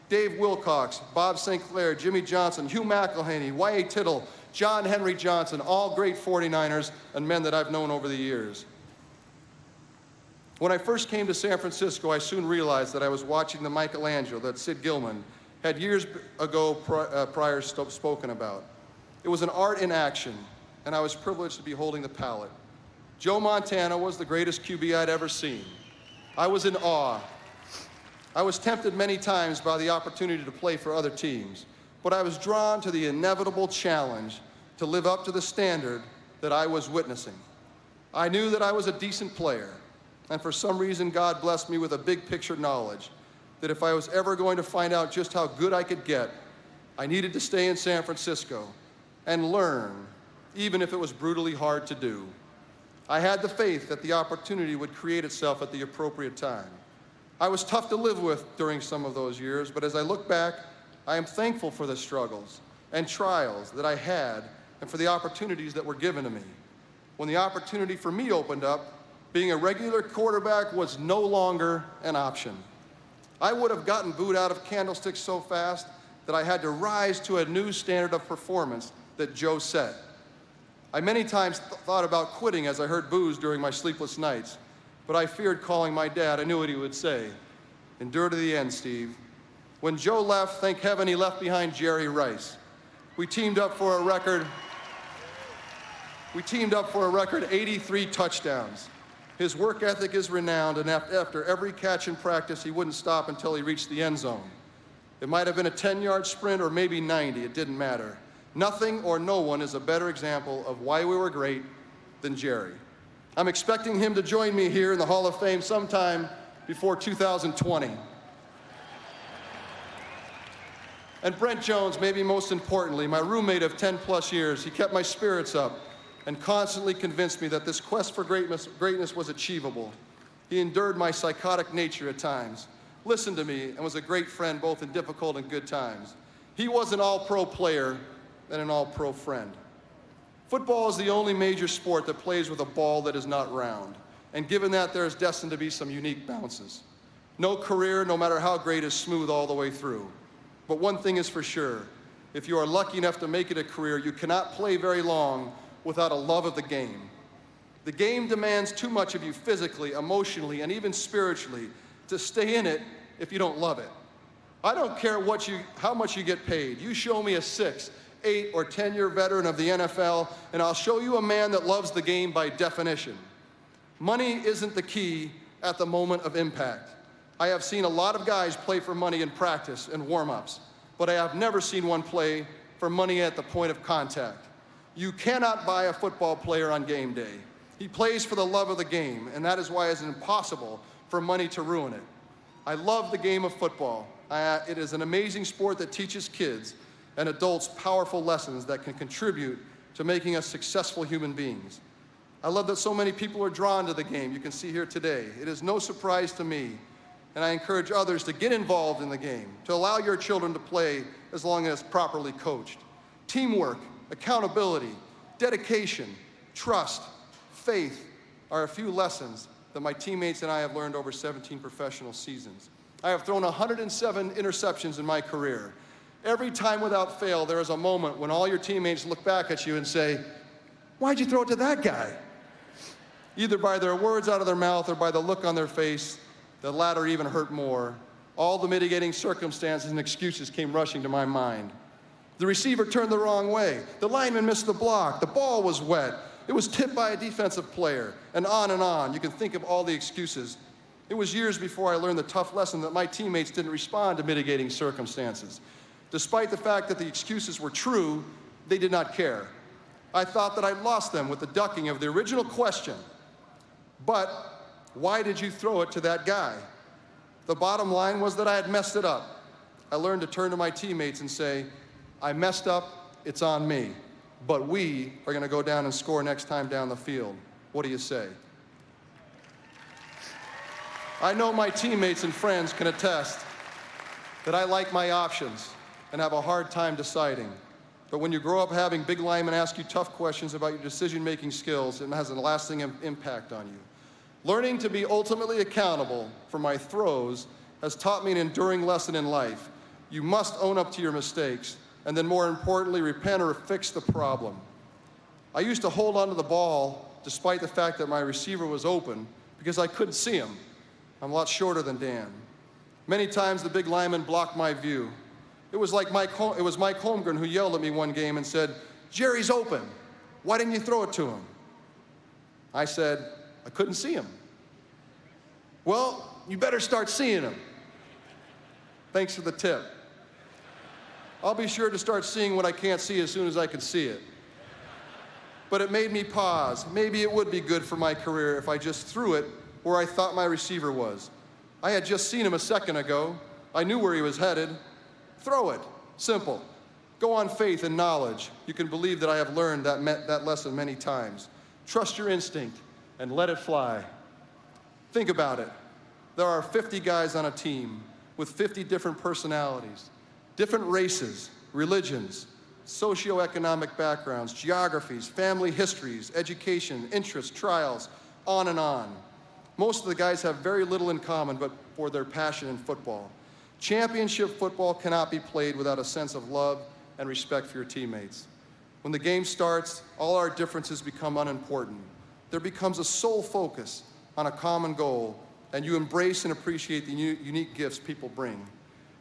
S1: Dave Wilcox, Bob St. Clair, Jimmy Johnson, Hugh McElhaney, Y.A. Tittle, John Henry Johnson, all great 49ers and men that I've known over the years. When I first came to San Francisco, I soon realized that I was watching the Michelangelo that Sid Gilman had years ago prior spoken about. It was an art in action, and I was privileged to be holding the palette. Joe Montana was the greatest QB I'd ever seen. I was in awe. I was tempted many times by the opportunity to play for other teams, but I was drawn to the inevitable challenge to live up to the standard that I was witnessing. I knew that I was a decent player, and for some reason God blessed me with a big picture knowledge that if I was ever going to find out just how good I could get, I needed to stay in San Francisco and learn, even if it was brutally hard to do. I had the faith that the opportunity would create itself at the appropriate time. I was tough to live with during some of those years, but as I look back, I am thankful for the struggles and trials that I had and for the opportunities that were given to me. When the opportunity for me opened up, being a regular quarterback was no longer an option. I would have gotten booed out of candlesticks so fast that I had to rise to a new standard of performance that Joe set. I many times thought about quitting as I heard boos during my sleepless nights, but I feared calling my dad. I knew what he would say. Endure to the end, Steve. When Joe left, thank heaven he left behind Jerry Rice. We teamed up for a record 83 touchdowns. His work ethic is renowned, and after every catch in practice, he wouldn't stop until he reached the end zone. It might have been a 10-yard sprint or maybe 90, it didn't matter. Nothing or no one is a better example of why we were great than Jerry. I'm expecting him to join me here in the Hall of Fame sometime before 2020. And Brent Jones, maybe most importantly, my roommate of 10+ years, he kept my spirits up and constantly convinced me that this quest for greatness was achievable. He endured my psychotic nature at times, listened to me, and was a great friend both in difficult and good times. He was an all-pro player and an all-pro friend. Football is the only major sport that plays with a ball that is not round, and given that, there is destined to be some unique bounces. No career, no matter how great, is smooth all the way through. But one thing is for sure, if you are lucky enough to make it a career, you cannot play very long without a love of the game. The game demands too much of you physically, emotionally, and even spiritually to stay in it if you don't love it. I don't care how much you get paid. You show me a 6, 8, or 10-year veteran of the NFL, and I'll show you a man that loves the game by definition. Money isn't the key at the moment of impact. I have seen a lot of guys play for money in practice and warm-ups, but I have never seen one play for money at the point of contact. You cannot buy a football player on game day. He plays for the love of the game, and that is why it's impossible for money to ruin it. I love the game of football. It is an amazing sport that teaches kids and adults powerful lessons that can contribute to making us successful human beings. I love that so many people are drawn to the game. You can see here today. It is no surprise to me, and I encourage others to get involved in the game, to allow your children to play as long as properly coached. Teamwork, accountability, dedication, trust, faith are a few lessons that my teammates and I have learned over 17 professional seasons. I have thrown 107 interceptions in my career. Every time without fail, there is a moment when all your teammates look back at you and say, "Why'd you throw it to that guy?" Either by their words out of their mouth or by the look on their face. The latter even hurt more. All the mitigating circumstances and excuses came rushing to my mind. The receiver turned the wrong way. The lineman missed the block. The ball was wet. It was tipped by a defensive player, and on and on. You can think of all the excuses. It was years before I learned the tough lesson that my teammates didn't respond to mitigating circumstances. Despite the fact that the excuses were true, they did not care. I thought that I lost them with the ducking of the original question. But why did you throw it to that guy? The bottom line was that I had messed it up. I learned to turn to my teammates and say, "I messed up, it's on me. But we are going to go down and score next time down the field. What do you say?" I know my teammates and friends can attest that I like my options and have a hard time deciding. But when you grow up having big linemen ask you tough questions about your decision-making skills, it has a lasting impact on you. Learning to be ultimately accountable for my throws has taught me an enduring lesson in life. You must own up to your mistakes, and then more importantly, repent or fix the problem. I used to hold onto the ball despite the fact that my receiver was open because I couldn't see him. I'm a lot shorter than Dan. Many times the big lineman blocked my view. It was Mike Holmgren who yelled at me one game and said, "Jerry's open. Why didn't you throw it to him?" I said, "I couldn't see him." "Well, you better start seeing him." Thanks for the tip. I'll be sure to start seeing what I can't see as soon as I can see it. But it made me pause. Maybe it would be good for my career if I just threw it where I thought my receiver was. I had just seen him a second ago. I knew where he was headed. Throw it. Simple. Go on faith and knowledge. You can believe that I have learned that lesson many times. Trust your instinct and let it fly. Think about it. There are 50 guys on a team with 50 different personalities, different races, religions, socioeconomic backgrounds, geographies, family histories, education, interests, trials, on and on. Most of the guys have very little in common but for their passion in football. Championship football cannot be played without a sense of love and respect for your teammates. When the game starts, all our differences become unimportant. There becomes a sole focus on a common goal, and you embrace and appreciate the unique gifts people bring.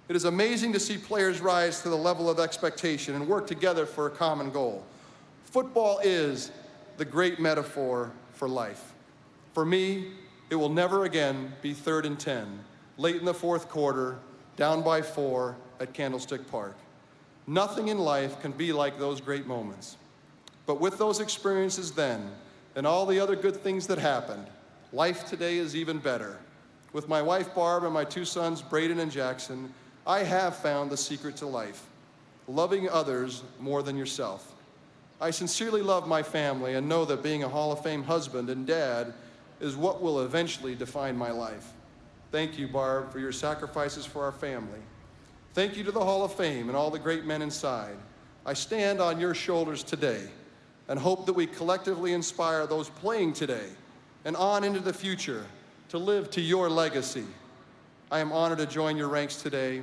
S1: It is amazing to see players rise to the level of expectation and work together for a common goal. Football is the great metaphor for life. For me, it will never again be 3rd and 10, late in the 4th quarter, down by 4 at Candlestick Park. Nothing in life can be like those great moments. But with those experiences then, and all the other good things that happened, life today is even better. With my wife Barb and my 2 sons, Braden and Jackson, I have found the secret to life: loving others more than yourself. I sincerely love my family and know that being a Hall of Fame husband and dad is what will eventually define my life. Thank you, Barb, for your sacrifices for our family. Thank you to the Hall of Fame and all the great men inside. I stand on your shoulders today and hope that we collectively inspire those playing today and on into the future to live to your legacy. I am honored to join your ranks today,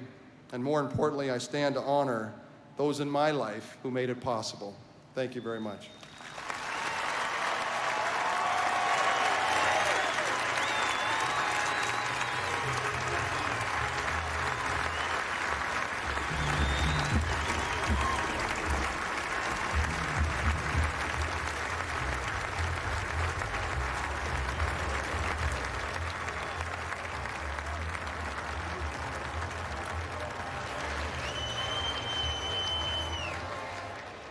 S1: and more importantly, I stand to honor those in my life who made it possible. Thank you very much.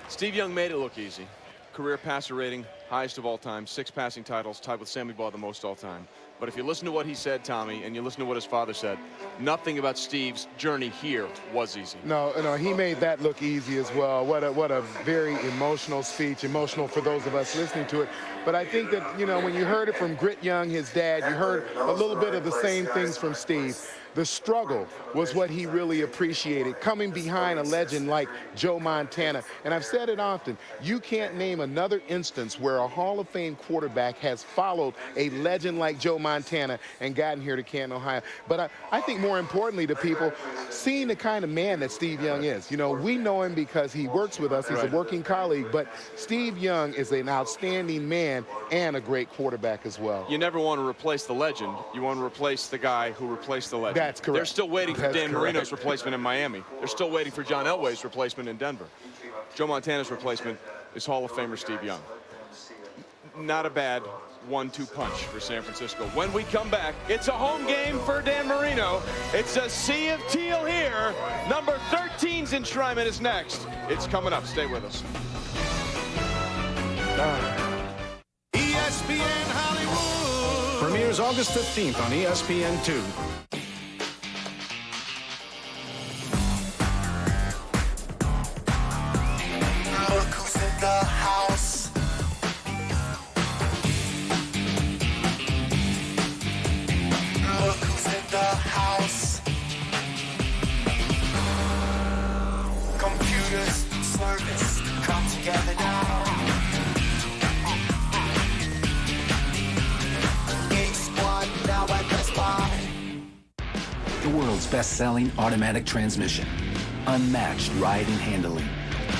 S20: Steve Young made it look easy. Career passer rating, highest of all time, 6 passing titles, tied with Sammy Baugh the most all time. But if you listen to what he said, Tommy, and you listen to what his father said, nothing about Steve's journey here was easy.
S3: No, he made that look easy as well. What a very emotional speech, emotional for those of us listening to it. But I think that, when you heard it from Grit Young, his dad, you heard a little bit of the same things from Steve. The struggle was what he really appreciated, coming behind a legend like Joe Montana. And I've said it often, you can't name another instance where a Hall of Fame quarterback has followed a legend like Joe Montana and gotten here to Canton, Ohio. But I think more importantly to people, seeing the kind of man that Steve Young is. We know him because he works with us. He's a working colleague. But Steve Young is an outstanding man and a great quarterback as well.
S20: You never want to replace the legend. You want to replace the guy who replaced the legend.
S3: That's correct.
S20: They're still waiting for Dan Marino's replacement in Miami. They're still waiting for John Elway's replacement in Denver. Joe Montana's replacement is Hall of Famer Steve Young. Not a bad 1-2 punch for San Francisco. When we come back, it's a home game for Dan Marino. It's a sea of teal here. Number 13's enshrinement is next. It's coming up. Stay with us.
S8: ESPN Hollywood
S15: premieres August 15th on ESPN2.
S8: Look who's in the house. Look who's in the house. Computers, service. together now. Geek Squad now at Best Buy.
S6: The world's best-selling automatic transmission. Unmatched ride and handling.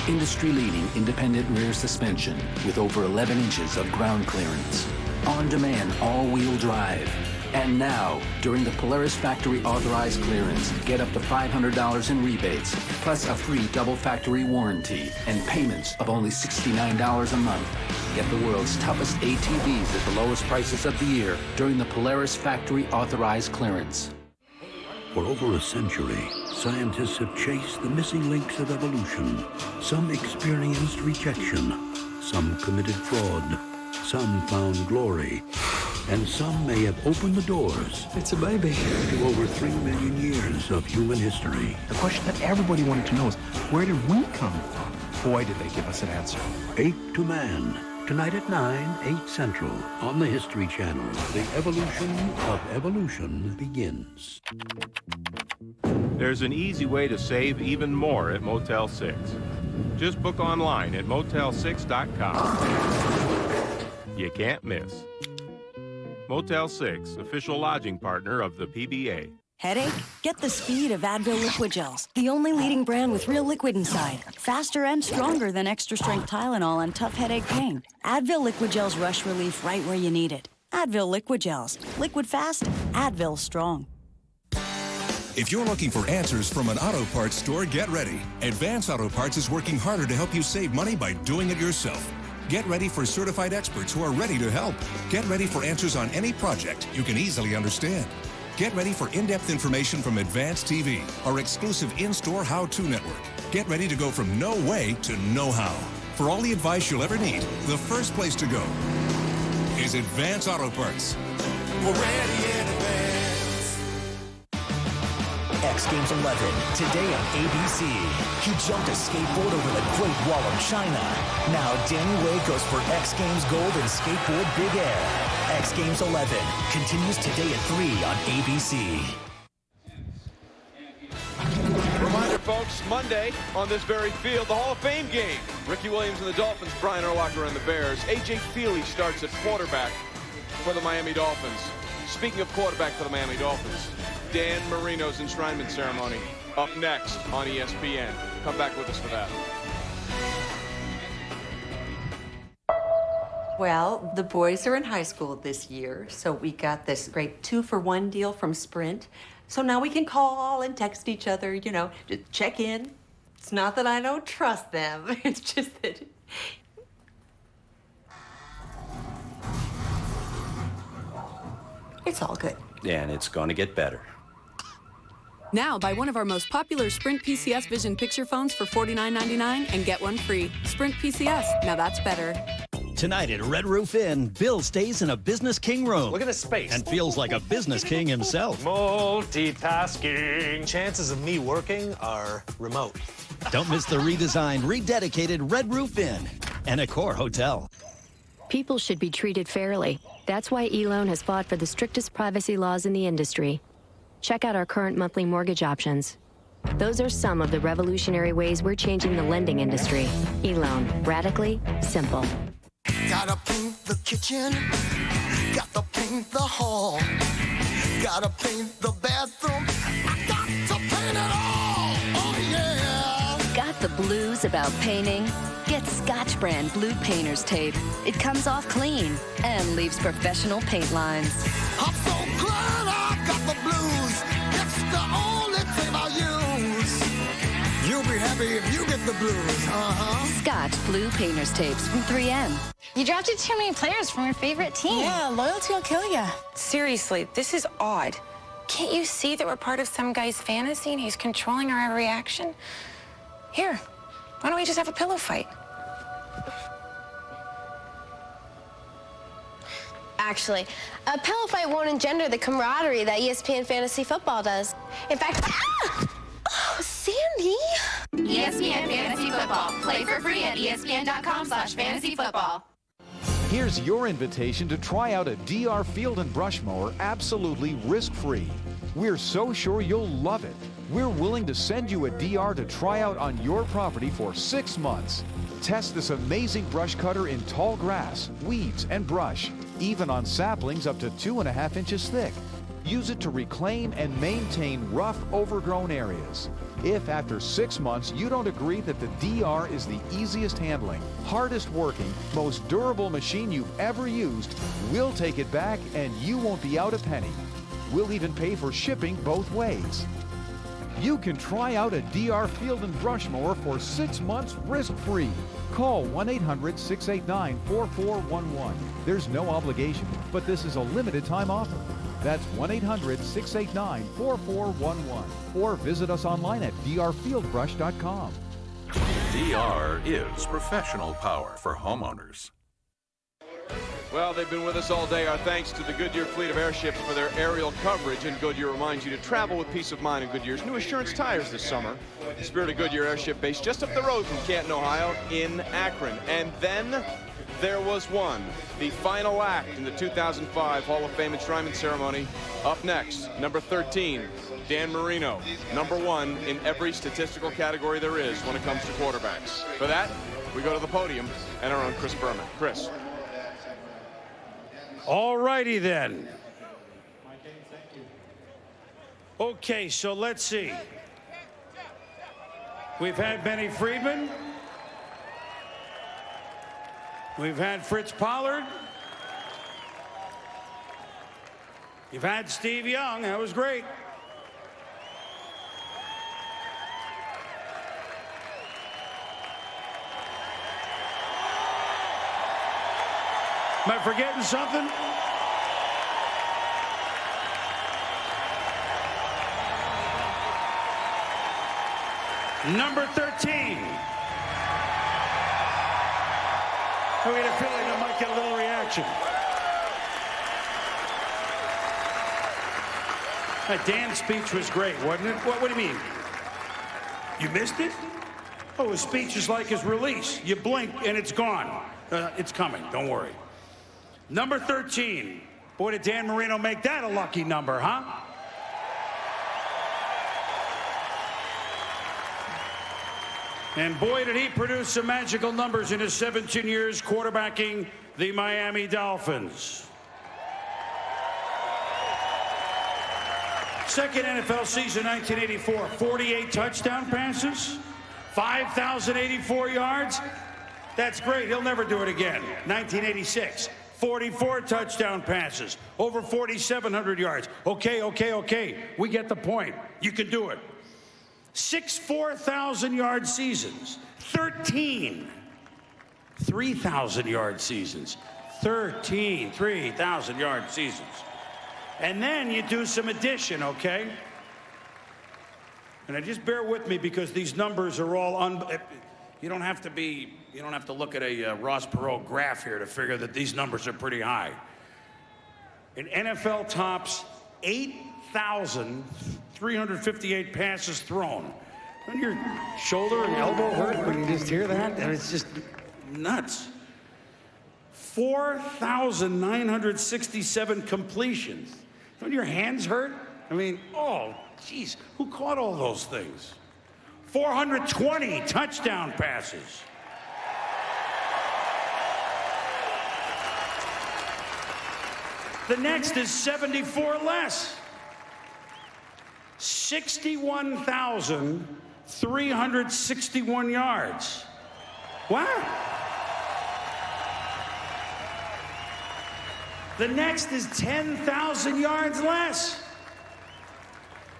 S6: Industry-leading independent rear suspension with over 11 inches of ground clearance. On-demand all-wheel drive. And now, during the Polaris factory authorized clearance, get up to $500 in rebates, plus a free double factory warranty and payments of only $69 a month. Get the world's toughest ATVs at the lowest prices of the year during the Polaris factory authorized clearance.
S9: For over a century, scientists have chased the missing links of evolution. Some experienced rejection, some committed fraud, some found glory, and some may have opened the doors. It's a baby. To over 3 million years of human history.
S10: The question that everybody wanted to know is, where did we come from? Boy, did they give us an answer.
S9: Ape to Man. Tonight at 9, 8 Central, on the History Channel. The evolution of evolution begins.
S16: There's an easy way to save even more at Motel 6. Just book online at motel6.com. You can't miss. Motel 6, official lodging partner of the PBA.
S17: Headache? Get the speed of Advil Liquid Gels, the only leading brand with real liquid inside. Faster and stronger than extra-strength Tylenol on tough headache pain. Advil Liquid Gels rush relief right where you need it. Advil Liquid Gels. Liquid fast, Advil strong.
S18: If you're looking for answers from an auto parts store, get ready. Advance Auto Parts is working harder to help you save money by doing it yourself. Get ready for certified experts who are ready to help. Get ready for answers on any project you can easily understand. Get ready for in-depth information from Advanced TV, our exclusive in-store how-to network. Get ready to go from no way to know-how. For all the advice you'll ever need, the first place to go is Advanced Auto Parts.
S8: We're ready in advance.
S19: X Games 11, today on ABC. He jumped a skateboard over the Great Wall of China. Now Danny Way goes for X Games gold in skateboard big air. X Games 11 continues today at 3 on ABC.
S20: Reminder, folks, Monday on this very field, the Hall of Fame game. Ricky Williams and the Dolphins, Brian Urlacher and the Bears. A.J. Feely starts at quarterback for the Miami Dolphins. Speaking of quarterback for the Miami Dolphins, Dan Marino's enshrinement ceremony up next on ESPN. Come back with us for that.
S21: Well, the boys are in high school this year, so we got this great 2-for-1 deal from Sprint. So now we can call and text each other, you know, just check in. It's not that I don't trust them, it's just that... It's all good.
S26: And it's going to get better.
S29: Now, buy one of our most popular Sprint PCS Vision picture phones for $49.99 and get one free. Sprint PCS, now that's better.
S30: Tonight at Red Roof Inn, Bill stays in a business king room.
S32: Look at the space.
S30: And feels like a business king himself.
S32: Multitasking. Chances of me working are remote.
S30: Don't miss the redesigned, rededicated Red Roof Inn and Accor Hotel.
S33: People should be treated fairly. That's why eLoan has fought for the strictest privacy laws in the industry. Check out our current monthly mortgage options. Those are some of the revolutionary ways we're changing the lending industry. eLoan, radically simple.
S8: Gotta paint the kitchen, gotta paint the hall, gotta paint the bathroom, I got to paint it all, oh yeah!
S7: Got the blues about painting? Get Scotch Brand Blue Painter's Tape. It comes off clean and leaves professional paint lines.
S8: I'm so glad I got the blues, it's the only tape I use. You'll be happy if you get the blues,
S7: Scotch Blue Painter's Tapes from 3M.
S12: You drafted too many players from your favorite team.
S33: Yeah, loyalty will kill you.
S12: Seriously, this is odd. Can't you see that we're part of some guy's fantasy and he's controlling our every action? Here, why don't we just have a pillow fight?
S22: Actually, a pillow fight won't engender the camaraderie that ESPN Fantasy Football does. In fact,
S12: Oh, Sandy!
S22: ESPN Fantasy Football. Play for free at ESPN.com/fantasyfootball.
S13: Here's your invitation to try out a DR Field and Brush mower absolutely risk-free. We're so sure you'll love it. We're willing to send you a DR to try out on your property for 6 months. Test this amazing brush cutter in tall grass, weeds, and brush, even on saplings up to 2.5 inches thick. Use it to reclaim and maintain rough, overgrown areas. If after 6 months you don't agree that the DR is the easiest handling, hardest working, most durable machine you've ever used, we'll take it back and you won't be out a penny. We'll even pay for shipping both ways. You can try out a DR Field and Brush Mower for 6 months risk-free. Call 1-800-689-4411. There's no obligation, but this is a limited time offer. That's 1-800-689-4411. Or visit us online at drfieldbrush.com.
S1: DR is professional power for homeowners.
S20: Well, they've been with us all day. Our thanks to the Goodyear fleet of airships for their aerial coverage. And Goodyear reminds you to travel with peace of mind in Goodyear's new Assurance tires this summer. The Spirit of Goodyear airship based just up the road from Canton, Ohio in Akron. And then there was one, the final act in the 2005 Hall of Fame enshrinement ceremony. Up next, number 13, Dan Marino, number 1 in every statistical category there is when it comes to quarterbacks. For that, we go to the podium and our own Chris Berman. Chris.
S2: All righty then. Okay, so let's see. We've had Benny Friedman. We've had Fritz Pollard. You've had Steve Young. That was great. Am I forgetting something? Number 13. I get a feeling I might get a little reaction. Dan's speech was great, wasn't it? What do you mean? You missed it? Oh, his speech is like his release. You blink and it's gone. It's coming, don't worry. Number 13. Boy, did Dan Marino make that a lucky number, huh? And boy, did he produce some magical numbers in his 17 years quarterbacking the Miami Dolphins. Second NFL season, 1984, 48 touchdown passes, 5,084 yards. That's great. He'll never do it again. 1986. 44 touchdown passes, over 4,700 yards. Okay. We get the point. You can do it. 6 4,000-yard seasons. 13 3,000-yard seasons. 13 3,000-yard seasons. And then you do some addition, okay? And just bear with me because these numbers are all you don't have to look at a Ross Perot graph here to figure that these numbers are pretty high. An NFL tops 8,358 passes thrown. When your shoulder and elbow hurt when you just hear that, and it's just nuts. 4,967 completions. Don't your hands hurt? I mean, oh, geez, who caught all those things? 420 touchdown passes. The next is 74 less. 61,361 yards. Wow. The next is 10,000 yards less.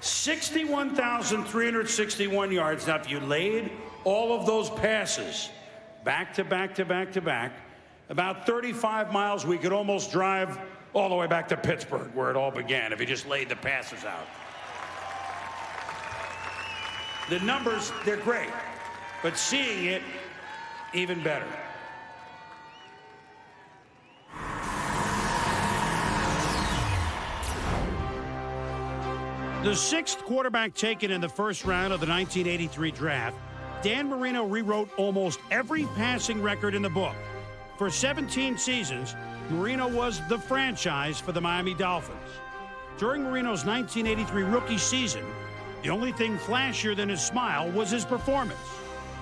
S2: 61,361 yards. Now, if you laid all of those passes back to back to back to back, about 35 miles, we could almost drive all the way back to Pittsburgh, where it all began, if you just laid the passes out. The numbers, they're great, but seeing it, even better. The sixth quarterback taken in the first round of the 1983 draft, Dan Marino rewrote almost every passing record in the book. For 17 seasons, Marino was the franchise for the Miami Dolphins. During Marino's 1983 rookie season, the only thing flashier than his smile was his performance.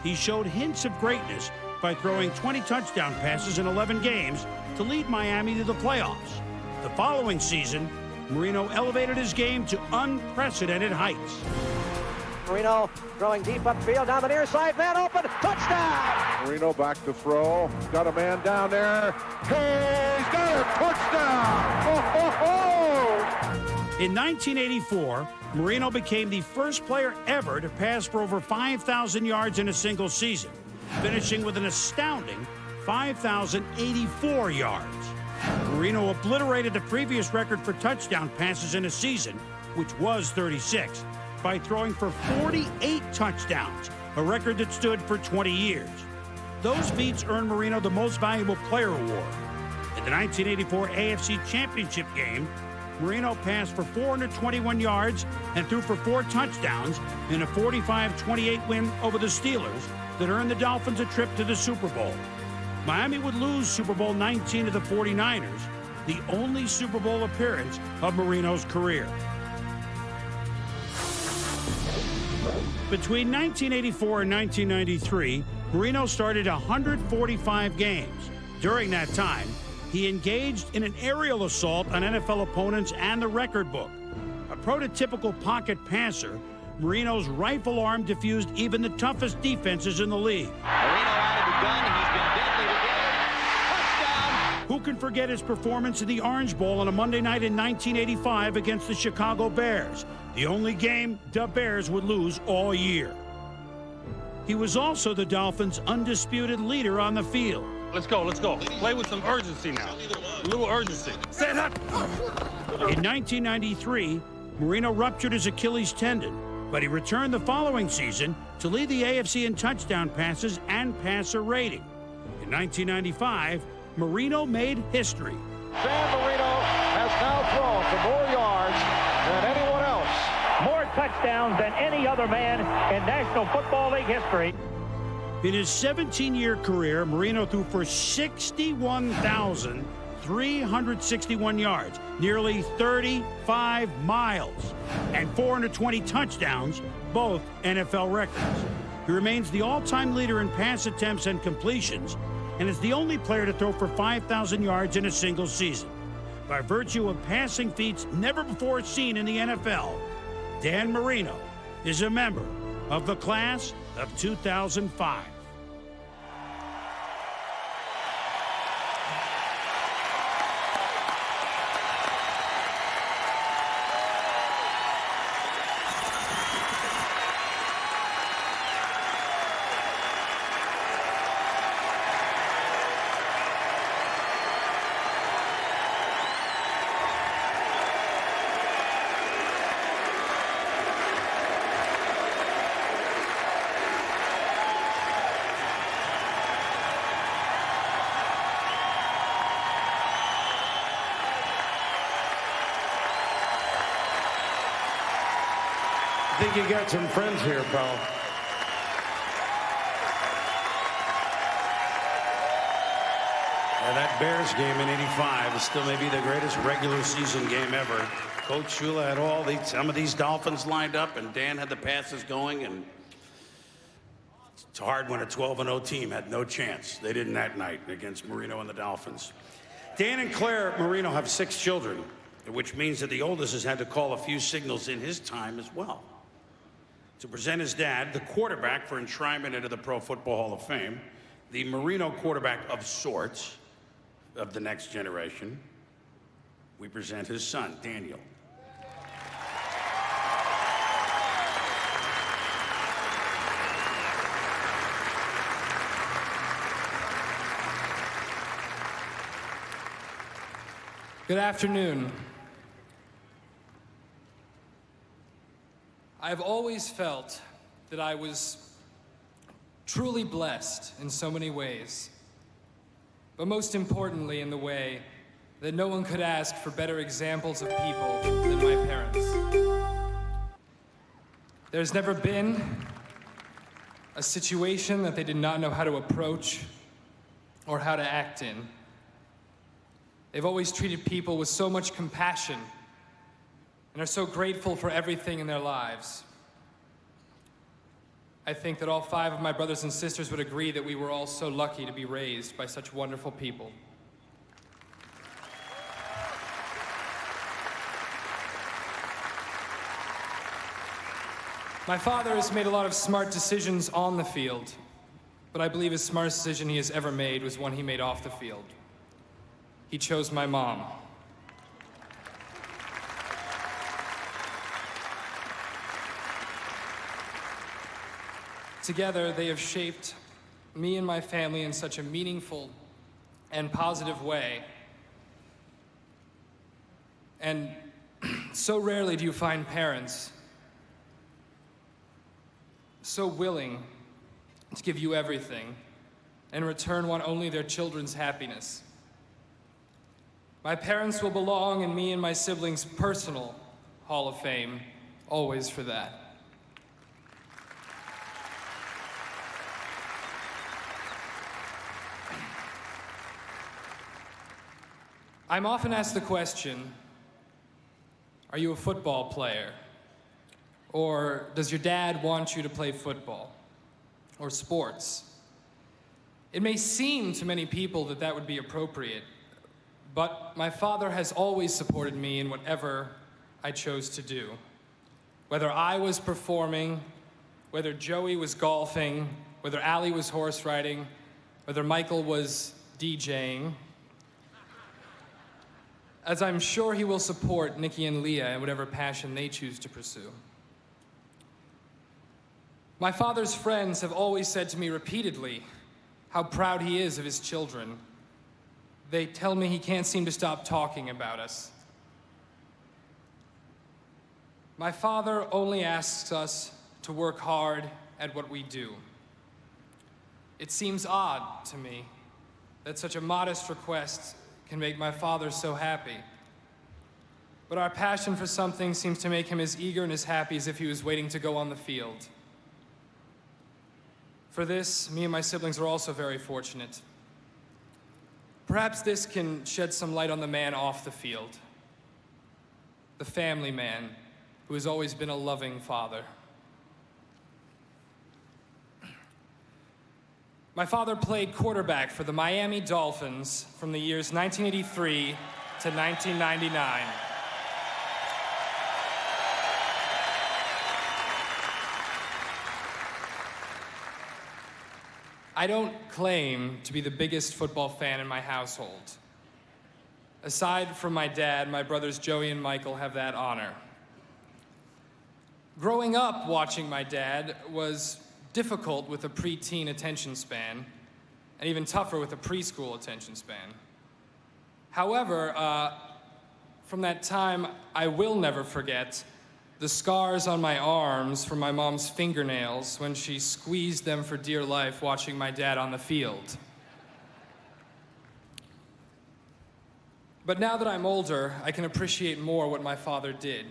S2: He showed hints of greatness by throwing 20 touchdown passes in 11 games to lead Miami to the playoffs. The following season, Marino elevated his game to unprecedented heights.
S3: Marino throwing deep upfield down the near side, man open, touchdown!
S4: Marino back to throw, got a man down there. Hey, he's got a touchdown! Ho, ho, ho!
S2: In 1984, Marino became the first player ever to pass for over 5,000 yards in a single season, finishing with an astounding 5,084 yards. Marino obliterated the previous record for touchdown passes in a season, which was 36, by throwing for 48 touchdowns, a record that stood for 20 years. Those feats earned Marino the Most Valuable Player award. In the 1984 AFC Championship game, Marino passed for 421 yards and threw for 4 touchdowns in a 45-28 win over the Steelers that earned the Dolphins a trip to the Super Bowl. Miami would lose Super Bowl 19 to the 49ers, the only Super Bowl appearance of Marino's career. Between 1984 and 1993, Marino started 145 games. During that time, he engaged in an aerial assault on NFL opponents and the record book. A prototypical pocket passer, Marino's rifle arm diffused even the toughest defenses in the league.
S5: Marino out of the gun. He's been deadly today. Touchdown!
S2: Who can forget his performance in the Orange Bowl on a Monday night in 1985 against the Chicago Bears, the only game the Bears would lose all year. He was also the Dolphins' undisputed leader on the field.
S11: Let's go, let's go. Play with some urgency now. A little urgency. Stand up!
S2: In 1993, Marino ruptured his Achilles tendon, but he returned the following season to lead the AFC in touchdown passes and passer rating. In 1995, Marino made history.
S3: San Marino has now thrown for more yards than anyone else.
S14: More touchdowns than any other man in National Football League history.
S2: In his 17-year career, Marino threw for 61,361 yards, nearly 35 miles, and 420 touchdowns, both NFL records. He remains the all-time leader in pass attempts and completions, and is the only player to throw for 5,000 yards in a single season. By virtue of passing feats never before seen in the NFL, Dan Marino is a member of the class of 2005. I think you got some friends here, pal. Yeah, that Bears game in '85 is still maybe the greatest regular season game ever. Coach Shula had some of these Dolphins lined up, and Dan had the passes going, and it's hard when a 12-0 team had no chance. They didn't that night against Marino and the Dolphins. Dan and Claire Marino have 6 children, which means that the oldest has had to call a few signals in his time as well. To present his dad, the quarterback for enshrinement into the Pro Football Hall of Fame, the Marino quarterback of sorts of the next generation, we present his son, Daniel.
S15: Good afternoon. I've always felt that I was truly blessed in so many ways, but most importantly in the way that no one could ask for better examples of people than my parents. There's never been a situation that they did not know how to approach or how to act in. They've always treated people with so much compassion and are so grateful for everything in their lives. I think that all 5 of my brothers and sisters would agree that we were all so lucky to be raised by such wonderful people. My father has made a lot of smart decisions on the field, but I believe his smartest decision he has ever made was one he made off the field. He chose my mom. Together, they have shaped me and my family in such a meaningful and positive way. And so rarely do you find parents so willing to give you everything, and in return want only their children's happiness. My parents will belong in me and my siblings' personal Hall of Fame, always for that. I'm often asked the question, are you a football player? Or does your dad want you to play football or sports? It may seem to many people that that would be appropriate, but my father has always supported me in whatever I chose to do. Whether I was performing, whether Joey was golfing, whether Allie was horse riding, whether Michael was DJing, as I'm sure he will support Nikki and Leah in whatever passion they choose to pursue. My father's friends have always said to me repeatedly how proud he is of his children. They tell me he can't seem to stop talking about us. My father only asks us to work hard at what we do. It seems odd to me that such a modest request can make my father so happy. But our passion for something seems to make him as eager and as happy as if he was waiting to go on the field. For this, me and my siblings are also very fortunate. Perhaps this can shed some light on the man off the field, the family man who has always been a loving father. My father played quarterback for the Miami Dolphins from the years 1983 to 1999. I don't claim to be the biggest football fan in my household. Aside from my dad, my brothers Joey and Michael have that honor. Growing up watching my dad was difficult with a preteen attention span, and even tougher with a preschool attention span. However, from that time, I will never forget the scars on my arms from my mom's fingernails when she squeezed them for dear life watching my dad on the field. But now that I'm older, I can appreciate more what my father did.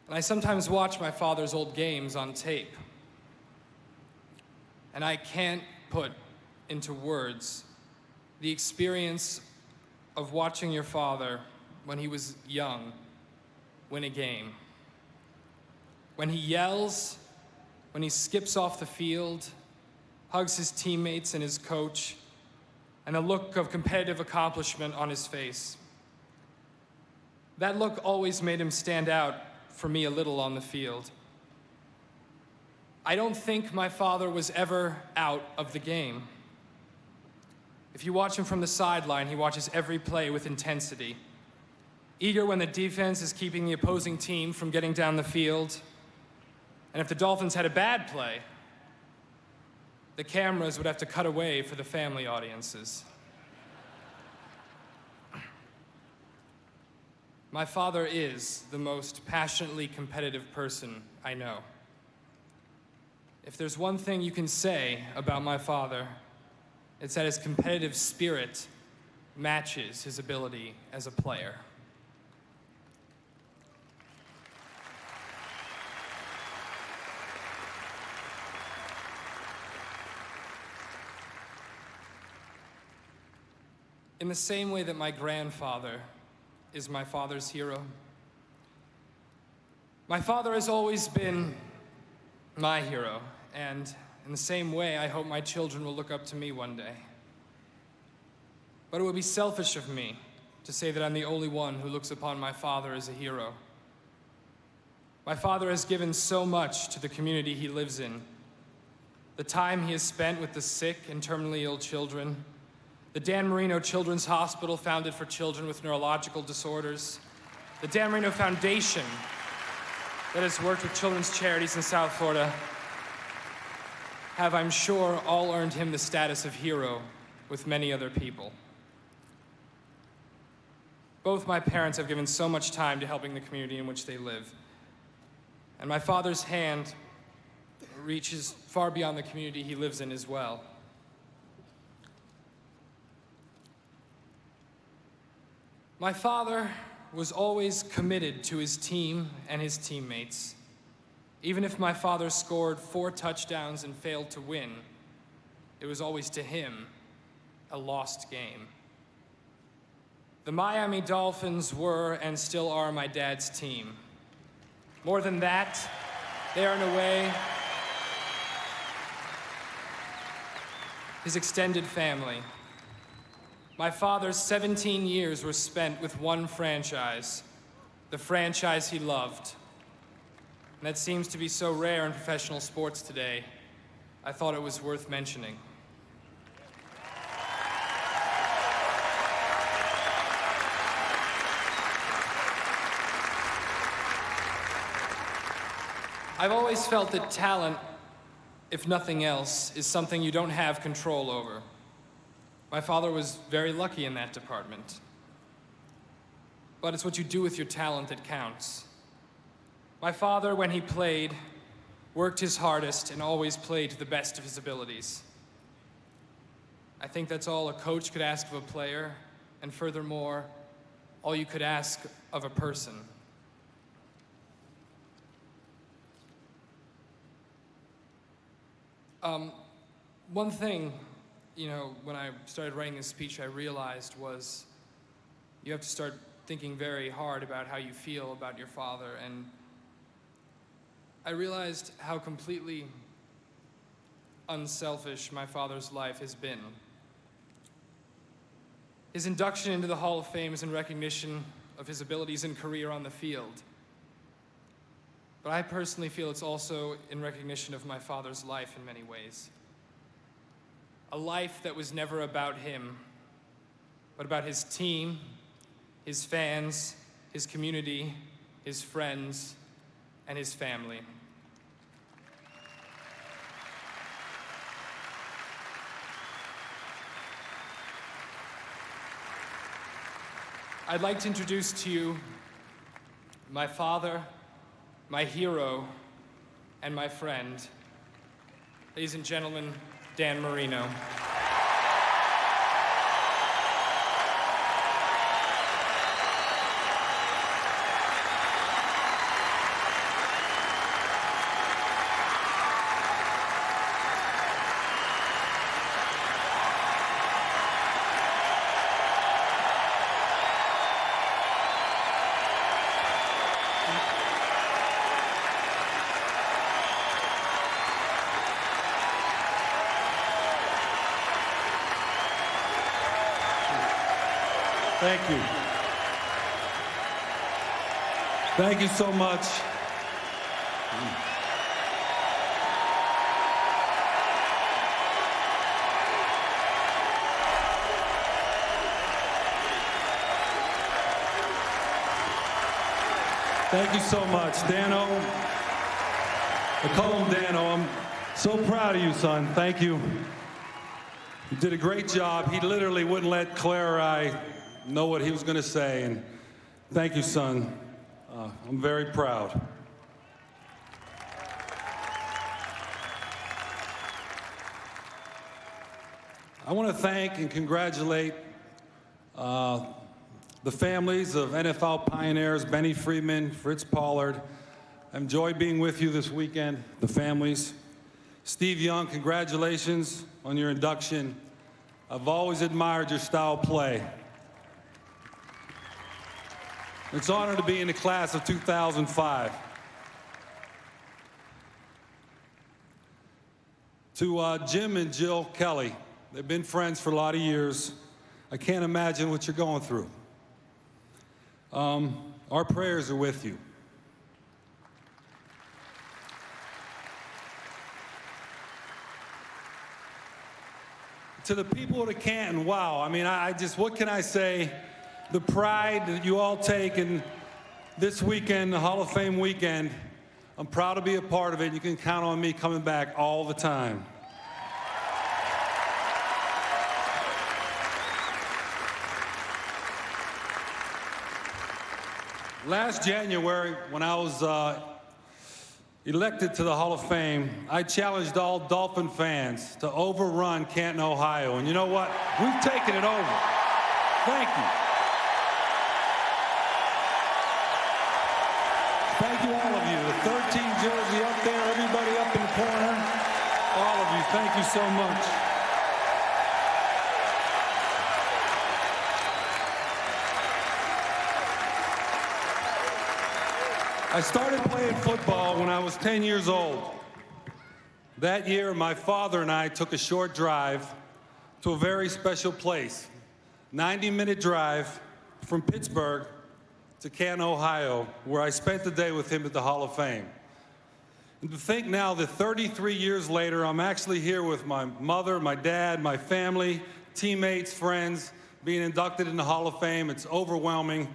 S15: And I sometimes watch my father's old games on tape. And I can't put into words the experience of watching your father when he was young win a game. When he yells, when he skips off the field, hugs his teammates and his coach, and a look of competitive accomplishment on his face. That look always made him stand out for me a little on the field. I don't think my father was ever out of the game. If you watch him from the sideline, he watches every play with intensity. Eager when the defense is keeping the opposing team from getting down the field. And if the Dolphins had a bad play, the cameras would have to cut away for the family audiences. My father is the most passionately competitive person I know. If there's one thing you can say about my father, it's that his competitive spirit matches his ability as a player. In the same way that my grandfather is my father's hero, my father has always been my hero, and in the same way, I hope my children will look up to me one day. But it would be selfish of me to say that I'm the only one who looks upon my father as a hero. My father has given so much to the community he lives in. The time he has spent with the sick and terminally ill children, the Dan Marino Children's Hospital founded for children with neurological disorders, the Dan Marino Foundation that has worked with children's charities in South Florida, have, I'm sure, all earned him the status of hero with many other people. Both my parents have given so much time to helping the community in which they live. And my father's hand reaches far beyond the community he lives in as well. My father was always committed to his team and his teammates. Even if my father scored 4 touchdowns and failed to win, it was always to him a lost game. The Miami Dolphins were and still are my dad's team. More than that, they are in a way his extended family. My father's 17 years were spent with one franchise, the franchise he loved. And that seems to be so rare in professional sports today, I thought it was worth mentioning. I've always felt that talent, if nothing else, is something you don't have control over. My father was very lucky in that department. But it's what you do with your talent that counts. My father, when he played, worked his hardest and always played to the best of his abilities. I think that's all a coach could ask of a player, and furthermore, all you could ask of a person. One thing, when I started writing this speech, I realized was you have to start thinking very hard about how you feel about your father, and I realized how completely unselfish my father's life has been. His induction into the Hall of Fame is in recognition of his abilities and career on the field. But I personally feel it's also in recognition of my father's life in many ways. A life that was never about him, but about his team, his fans, his community, his friends, and his family. I'd like to introduce to you my father, my hero, and my friend. Ladies and gentlemen, Dan Marino.
S11: Thank you. Thank you so much. Thank you so much, Dano. I call him Dano. I'm so proud of you, son. Thank you. You did a great job. He literally wouldn't let Claire or I know what he was going to say, and thank you, son. I'm very proud. I want to thank and congratulate the families of NFL pioneers, Benny Friedman, Fritz, Pollard. I enjoyed being with you this weekend, the families. Steve Young, congratulations on your induction. I've always admired your style of play. It's an honor to be in the class of 2005. To Jim and Jill Kelly, they've been friends for a lot of years. I can't imagine what you're going through. Our prayers are with you. To the people of Canton, wow, I mean, I just, what can I say? The pride that you all take in this weekend, the Hall of Fame weekend, I'm proud to be a part of it. You can count on me coming back all the time. Last January, when I was elected to the Hall of Fame, I challenged all Dolphin fans to overrun Canton, Ohio. And you know what? We've taken it over. Thank you. Thank you, all of you. The 13 jersey up there, everybody up in the corner, all of you, thank you so much. I started playing football when I was 10 years old. That year, my father and I took a short drive to a very special place, 90-minute drive from Pittsburgh to Canton, Ohio, where I spent the day with him at the Hall of Fame. And to think now that 33 years later, I'm actually here with my mother, my dad, my family, teammates, friends, being inducted in the Hall of Fame, it's overwhelming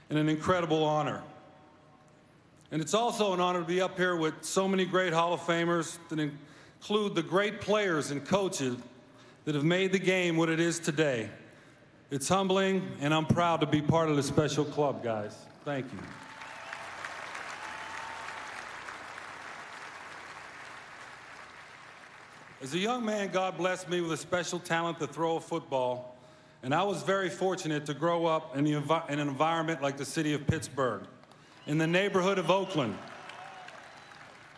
S11: and an incredible honor. And it's also an honor to be up here with so many great Hall of Famers that include the great players and coaches that have made the game what it is today. It's humbling, and I'm proud to be part of this special club, guys. Thank you. As a young man, God blessed me with a special talent to throw a football, and I was very fortunate to grow up in an environment like the city of Pittsburgh, in the neighborhood of Oakland,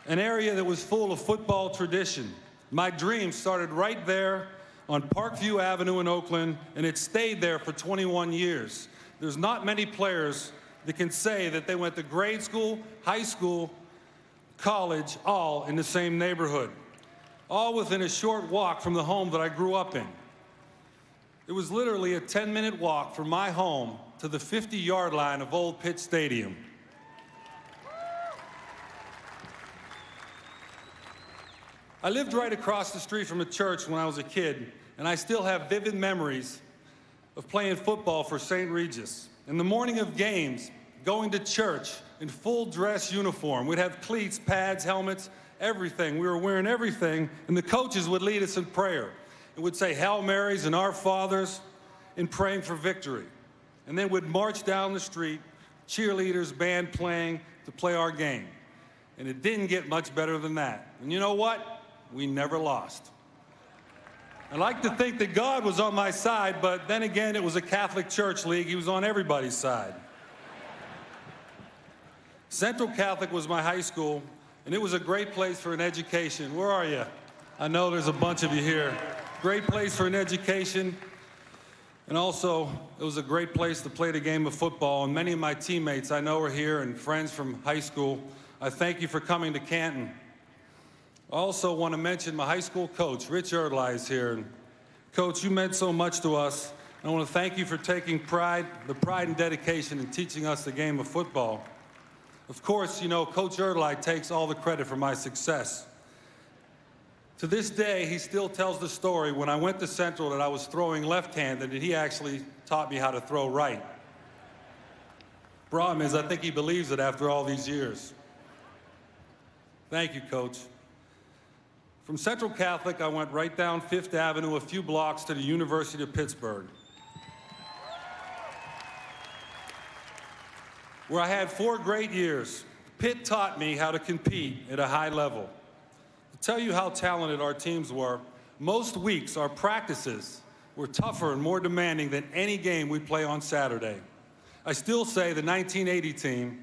S11: an area that was full of football tradition. My dream started right there on Parkview Avenue in Oakland, and it stayed there for 21 years. There's not many players that can say that they went to grade school, high school, college, all in the same neighborhood, all within a short walk from the home that I grew up in. It was literally a 10-minute walk from my home to the 50-yard line of Old Pitt Stadium. I lived right across the street from a church when I was a kid, and I still have vivid memories of playing football for St. Regis. In the morning of games, going to church in full dress uniform. We'd have cleats, pads, helmets, everything. We were wearing everything, and the coaches would lead us in prayer. And would say Hail Marys and Our Fathers in praying for victory. And then we'd march down the street, cheerleaders, band playing to play our game. And it didn't get much better than that. And you know what? We never lost. I like to think that God was on my side, but then again, it was a Catholic Church league. He was on everybody's side. Central Catholic was my high school, and it was a great place for an education. Where are you? I know there's a bunch of you here. Great place for an education, and also it was a great place to play the game of football, and many of my teammates I know are here and friends from high school. I thank you for coming to Canton. I also want to mention my high school coach, Rich Erdley, is here. And Coach, you meant so much to us. I want to thank you for taking the pride and dedication in teaching us the game of football. Of course, you know, Coach Erdley takes all the credit for my success. To this day, he still tells the story when I went to Central that I was throwing left-handed, and he actually taught me how to throw right. Problem is, I think he believes it after all these years. Thank you, Coach. From Central Catholic, I went right down Fifth Avenue a few blocks to the University of Pittsburgh, where I had 4 great years. Pitt taught me how to compete at a high level. To tell you how talented our teams were, most weeks our practices were tougher and more demanding than any game we'd play on Saturday. I still say the 1980 team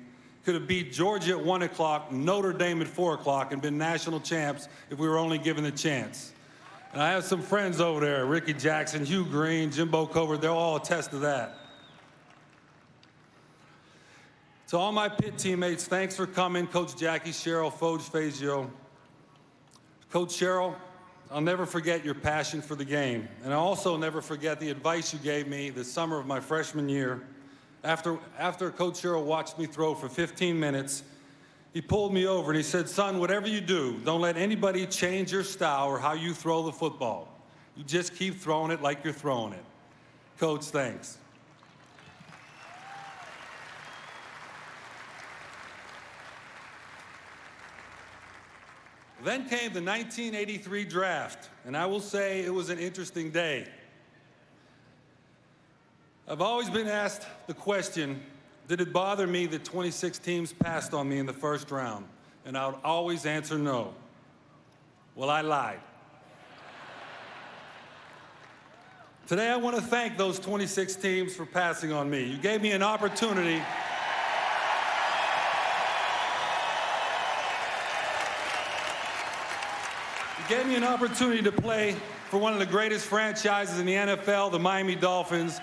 S11: could have beat Georgia at 1 o'clock, Notre Dame at 4 o'clock, and been national champs if we were only given the chance. And I have some friends over there, Ricky Jackson, Hugh Green, Jimbo Covert, they'll all attest to that. To all my Pitt teammates, thanks for coming. Coach Jackie, Cheryl, Foge Fazio. Coach Cheryl, I'll never forget your passion for the game. And I'll also never forget the advice you gave me the summer of my freshman year. After Coach Sherrill watched me throw for 15 minutes, he pulled me over and he said, "Son, whatever you do, don't let anybody change your style or how you throw the football. You just keep throwing it like you're throwing it." Coach, thanks. Then came the 1983 draft, and I will say it was an interesting day. I've always been asked the question, did it bother me that 26 teams passed on me in the first round? And I would always answer no. Well, I lied. Today, I want to thank those 26 teams for passing on me. You gave me an opportunity. Gave me an opportunity to play for one of the greatest franchises in the NFL, the Miami Dolphins.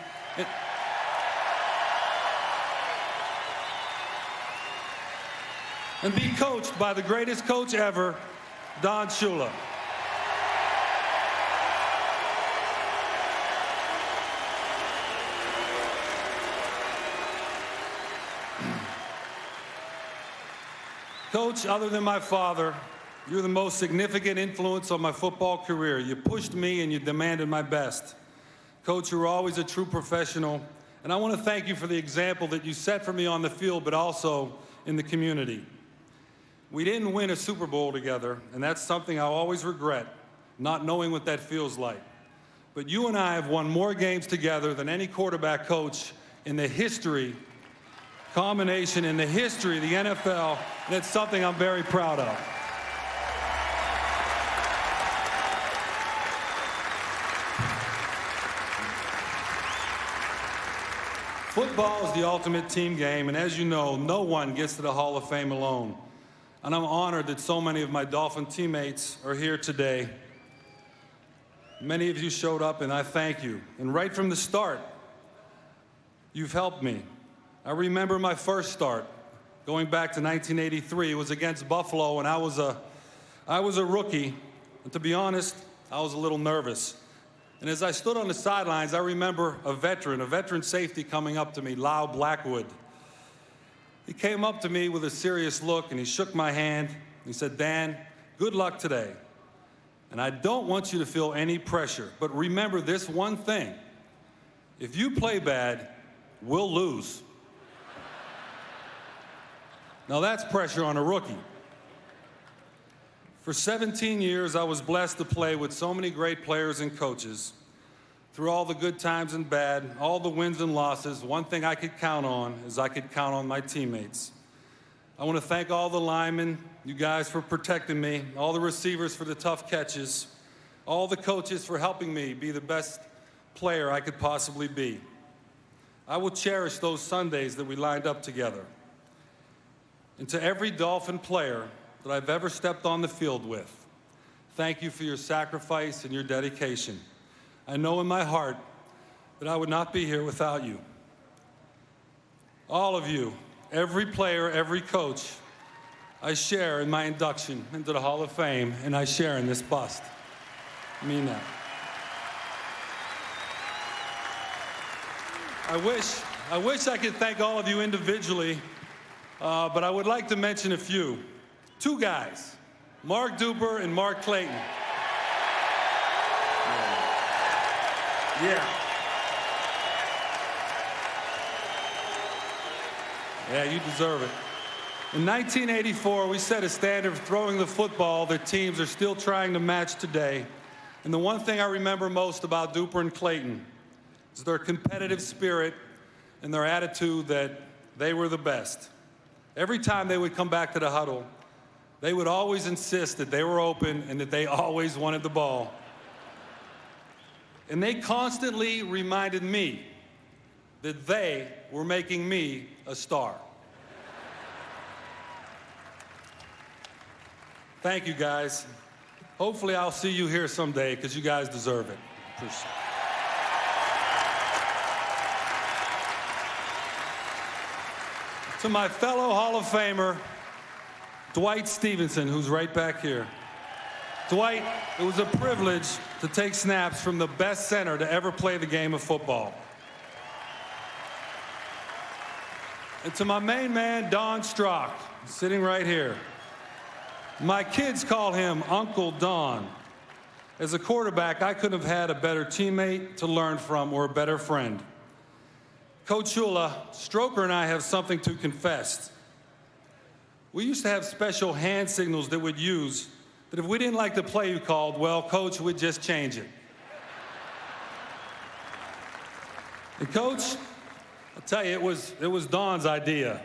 S11: And be coached by the greatest coach ever, Don Shula. Coach, other than my father, you're the most significant influence on my football career. You pushed me and you demanded my best. Coach, you were always a true professional, and I want to thank you for the example that you set for me on the field, but also in the community. We didn't win a Super Bowl together, and that's something I'll always regret, not knowing what that feels like. But you and I have won more games together than any quarterback coach in the history, combination in the history of the NFL, and it's something I'm very proud of. Football is the ultimate team game, and as you know, no one gets to the Hall of Fame alone. And I'm honored that so many of my Dolphin teammates are here today. Many of you showed up, and I thank you. And right from the start, you've helped me. I remember my first start, going back to 1983. It was against Buffalo, and I was a rookie. And to be honest, I was a little nervous. And as I stood on the sidelines, I remember a veteran safety coming up to me, Lyle Blackwood. He came up to me with a serious look, and he shook my hand. He said, "Dan, good luck today. And I don't want you to feel any pressure, but remember this one thing. If you play bad, we'll lose." Now that's pressure on a rookie. For 17 years, I was blessed to play with so many great players and coaches. Through all the good times and bad, all the wins and losses, one thing I could count on is I could count on my teammates. I want to thank all the linemen, you guys for protecting me, all the receivers for the tough catches, all the coaches for helping me be the best player I could possibly be. I will cherish those Sundays that we lined up together. And to every Dolphin player that I've ever stepped on the field with, thank you for your sacrifice and your dedication. I know in my heart that I would not be here without you. All of you, every player, every coach, I share in my induction into the Hall of Fame, and I share in this bust. I mean that. I wish I could thank all of you individually, but I would like to mention a few. Two guys, Mark Duper and Mark Clayton. Yeah, you deserve it. In 1984, we set a standard of throwing the football that teams are still trying to match today. And the one thing I remember most about Duper and Clayton is their competitive spirit and their attitude that they were the best. Every time they would come back to the huddle, they would always insist that they were open and that they always wanted the ball. And they constantly reminded me that they were making me a star. Thank you, guys. Hopefully I'll see you here someday because you guys deserve it. Appreciate it. To my fellow Hall of Famer, Dwight Stevenson, who's right back here. Dwight, it was a privilege to take snaps from the best center to ever play the game of football. And to my main man, Don Strock, sitting right here. My kids call him Uncle Don. As a quarterback, I couldn't have had a better teammate to learn from or a better friend. Coach Shula, Stroker and I have something to confess. We used to have special hand signals that we'd use that if we didn't like the play you called, well, Coach, we'd just change it. And Coach, I'll tell you, it was Don's idea.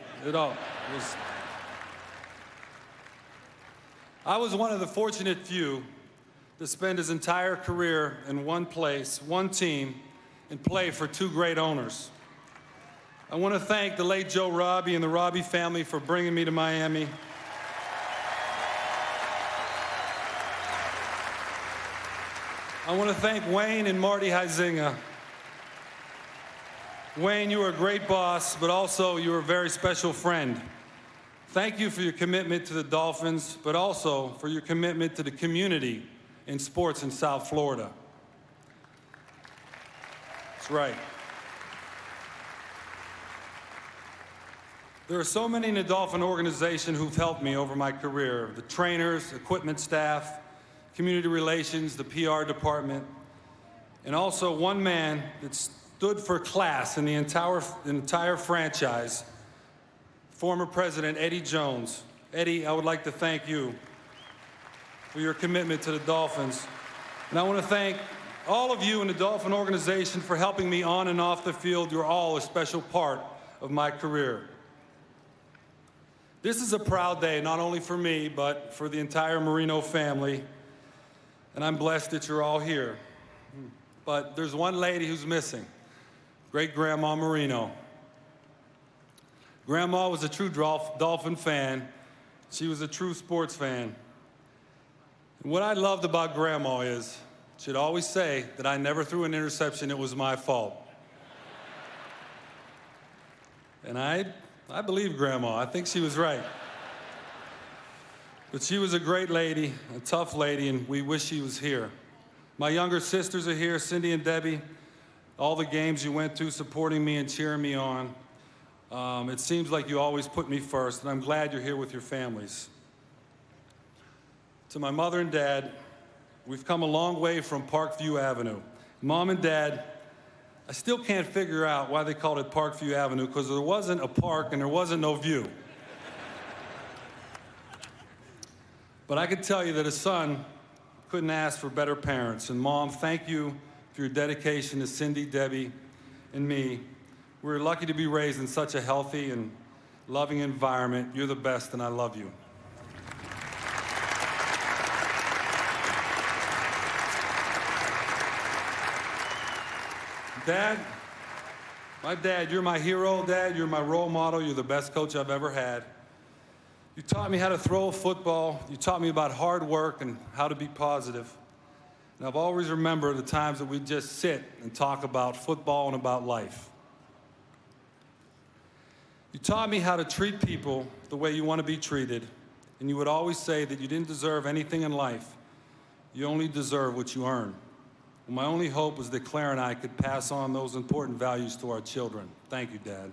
S11: I was one of the fortunate few to spend his entire career in one place, one team, and play for two great owners. I want to thank the late Joe Robbie and the Robbie family for bringing me to Miami. I want to thank Wayne and Marty Huizinga. Wayne, you were a great boss, but also you were a very special friend. Thank you for your commitment to the Dolphins, but also for your commitment to the community in sports in South Florida. That's right. There are so many in the Dolphin organization who've helped me over my career. The trainers, equipment staff, community relations, the PR department, and also one man that stood for class in the entire franchise, former President Eddie Jones. Eddie, I would like to thank you for your commitment to the Dolphins. And I want to thank all of you in the Dolphin organization for helping me on and off the field. You're all a special part of my career. This is a proud day, not only for me, but for the entire Marino family. And I'm blessed that you're all here. But there's one lady who's missing, Great-Grandma Marino. Grandma was a true Dolphin fan. She was a true sports fan. And what I loved about Grandma is she'd always say that I never threw an interception, it was my fault. And I believe Grandma. I think she was right. But she was a great lady, a tough lady, and we wish she was here. My younger sisters are here, Cindy and Debbie. All the games you went to, supporting me and cheering me on. It seems like you always put me first, and I'm glad you're here with your families. To my mother and dad, we've come a long way from Parkview Avenue. Mom and Dad, I still can't figure out why they called it Parkview Avenue, because there wasn't a park and there wasn't no view. But I can tell you that a son couldn't ask for better parents. And Mom, thank you for your dedication to Cindy, Debbie, and me. We're lucky to be raised in such a healthy and loving environment. You're the best, and I love you. Dad, my dad, you're my hero, Dad. You're my role model. You're the best coach I've ever had. You taught me how to throw a football. You taught me about hard work and how to be positive. And I've always remembered the times that we'd just sit and talk about football and about life. You taught me how to treat people the way you want to be treated. And you would always say that you didn't deserve anything in life. You only deserve what you earn. Well, my only hope was that Claire and I could pass on those important values to our children. Thank you, Dad.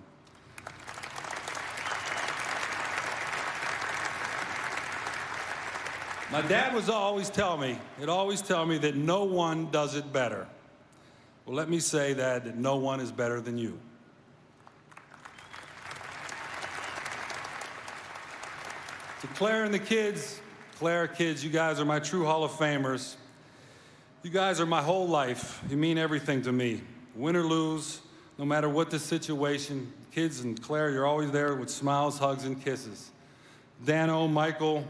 S11: My dad would always tell me that no one does it better. Well, let me say that no one is better than you. To Claire and the kids, Claire, kids, you guys are my true Hall of Famers. You guys are my whole life. You mean everything to me. Win or lose, no matter what the situation, kids and Claire, you're always there with smiles, hugs, and kisses. Dano, Michael,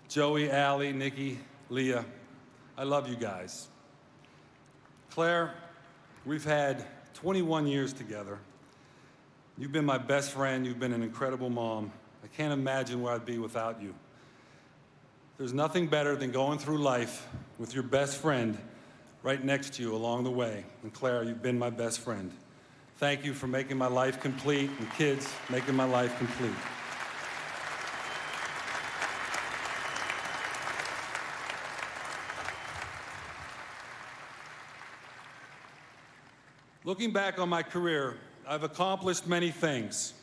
S11: Joey, Allie, Nikki, Leah, I love you guys. Claire, we've had 21 years together. You've been my best friend. You've been an incredible mom. I can't imagine where I'd be without you. There's nothing better than going through life with your best friend right next to you along the way. And Claire, you've been my best friend. Thank you for making my life complete, and kids, making my life complete. Looking back on my career, I've accomplished many things.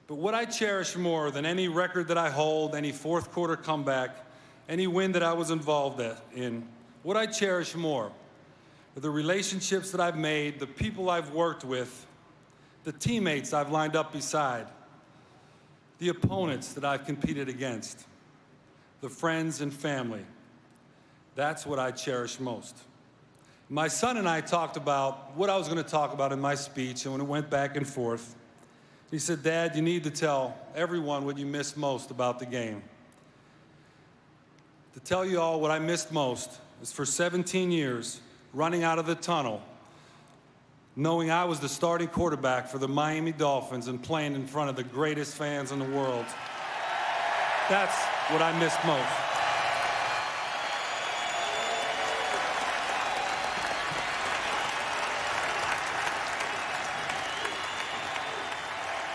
S11: But what I cherish more than any record that I hold, any fourth quarter comeback, any win that I was involved in, what I cherish more are the relationships that I've made, the people I've worked with, the teammates I've lined up beside, the opponents that I've competed against, the friends and family. That's what I cherish most. My son and I talked about what I was going to talk about in my speech, and when it went back and forth, he said, "Dad, you need to tell everyone what you missed most about the game." To tell you all what I missed most is for 17 years, running out of the tunnel, knowing I was the starting quarterback for the Miami Dolphins and playing in front of the greatest fans in the world. That's what I missed most.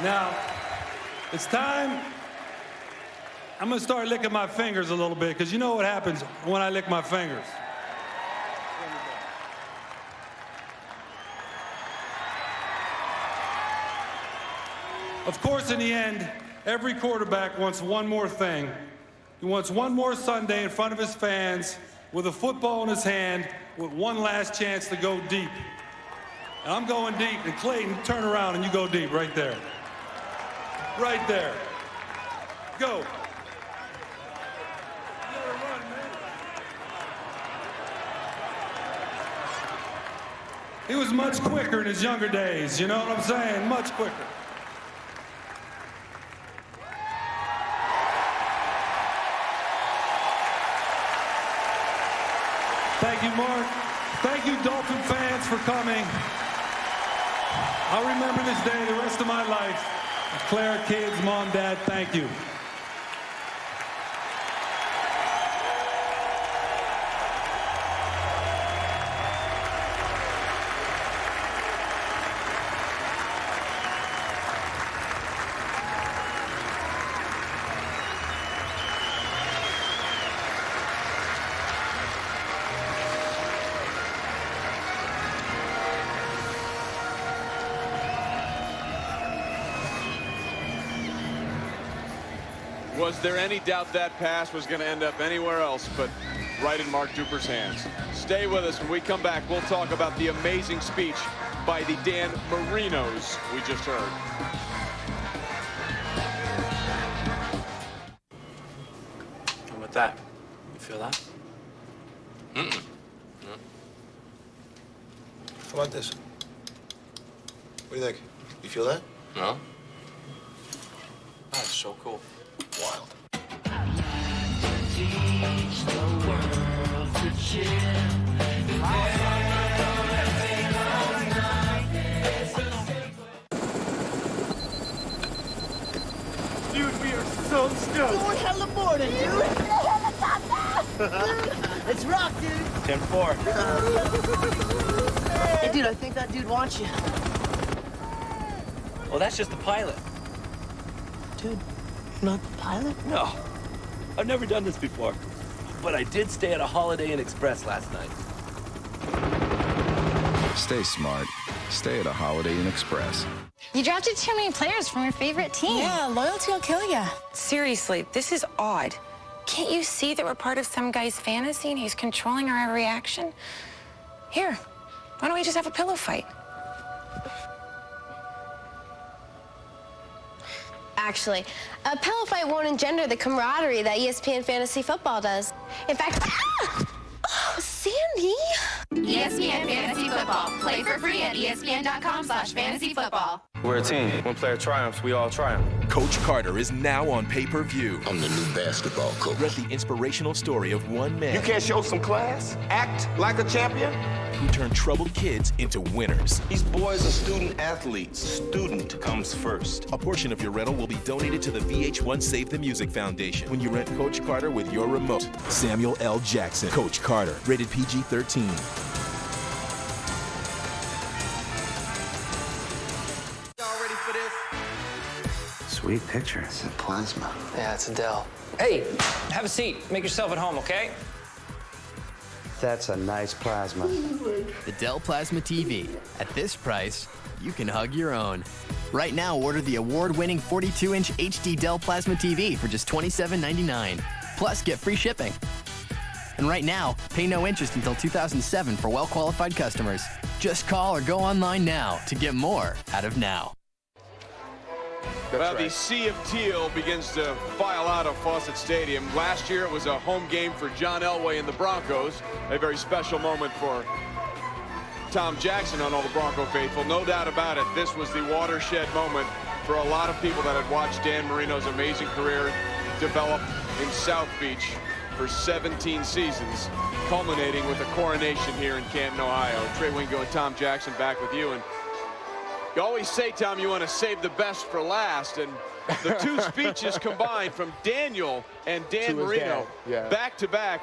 S11: Now, it's time. I'm going to start licking my fingers a little bit, because you know what happens when I lick my fingers. Of course, in the end, every quarterback wants one more thing. He wants one more Sunday in front of his fans with a football in his hand with one last chance to go deep. And I'm going deep, and Clayton, turn around and you go deep right there. Right there. Go. He was much quicker in his younger days, you know what I'm saying? Much quicker. Thank you, Mark. Thank you, Dolphin fans, for coming. I'll remember this day the rest of my life. Clara, kids, mom, dad, thank you.
S20: Was there any doubt that pass was going to end up anywhere else but right in Mark Duper's hands? Stay with us. When we come back, we'll talk about the amazing speech by the Dan Marinos we just heard.
S6: How about that? You feel that? Mm-mm. No.
S9: How about this? What do you think? You feel that?
S6: No. That's so cool.
S9: Wild.
S10: Dude, we are so stoked.
S16: Going hella morning, dude. Let's rock, dude.
S6: 10-4.
S16: Hey, dude, I think that dude wants you.
S6: Well, that's just the pilot.
S16: Dude, not the pilot?
S6: No. I've never done this before. But I did stay at a Holiday Inn Express last night.
S17: Stay smart. Stay at a Holiday Inn Express.
S22: You drafted too many players from your favorite team.
S12: Yeah, loyalty will kill you. Seriously, this is odd. Can't you see that we're part of some guy's fantasy and he's controlling our every action? Here, why don't we just have a pillow fight?
S22: Actually, a pillow fight won't engender the camaraderie that ESPN Fantasy Football does. In fact, oh, Sandy!
S18: ESPN Fantasy Football. Play for free at ESPN.com/fantasyfootball.
S6: We're a team. One player triumphs, we all triumph.
S23: Coach Carter is now on pay-per-view.
S24: I'm the new basketball coach.
S23: Read the inspirational story of one man.
S24: You can't show some class? Act like a champion?
S23: Who turned troubled kids into winners.
S24: These boys are student athletes. Student comes first.
S23: A portion of your rental will be donated to the VH1 Save the Music Foundation when you rent Coach Carter with your remote. Samuel L. Jackson. Coach Carter. Rated PG-13.
S24: Sweet pictures. It's plasma.
S6: Yeah, it's Adele. Hey, have a seat. Make yourself at home, okay?
S7: That's a nice plasma.
S8: The Dell Plasma TV. At this price, you can hug your own. Right now, order the award-winning 42-inch HD Dell Plasma TV for just $27.99. Plus, get free shipping. And right now, pay no interest until 2007 for well-qualified customers. Just call or go online now to get more out of now.
S20: Well, the Sea of Teal begins to file out of Fawcett Stadium. Last year, it was a home game for John Elway and the Broncos. A very special moment for Tom Jackson on all the Bronco faithful. No doubt about it, this was the watershed moment for a lot of people that had watched Dan Marino's amazing career develop in South Beach for 17 seasons, culminating with a coronation here in Canton, Ohio. Trey Wingo and Tom Jackson back with you. And you always say, Tom, you want to save the best for last. And the two speeches combined from Daniel and Dan Marino, back to back,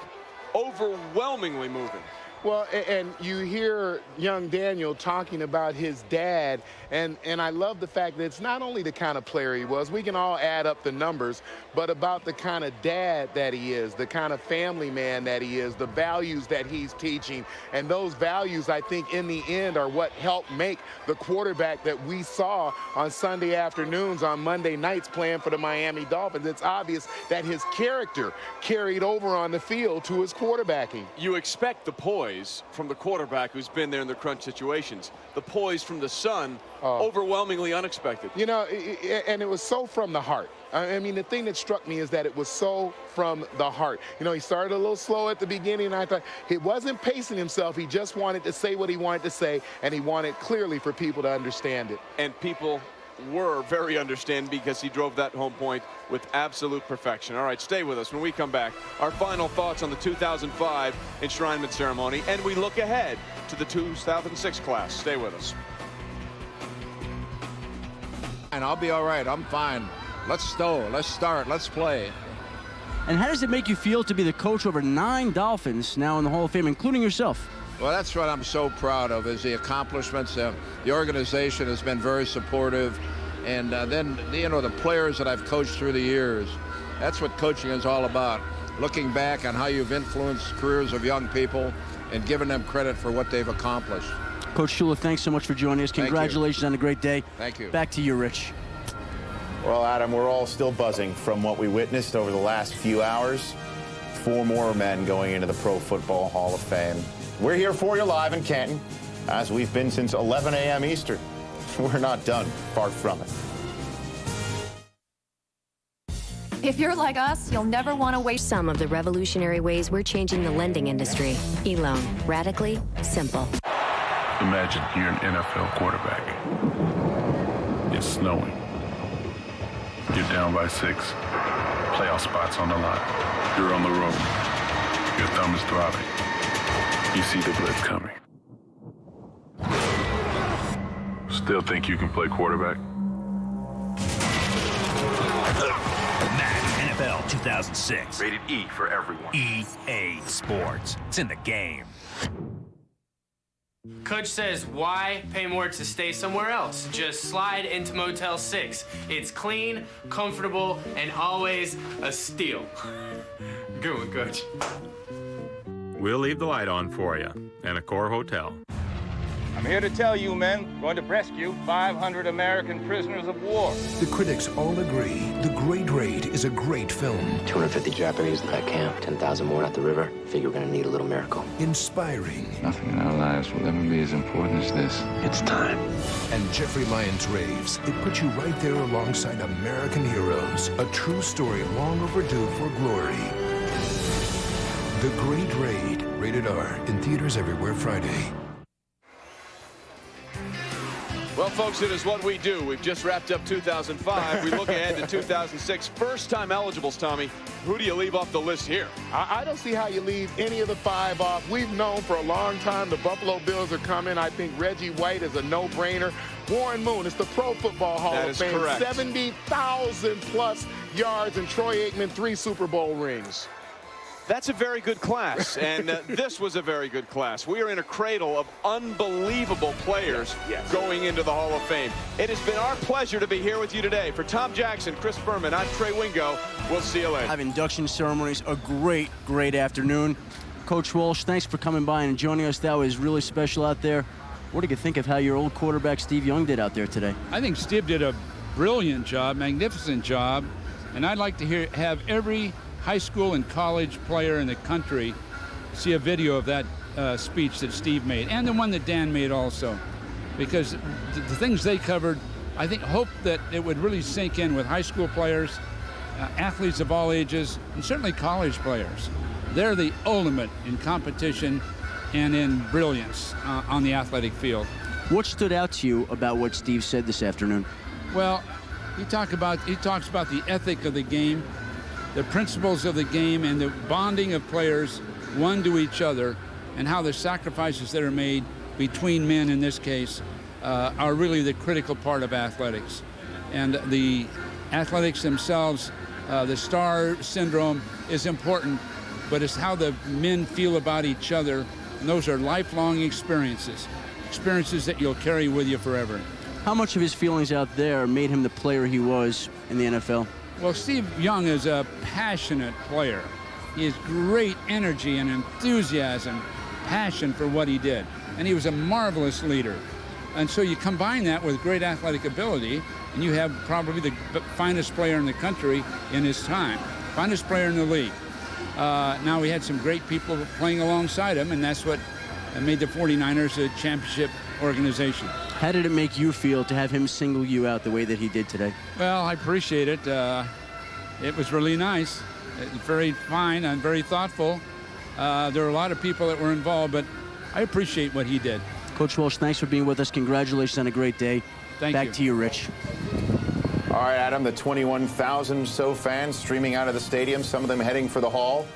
S20: overwhelmingly moving.
S19: Well, and you hear young Daniel talking about his dad, and I love the fact that it's not only the kind of player he was, we can all add up the numbers, but about the kind of dad that he is, the kind of family man that he is, the values that he's teaching, and those values, I think, in the end are what helped make the quarterback that we saw on Sunday afternoons, on Monday nights playing for the Miami Dolphins. It's obvious that his character carried over on the field to his quarterbacking.
S20: You expect the poise from the quarterback who's been there in the crunch situations. The poise from the son, overwhelmingly unexpected.
S19: You know, and it was so from the heart. I mean, the thing that struck me is that it was so from the heart. You know, he started a little slow at the beginning, and I thought he wasn't pacing himself. He just wanted to say what he wanted to say, and he wanted clearly for people to understand it.
S20: And people were very understanding because he drove that home point with absolute perfection. All right, stay with us. When we come back, our final thoughts on the 2005 enshrinement ceremony, and we look ahead to the 2006 class. Stay with us.
S21: And I'll be all right. I'm fine. Let's stow. Let's start. Let's play.
S25: And how does it make you feel to be the coach over 9 Dolphins now in the Hall of Fame, including yourself?
S21: Well, that's what I'm so proud of, is the accomplishments. The organization has been very supportive. And then, you know, the players that I've coached through the years. That's what coaching is all about. Looking back on how you've influenced careers of young people and giving them credit for what they've accomplished.
S25: Coach Shula, thanks so much for joining us. Congratulations on a great day.
S21: Thank you.
S25: Back to you, Rich.
S26: Well, Adam, we're all still buzzing from what we witnessed over the last few hours. 4 more men going into the Pro Football Hall of Fame. We're here for you live in Canton, as we've been since 11 a.m. Eastern. We're not done, far from it.
S18: If you're like us, you'll never want to waste
S27: some of the revolutionary ways we're changing the lending industry. eLoan, radically simple.
S17: Imagine you're an NFL quarterback. It's snowing. You're down by 6. Playoff spots on the line. You're on the road. Your thumb is throbbing. You see the blitz coming. Still think you can play quarterback?
S28: Madden NFL 2006.
S1: Rated E for everyone.
S28: EA Sports. It's in the game.
S29: Coach says, why pay more to stay somewhere else? Just slide into Motel 6. It's clean, comfortable, and always a steal. Good one, Coach.
S30: We'll leave the light on for you in Accor Hotel.
S31: I'm here to tell you, men, going to rescue 500 American prisoners of war.
S32: The critics all agree The Great Raid is a great film.
S33: 250 Japanese in that camp, 10,000 more at the river. Figure we're gonna need a little miracle.
S32: Inspiring.
S34: Nothing in our lives will ever be as important as this.
S32: It's time. And Jeffrey Lyons raves. It puts you right there alongside American heroes. A true story long overdue for glory. The Great Raid. Rated R. In theaters everywhere Friday.
S20: Well, folks, it is what we do. We've just wrapped up 2005. We look ahead to 2006. First-time eligibles, Tommy. Who do you leave off the list here?
S19: I don't see how you leave any of the 5 off. We've known for a long time the Buffalo Bills are coming. I think Reggie White is a no-brainer. Warren Moon, it's the Pro Football Hall of Fame.
S20: Correct.
S19: 70,000-plus yards, and Troy Aikman 3 Super Bowl rings.
S20: That's a very good class, and this was a very good class. We are in a cradle of unbelievable players going into the Hall of Fame. It has been our pleasure to be here with you today. For Tom Jackson, Chris Berman, I'm Trey Wingo. We'll see you later.
S25: Have induction ceremonies, a great afternoon. Coach Walsh, thanks for coming by and joining us. That was really special out there. What did you think of how your old quarterback Steve Young did out there today?
S2: I think Steve did a brilliant job, magnificent job, and I'd like to have every high school and college player in the country see a video of that speech that Steve made, and the one that Dan made also, because the things they covered, I hope that it would really sink in with high school players, athletes of all ages, and certainly college players. They're the ultimate in competition and in brilliance on the athletic field.
S25: What stood out to you about what Steve said this afternoon?
S2: Well, he talks about the ethic of the game, the principles of the game, and the bonding of players one to each other, and how the sacrifices that are made between men in this case are really the critical part of athletics. And the athletics themselves, the star syndrome is important, but it's how the men feel about each other. And those are lifelong experiences that you'll carry with you forever.
S25: How much of his feelings out there made him the player he was in the NFL?
S2: Well, Steve Young is a passionate player. He has great energy and enthusiasm, passion for what he did. And he was a marvelous leader. And so you combine that with great athletic ability, and you have probably the finest player in the country in his time, finest player in the league. Now we had some great people playing alongside him, and that's what made the 49ers a championship organization.
S25: How did it make you feel to have him single you out the way that he did today?
S2: Well, I appreciate it. It was really nice. Very fine and very thoughtful. There were a lot of people that were involved, but I appreciate what he did.
S25: Coach Walsh, thanks for being with us. Congratulations on a great day.
S2: Thank you.
S25: Back to you, Rich.
S26: All right, Adam, the 21,000 so fans streaming out of the stadium, some of them heading for the hall,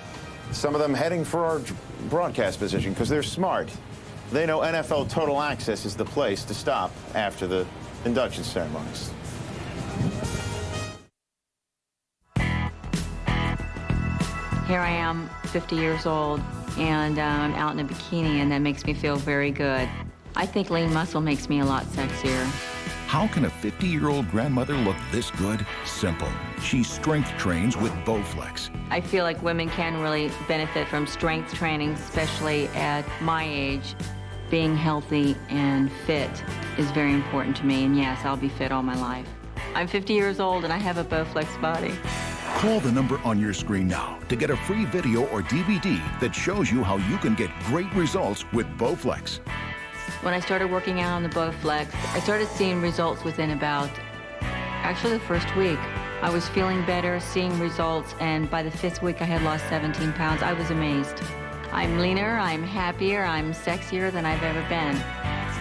S26: some of them heading for our broadcast position because they're smart. They know NFL Total Access is the place to stop after the induction ceremonies.
S3: Here I am, 50 years old, and I'm out in a bikini, and that makes me feel very good. I think lean muscle makes me a lot sexier.
S4: How can a 50-year-old grandmother look this good? Simple. She strength trains with Bowflex.
S3: I feel like women can really benefit from strength training, especially at my age. Being healthy and fit is very important to me, and yes, I'll be fit all my life. I'm 50 years old, and I have a Bowflex body.
S4: Call the number on your screen now to get a free video or DVD that shows you how you can get great results with Bowflex.
S3: When I started working out on the Bowflex, I started seeing results within actually the first week. I was feeling better, seeing results, and by the 5th week I had lost 17 pounds. I was amazed. I'm leaner, I'm happier, I'm sexier than I've ever been.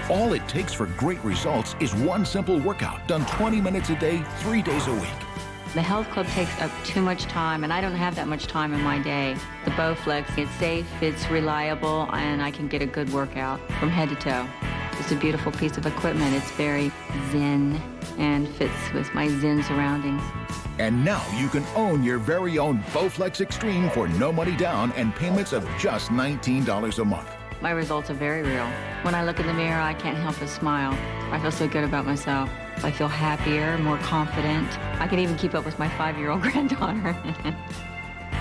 S4: All it takes for great results is one simple workout done 20 minutes a day, 3 days a week.
S3: The health club takes up too much time, and I don't have that much time in my day. The Bowflex, it's safe, it's reliable, and I can get a good workout from head to toe. It's a beautiful piece of equipment. It's very zen and fits with my zen surroundings.
S4: And now you can own your very own Bowflex Extreme for no money down and payments of just $19 a month.
S3: My results are very real. When I look in the mirror, I can't help but smile. I feel so good about myself. I feel happier, more confident. I can even keep up with my 5-year-old granddaughter.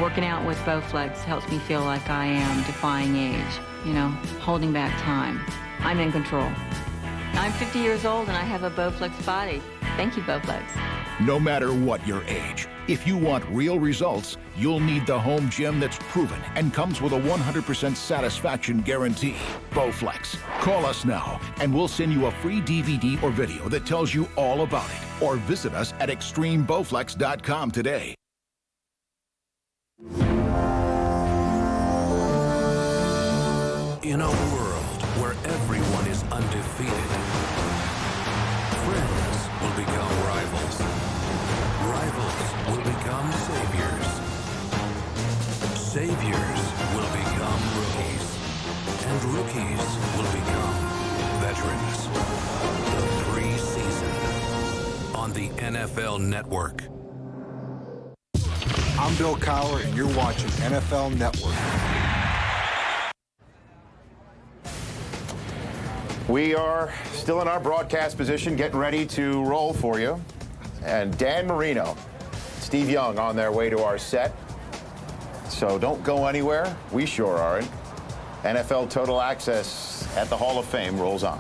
S3: Working out with Bowflex helps me feel like I am defying age, holding back time. I'm in control. I'm 50 years old and I have a Bowflex body. Thank you, Bowflex.
S4: No matter what your age, if you want real results, you'll need the home gym that's proven and comes with a 100% satisfaction guarantee. Bowflex. Call us now and we'll send you a free DVD or video that tells you all about it. Or visit us at extremebowflex.com today.
S28: In a world where everyone is undefeated, friends will become rivals. Rivals will become saviors. Saviors will become rookies. And rookies will become veterans. The preseason on the NFL Network.
S5: I'm Bill Cowher, and you're watching NFL Network.
S26: We are still in our broadcast position, getting ready to roll for you. And Dan Marino, Steve Young on their way to our set. So don't go anywhere. We sure aren't. NFL Total Access at the Hall of Fame rolls on.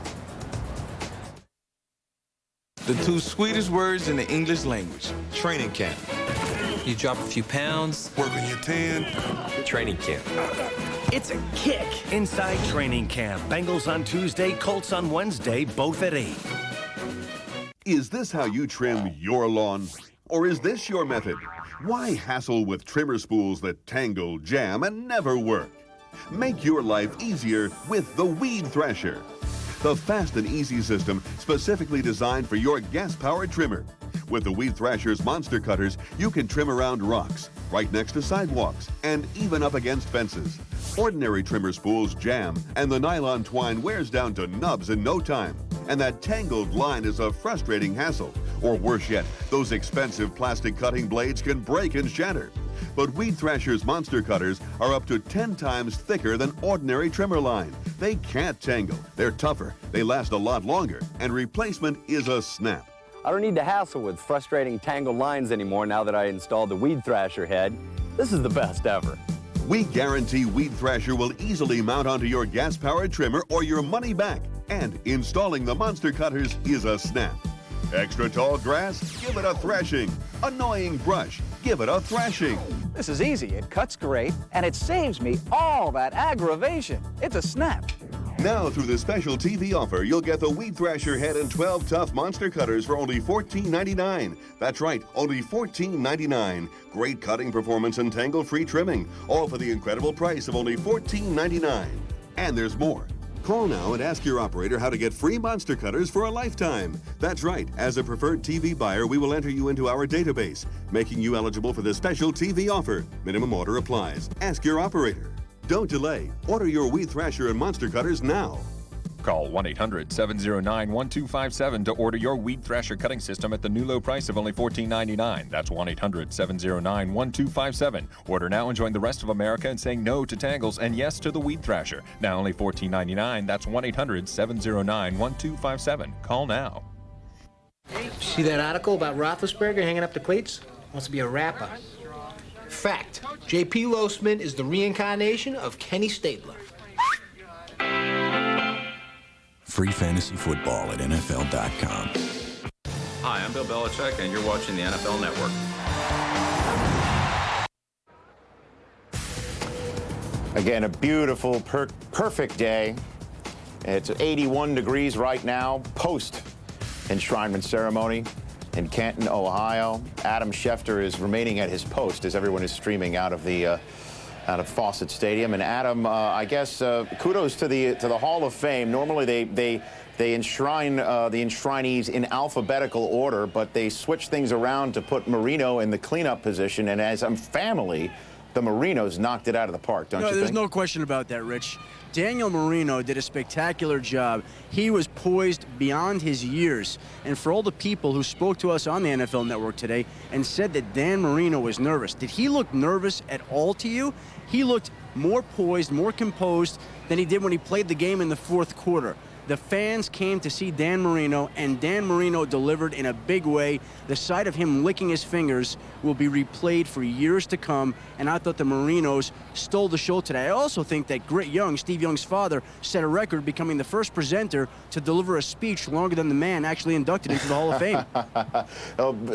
S6: The two sweetest words in the English language, training camp.
S7: You drop a few pounds.
S6: Work on your tan.
S7: Training camp.
S8: It's a kick inside training camp. Bengals on Tuesday, Colts on Wednesday, both at 8.
S9: Is this how you trim your lawn? Or is this your method? Why hassle with trimmer spools that tangle, jam, and never work? Make your life easier with the Weed Thrasher. The fast and easy system specifically designed for your gas-powered trimmer. With the Weed Thrasher's monster cutters, you can trim around rocks, right next to sidewalks, and even up against fences. Ordinary trimmer spools jam, and the nylon twine wears down to nubs in no time. And that tangled line is a frustrating hassle. Or worse yet, those expensive plastic cutting blades can break and shatter. But Weed Thrasher's monster cutters are up to 10 times thicker than ordinary trimmer line. They can't tangle, they're tougher, they last a lot longer, and replacement is a snap.
S10: I don't need to hassle with frustrating tangled lines anymore now that I installed the Weed Thrasher head. This is the best ever.
S9: We guarantee Weed Thrasher will easily mount onto your gas-powered trimmer or your money back. And installing the monster cutters is a snap. Extra tall grass? Give it a thrashing. Annoying brush? Give it a thrashing.
S11: This is easy. It cuts great, and it saves me all that aggravation. It's a snap.
S9: Now, through the special TV offer, you'll get the Weed Thrasher head and 12 tough monster cutters for only $14.99. That's right, only $14.99. Great cutting performance and tangle-free trimming, all for the incredible price of only $14.99. And there's more. Call now and ask your operator how to get free monster cutters for a lifetime. That's right. As a preferred TV buyer, we will enter you into our database, making you eligible for this special TV offer. Minimum order applies. Ask your operator. Don't delay. Order your Weed Thrasher and monster cutters now.
S12: Call 1-800-709-1257 to order your Weed Thrasher cutting system at the new low price of only $14.99. That's 1-800-709-1257. Order now and join the rest of America in saying no to tangles and yes to the Weed Thrasher. Now only $14.99. That's 1-800-709-1257. Call now.
S13: See that article about Roethlisberger hanging up the cleats? Wants to be a rapper. Fact, J.P. Losman is the reincarnation of Kenny Stabler.
S14: Free fantasy football at NFL.com.
S15: Hi, I'm Bill Belichick, and you're watching the NFL Network.
S26: Again, a beautiful, perfect day. It's 81 degrees right now, post-enshrinement ceremony in Canton, Ohio. Adam Schefter is remaining at his post as everyone is streaming out of Fawcett Stadium. And Adam, I guess kudos to the Hall of Fame. Normally they enshrine the enshrinees in alphabetical order, but they switch things around to put Marino in the cleanup position. And as a family, the Marinos knocked it out of the park, don't you think?
S25: There's no question about that, Rich. Daniel Marino did a spectacular job. He was poised beyond his years. And for all the people who spoke to us on the NFL Network today and said that Dan Marino was nervous, did he look nervous at all to you? He looked more poised, more composed than he did when he played the game in the fourth quarter. The fans came to see Dan Marino, and Dan Marino delivered in a big way. The sight of him licking his fingers will be replayed for years to come, and I thought the Marinos stole the show today. I also think that Grit Young, Steve Young's father, set a record becoming the first presenter to deliver a speech longer than the man actually inducted into the Hall of Fame.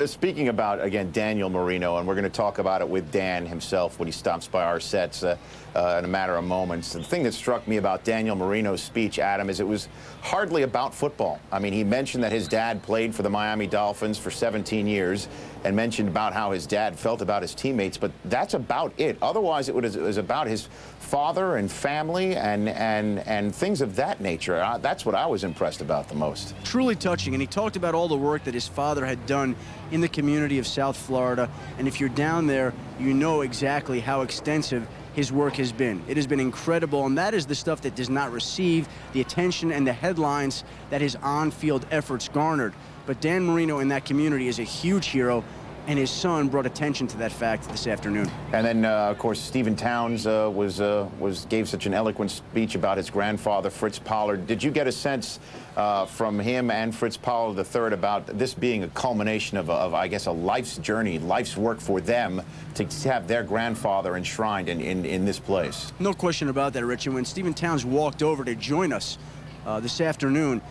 S26: Speaking about, again, Daniel Marino, and we're going to talk about it with Dan himself when he stops by our sets in a matter of moments. The thing that struck me about Daniel Marino's speech, Adam, is it was hardly about football. I mean, he mentioned that his dad played for the Miami Dolphins for 17 years and mentioned about how his dad felt about his teammates, but that's about it. Otherwise, it was about his father and family and things of that nature. That's what I was impressed about the most.
S25: Truly touching, and he talked about all the work that his father had done in the community of South Florida, and if you're down there, you know exactly how extensive his work has been. It has been incredible, and that is the stuff that does not receive the attention and the headlines that his on-field efforts garnered. But Dan Marino in that community is a huge hero, and his son brought attention to that fact this afternoon.
S26: And then, of course, Stephen Towns gave such an eloquent speech about his grandfather, Fritz Pollard. Did you get a sense from him and Fritz Pollard III about this being a culmination of I guess, a life's journey, life's work for them to have their grandfather enshrined in this place?
S25: No question about that, Rich. And when Stephen Towns walked over to join us this afternoon,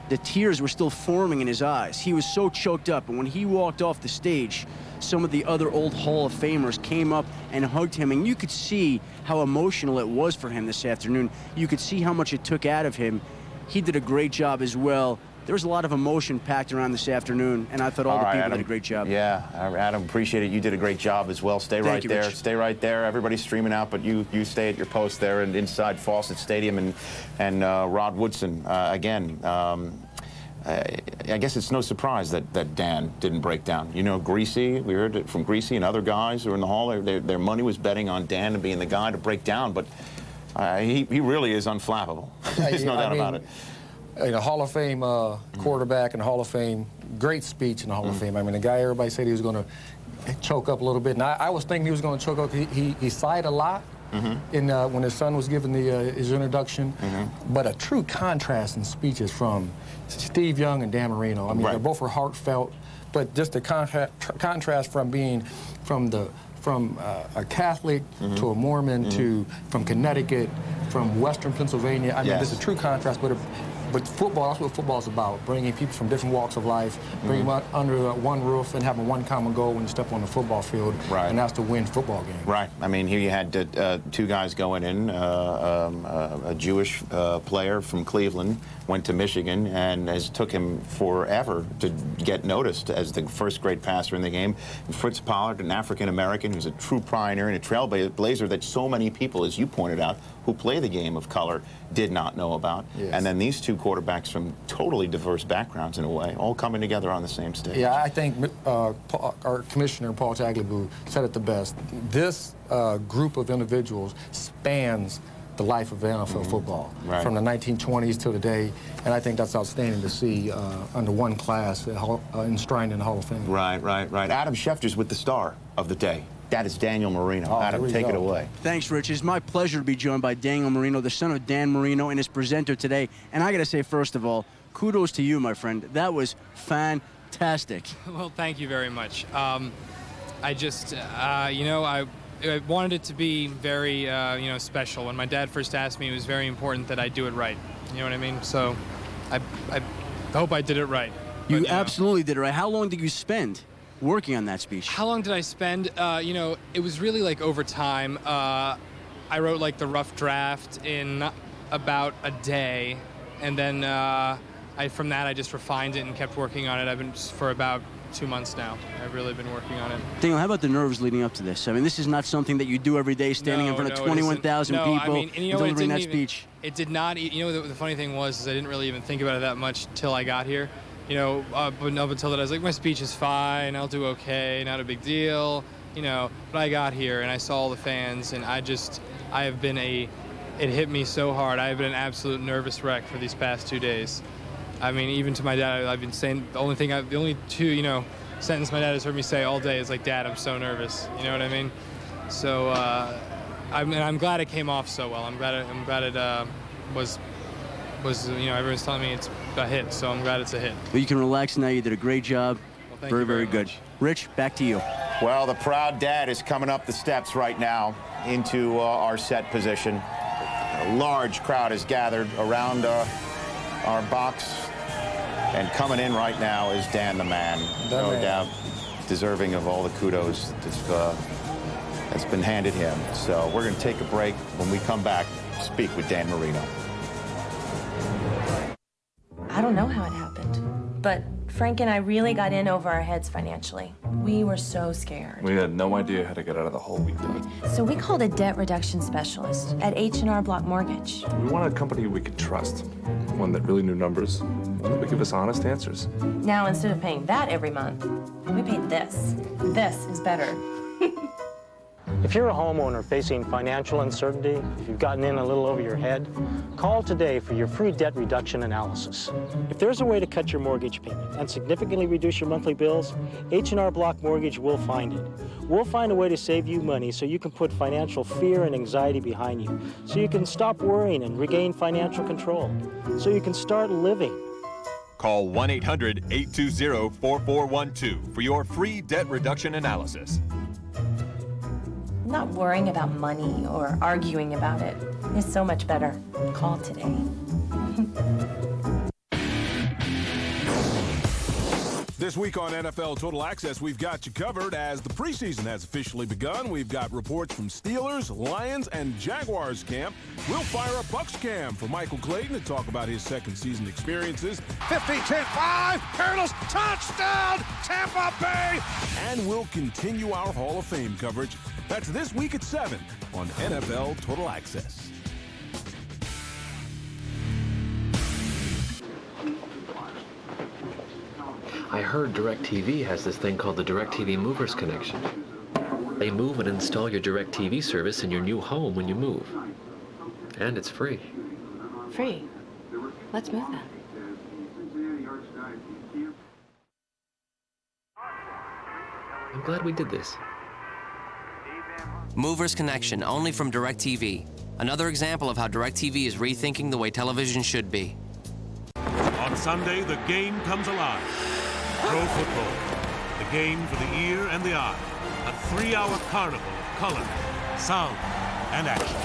S25: the tears were still forming in his eyes. He was so choked up, and when he walked off the stage, some of the other old Hall of Famers came up and hugged him, and you could see how emotional it was for him this afternoon. You could see how much it took out of him. He did a great job as well. There was a lot of emotion packed around this afternoon, and I thought all the people did a great job.
S26: Yeah, Adam, appreciate it. You did a great job as well. Stay right there. Stay right there. Everybody's streaming out, but you stay at your post there and inside Fawcett Stadium. And Rod Woodson, again, I guess it's no surprise that Dan didn't break down. You know, Greasy, we heard it from Greasy and other guys who were in the hall. Their money was betting on Dan to being the guy to break down, but he really is unflappable. There's no doubt about it.
S1: A Hall of Fame quarterback and Hall of Fame, great speech in the Hall of Fame. I mean, the guy, everybody said he was going to choke up a little bit. And I was thinking he was going to choke up. He sighed a lot when his son was giving his introduction. But a true contrast in speeches from Steve Young and Dan Marino. I mean, they both were heartfelt, but just the contrast from being from a Catholic to a Mormon from Connecticut, from Western Pennsylvania. I mean, there's a true contrast, but football, that's what football's about, bringing people from different walks of life, bringing them under one roof and having one common goal when you step on the football field, and that's to win football game.
S26: Right. I mean, here you had two guys going in, a Jewish player from Cleveland, went to Michigan, and it took him forever to get noticed as the first great passer in the game. And Fritz Pollard, an African-American who's a true pioneer and a trailblazer that so many people, as you pointed out, who play the game of color did not know about. And then these two quarterbacks from totally diverse backgrounds in a way, all coming together on the same stage.
S1: Yeah, I think our commissioner, Paul Tagliabue, said it the best. This group of individuals spans the life of NFL football, from the 1920s to today, and I think that's outstanding to see under one class enshrined in the Hall of Fame.
S26: Right. Adam Schefter's with the star of the day. That is Daniel Marino. Adam, take it away.
S25: Thanks, Rich. It's my pleasure to be joined by Daniel Marino, the son of Dan Marino, and his presenter today. And I got to say, first of all, kudos to you, my friend. That was fantastic.
S16: Well, thank you very much. I just, I wanted it to be very, special. When my dad first asked me, it was very important that I do it right. You know what I mean? So I hope I did it right.
S25: You absolutely did it right. How long did you spend working on that speech?
S16: How long did I spend? It was really like over time. I wrote like the rough draft in about a day, and then from that I just refined it and kept working on it. I've been for about 2 months now. I've really been working on it.
S25: Daniel, how about the nerves leading up to this? I mean, this is not something that you do every day, standing in front of 21,000 people and delivering that speech.
S16: It did not. The funny thing was I didn't really even think about it that much till I got here. But up until that, I was like, my speech is fine, I'll do okay, not a big deal, But I got here and I saw all the fans, and it hit me so hard. I have been an absolute nervous wreck for these past 2 days. I mean, even to my dad, I've been saying the only two, sentence my dad has heard me say all day is like, Dad, I'm so nervous. You know what I mean? So I'm glad it came off so well. I'm glad it was everyone's telling me it's a hit, so I'm glad it's a hit.
S25: Well, you can relax now. You did a great job.
S16: Well, thank you very
S25: good.
S16: much.
S25: Rich, back to you.
S26: Well, the proud dad is coming up the steps right now into our set position. A large crowd is gathered around our box, and coming in right now is Dan the Man. No doubt deserving of all the kudos that's been handed him. So we're going to take a break. When we come back, speak with Dan Marino.
S17: I don't know how it happened, but Frank and I really got in over our heads financially. We were so scared.
S15: We had no idea how to get out of the hole we did.
S17: So we called a debt reduction specialist at H&R Block Mortgage.
S15: We wanted a company we could trust, one that really knew numbers, one that would give us honest answers.
S17: Now, instead of paying that every month, we paid this. This is better.
S18: If you're a homeowner facing financial uncertainty, if you've gotten in a little over your head, call today for your free debt reduction analysis. If there's a way to cut your mortgage payment and significantly reduce your monthly bills, H&R Block Mortgage will find it. We'll find a way to save you money so you can put financial fear and anxiety behind you, so you can stop worrying and regain financial control, so you can start living.
S12: Call 1-800-820-4412 for your free debt reduction analysis.
S17: Not worrying about money or arguing about it is so much better. Call today.
S19: This week on NFL Total Access, we've got you covered as the preseason has officially begun. We've got reports from Steelers, Lions, and Jaguars camp. We'll fire up Bucs camp for Michael Clayton to talk about his second season experiences.
S20: 15-10-5, Peerless, touchdown, Tampa Bay!
S19: And we'll continue our Hall of Fame coverage. That's this week at 7 on NFL Total Access.
S21: I heard DirecTV has this thing called the DirecTV Movers Connection. They move and install your DirecTV service in your new home when you move. And it's free.
S17: Free? Let's move then.
S21: I'm glad we did this.
S22: Movers Connection, only from DirecTV. Another example of how DirecTV is rethinking the way television should be.
S23: On Sunday, the game comes alive. Pro football, the game for the ear and the eye. A 3-hour carnival of color, sound, and action.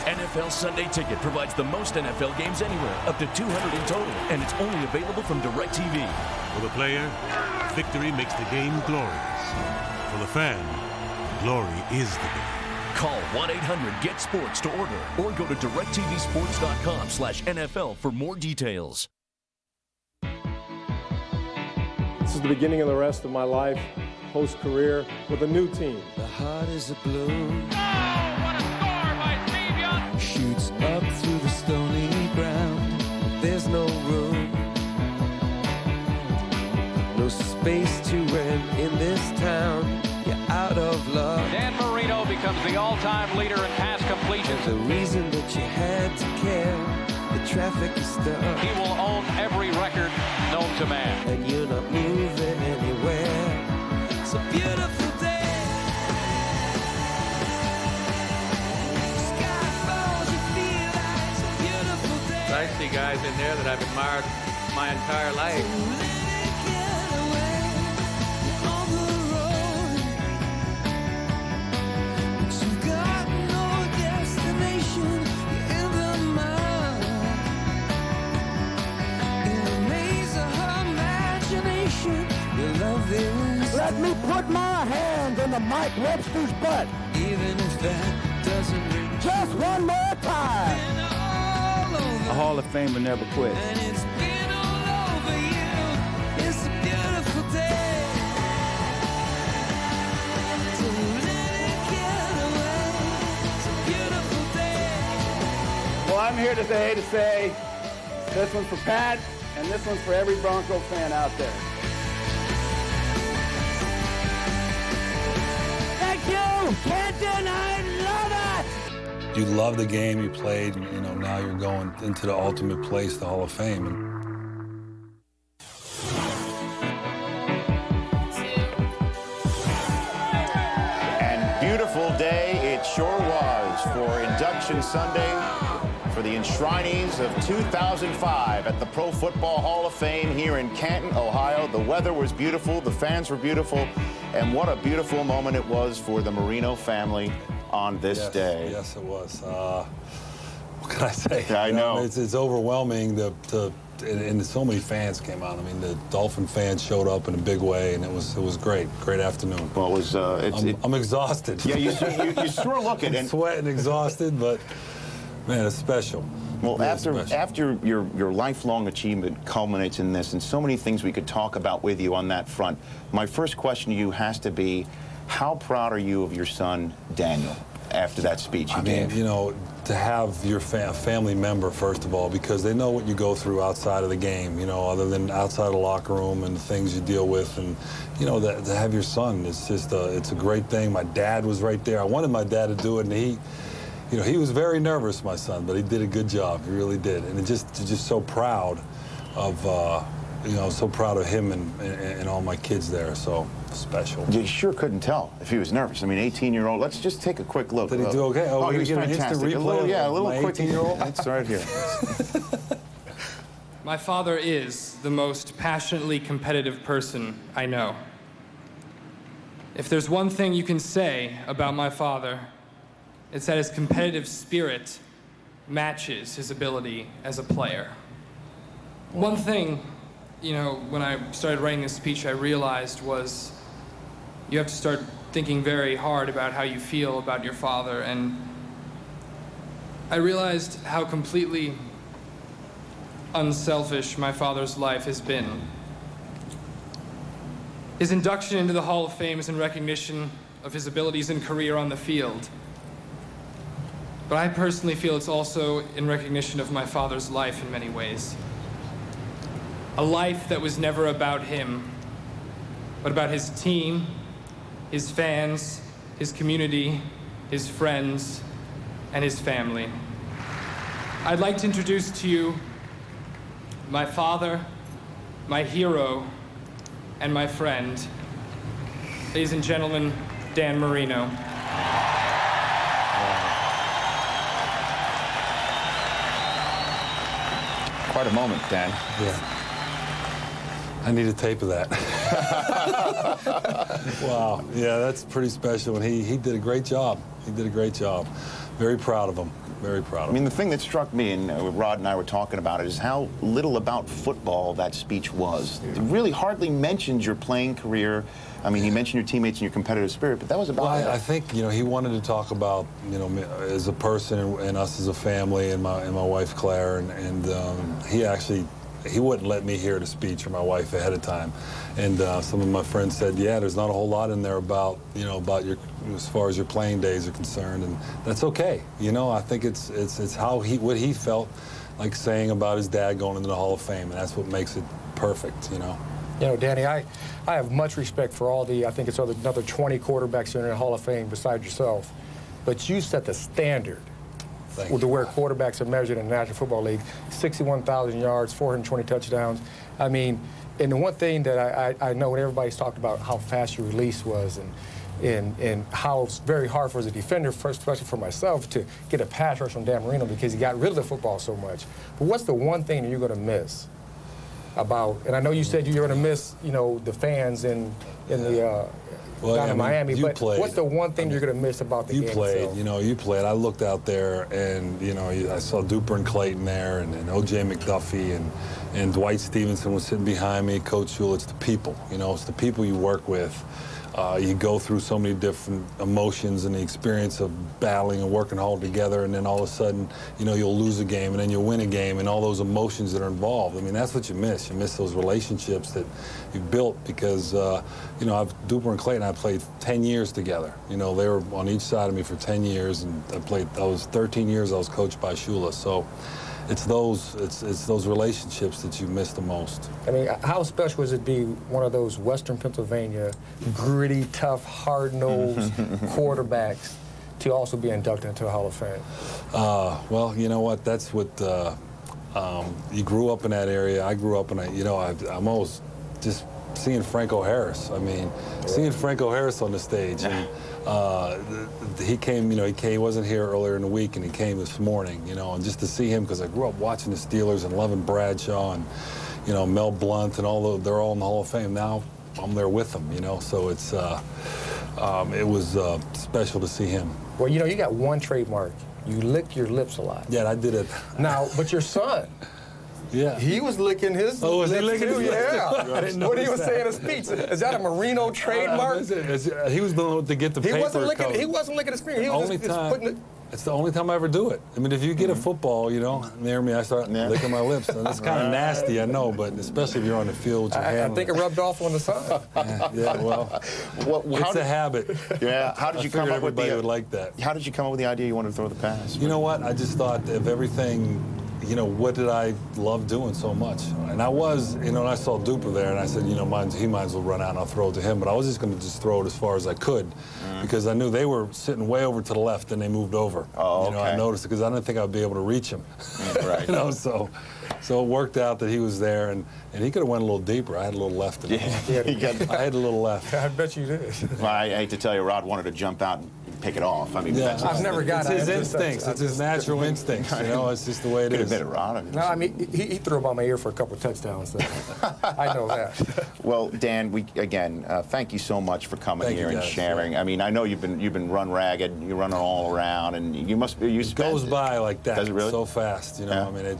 S24: NFL Sunday Ticket provides the most NFL games anywhere, up to 200 in total, and it's only available from DirecTV.
S23: For the player, victory makes the game glorious. For the fan, glory is the game.
S24: Call 1-800-GET-SPORTS to order, or go to directvsports.com/NFL for more details.
S27: This is the beginning of the rest of my life, post-career, with a new team.
S29: The heart is a blue.
S20: Oh, what a score by Steve Young!
S29: Shoots up through the stony ground. There's no room. No space to rent in this town. You're out of luck.
S20: Dan Marino becomes the all-time leader in pass completions.
S29: The reason that you had to care. The traffic is stuck.
S20: He will own every record known to man.
S29: And you're not moving anywhere. It's a beautiful day. Sky falls, you feel like it's a beautiful day.
S30: I see guys in there that I've admired my entire life.
S20: Let me put my hand in the Mike Webster's butt.
S29: Even if that doesn't ring.
S20: Just one more time.
S25: A Hall of Famer never quits.
S29: And it's been all over you. It's a beautiful day. So let it get away. It's a beautiful day.
S25: Well, I'm here today to say this one's for Pat, and this one's for every Bronco fan out there.
S20: Can't deny, love it!
S31: You love the game you played, and, now you're going into the ultimate place, the Hall of Fame.
S26: And beautiful day it sure was for Induction Sunday for the enshrinees of 2005 at the Pro Football Hall of Fame here in Canton, Ohio. The weather was beautiful, the fans were beautiful, and what a beautiful moment it was for the Marino family on this day.
S31: Yes, it was. What can I say?
S26: I know.
S31: It's overwhelming. And so many fans came out. I mean, the Dolphin fans showed up in a big way, and it was great. Great afternoon.
S26: Well, it was.
S31: I'm exhausted.
S26: Yeah, you sure look it.
S31: I'm sweating, exhausted, but man, it's special.
S26: Well, after your lifelong achievement culminates in this, and so many things we could talk about with you on that front, my first question to you has to be, how proud are you of your son, Daniel, after that speech he gave?
S31: to have your family member, first of all, because they know what you go through outside of the game, you know, other than outside of the locker room and the things you deal with. And, you know, to have your son, it's just it's a great thing. My dad was right there. I wanted my dad to do it, and he, you know, he was very nervous, my son, but he did a good job. He really did. And just so proud of, you know, so proud of him and all my kids there. So special.
S26: You sure couldn't tell if he was nervous. I mean, 18-year-old. Let's just take a quick look.
S31: Did he do okay?
S26: Oh, he was
S31: get
S26: fantastic.
S31: An instant replay
S26: a little quick.
S31: 18-year-old.
S26: It's right here.
S16: My father is the most passionately competitive person I know. If there's one thing you can say about my father, it's that his competitive spirit matches his ability as a player. One thing, you know, when I started writing this speech, I realized was you have to start thinking very hard about how you feel about your father, and I realized how completely unselfish my father's life has been. His induction into the Hall of Fame is in recognition of his abilities and career on the field. But I personally feel it's also in recognition of my father's life in many ways. A life that was never about him, but about his team, his fans, his community, his friends, and his family. I'd like to introduce to you my father, my hero, and my friend. Ladies and gentlemen, Dan Marino.
S26: Quite a moment, Dan.
S31: Yeah. I need a tape of that. Wow. Yeah, that's pretty special. And he did a great job. He did a great job. Very proud of him. Very proud of him.
S26: I mean, the thing that struck me, and Rod and I were talking about it, is how little about football that speech was. It really hardly mentioned your playing career. I mean, he mentioned your teammates and your competitive spirit, but that was about it.
S31: I think, you know, he wanted to talk about, you know, as a person and us as a family and my wife, Claire, and he wouldn't let me hear the speech or my wife ahead of time. And some of my friends said, yeah, there's not a whole lot in there about, you know, about your, as far as your playing days are concerned, and that's okay. You know, I think it's how what he felt like saying about his dad going into the Hall of Fame, and that's what makes it perfect, you know.
S1: You know, Danny, I have much respect for all the, I think it's another 20 quarterbacks here in the Hall of Fame besides yourself. But you set the standard to where quarterbacks are measured in the National Football League. 61,000 yards, 420 touchdowns. I mean, and the one thing that I know when everybody's talked about how fast your release was and how it's very hard for as a defender, especially for myself, to get a pass rush on Dan Marino because he got rid of the football so much. But what's the one thing that you're going to miss about, and I know you said you're going to miss, you know, the fans in the down in Miami, but what's the one thing you're going to miss about the game itself?
S31: You know, you played. I looked out there, and, you know, I saw Duper and Clayton there, and O.J. McDuffie, and Dwight Stevenson was sitting behind me, Coach Shule. It's the people, you know, it's the people you work with. You go through so many different emotions and the experience of battling and working hard together, and then all of a sudden, you know, you'll lose a game, and then you'll win a game, and all those emotions that are involved. I mean, that's what you miss. You miss those relationships that you've built because, you know, Duper and Clayton, I played 10 years together. You know, they were on each side of me for 10 years, and I was 13 years I was coached by Shula. So it's those relationships that you miss the most.
S1: I mean, how special is it to be one of those Western Pennsylvania gritty, tough, hard-nosed quarterbacks to also be inducted into the Hall of Fame?
S31: Well, you know what? That's what you grew up in that area. I grew up in a, you know, I'm always just seeing Franco Harris. I mean, seeing Franco Harris on the stage. And, he came, you know, he wasn't here earlier in the week, and he came this morning, you know, and just to see him, because I grew up watching the Steelers and loving Bradshaw and, you know, Mel Blount and they're all in the Hall of Fame. Now I'm there with them, you know, so it was special to see him.
S1: Well, you know, you got one trademark. You lick your lips a lot.
S31: Yeah, I did it.
S1: Now, but your son,
S31: yeah,
S1: he was licking his
S31: lips.
S1: Was he licking
S31: too?
S1: His lips?
S31: Yeah. I didn't know
S1: what he was saying in his speech. Is that a Marino trademark?
S31: He was the one to get the paper.
S1: He wasn't licking his finger. He was
S31: only
S1: just
S31: time.
S1: putting it.
S31: It's the only time I ever do it. I mean, if you get a football, you know, near me, I start licking my lips. And that's kind of nasty, I know, but especially if you're on the field.
S1: I think it rubbed off on the side.
S31: Yeah, well, it's a habit.
S26: Yeah. How did you come up with
S31: everybody would like that?
S26: How did you come up with the idea you wanted to throw the pass?
S31: You know what? I just thought of everything. You know, what did I love doing so much? And I was, you know, and I saw Duper there, and I said, you know, he might as well run out and I'll throw it to him. But I was just going to throw it as far as I could because I knew they were sitting way over to the left and they moved over.
S26: Oh,
S31: You know, I noticed it because I didn't think I'd be able to reach him.
S26: Right.
S31: You know, so it worked out that he was there, and he could have went a little deeper. I had a little left in him. I had a little left.
S1: I bet you did.
S26: Well, I hate to tell you, Rod wanted to jump out and pick it off. I mean,
S31: Yeah.
S1: I've never got it.
S31: It's his instincts. It's his natural instincts. You know, it's just the way it is.
S26: Admit it, Rod.
S1: No, I mean, he threw him on my ear for a couple of touchdowns. So I know that.
S26: Well, Dan, thank you so much for coming here and sharing.
S31: Yeah.
S26: I mean, I know you've been run ragged. You're running all around, and you must be.
S31: It goes by like that.
S26: Does it really?
S31: So fast, you know. I mean,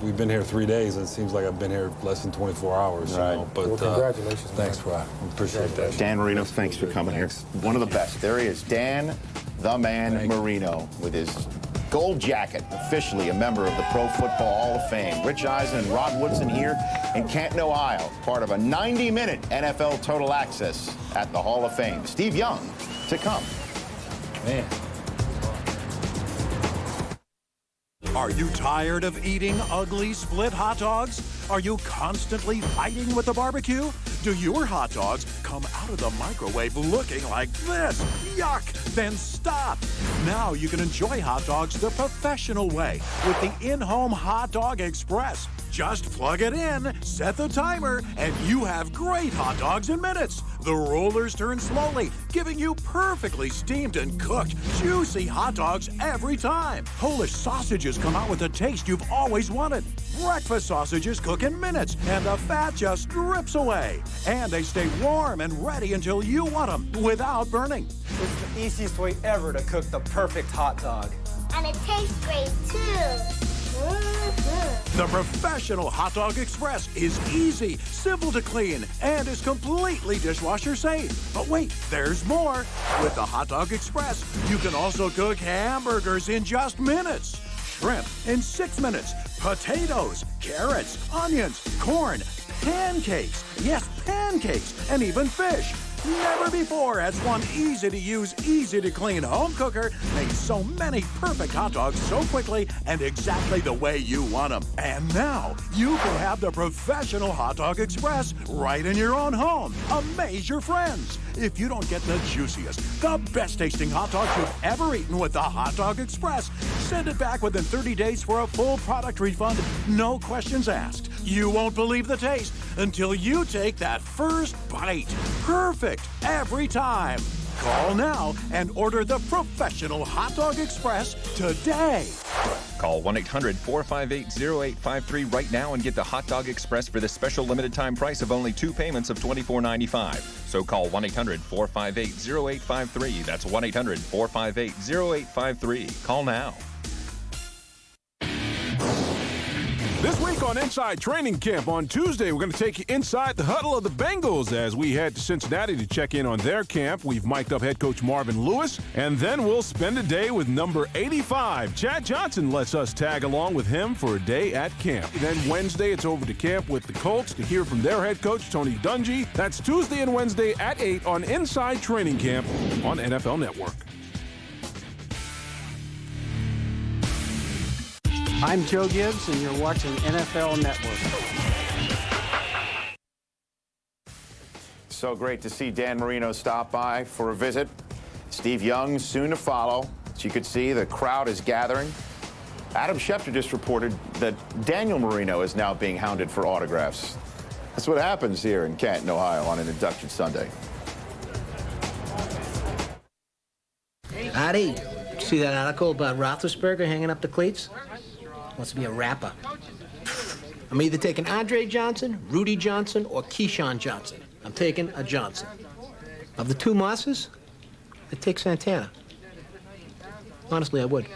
S31: we've been here 3 days, and it seems like I've been here less than 24 hours.
S26: Right.
S31: You know? But
S1: well, congratulations.
S31: Thanks, Rod. Appreciate that.
S26: Dan Marino, thanks for coming here. One of the best. There he is, Dan the Man Marino, with his gold jacket, officially a member of the Pro Football Hall of Fame. Rich Eisen and Rod Woodson here in Canton, Ohio, part of a 90-minute NFL Total Access at the Hall of Fame. Steve Young to come.
S31: Man.
S2: Are you tired of eating ugly split hot dogs? Are you constantly fighting with the barbecue? Do your hot dogs come out of the microwave looking like this? Yuck! Then stop! Now you can enjoy hot dogs the professional way with the in-home Hot Dog Express. Just plug it in, set the timer, and you have great hot dogs in minutes. The rollers turn slowly, giving you perfectly steamed and cooked, juicy hot dogs every time. Polish sausages come out with the taste you've always wanted. Breakfast sausages cook in minutes, and the fat just drips away. And they stay warm and ready until you want them without burning.
S3: It's the easiest way ever to cook the perfect hot dog.
S4: And it tastes great, too.
S2: The Professional Hot Dog Express is easy, simple to clean, and is completely dishwasher safe. But wait, there's more. With the Hot Dog Express, you can also cook hamburgers in just minutes, shrimp in 6 minutes, potatoes, carrots, onions, corn, pancakes, yes, pancakes, and even fish. Never before has one easy-to-use, easy-to-clean home cooker made so many perfect hot dogs so quickly and exactly the way you want them. And now, you can have the Professional Hot Dog Express right in your own home. Amaze your friends. If you don't get the juiciest, the best-tasting hot dogs you've ever eaten with the Hot Dog Express, send it back within 30 days for a full product refund, no questions asked. You won't believe the taste until you take that first bite. Perfect every time. Call now and order the Professional Hot Dog Express today.
S12: Call 1-800-458-0853 right now and get the Hot Dog Express for the special limited time price of only 2 payments of $24.95. So call 1-800-458-0853. That's 1-800-458-0853. Call now.
S19: This week on Inside Training Camp on Tuesday, we're going to take you inside the huddle of the Bengals as we head to Cincinnati to check in on their camp. We've mic'd up head coach Marvin Lewis, and then we'll spend a day with number 85. Chad Johnson lets us tag along with him for a day at camp. Then Wednesday, it's over to camp with the Colts to hear from their head coach, Tony Dungy. That's Tuesday and Wednesday at 8 on Inside Training Camp on NFL Network.
S25: I'm Joe Gibbs, and you're watching NFL Network.
S26: So great to see Dan Marino stop by for a visit. Steve Young soon to follow. As you could see, the crowd is gathering. Adam Schefter just reported that Daniel Marino is now being hounded for autographs. That's what happens here in Canton, Ohio on an Induction Sunday.
S13: Howdy. See that article about Roethlisberger hanging up the cleats? Wants to be a rapper. I'm either taking Andre Johnson, Rudy Johnson, or Keyshawn Johnson. I'm taking a Johnson. Of the two Mosses, I'd take Santana. Honestly, I would.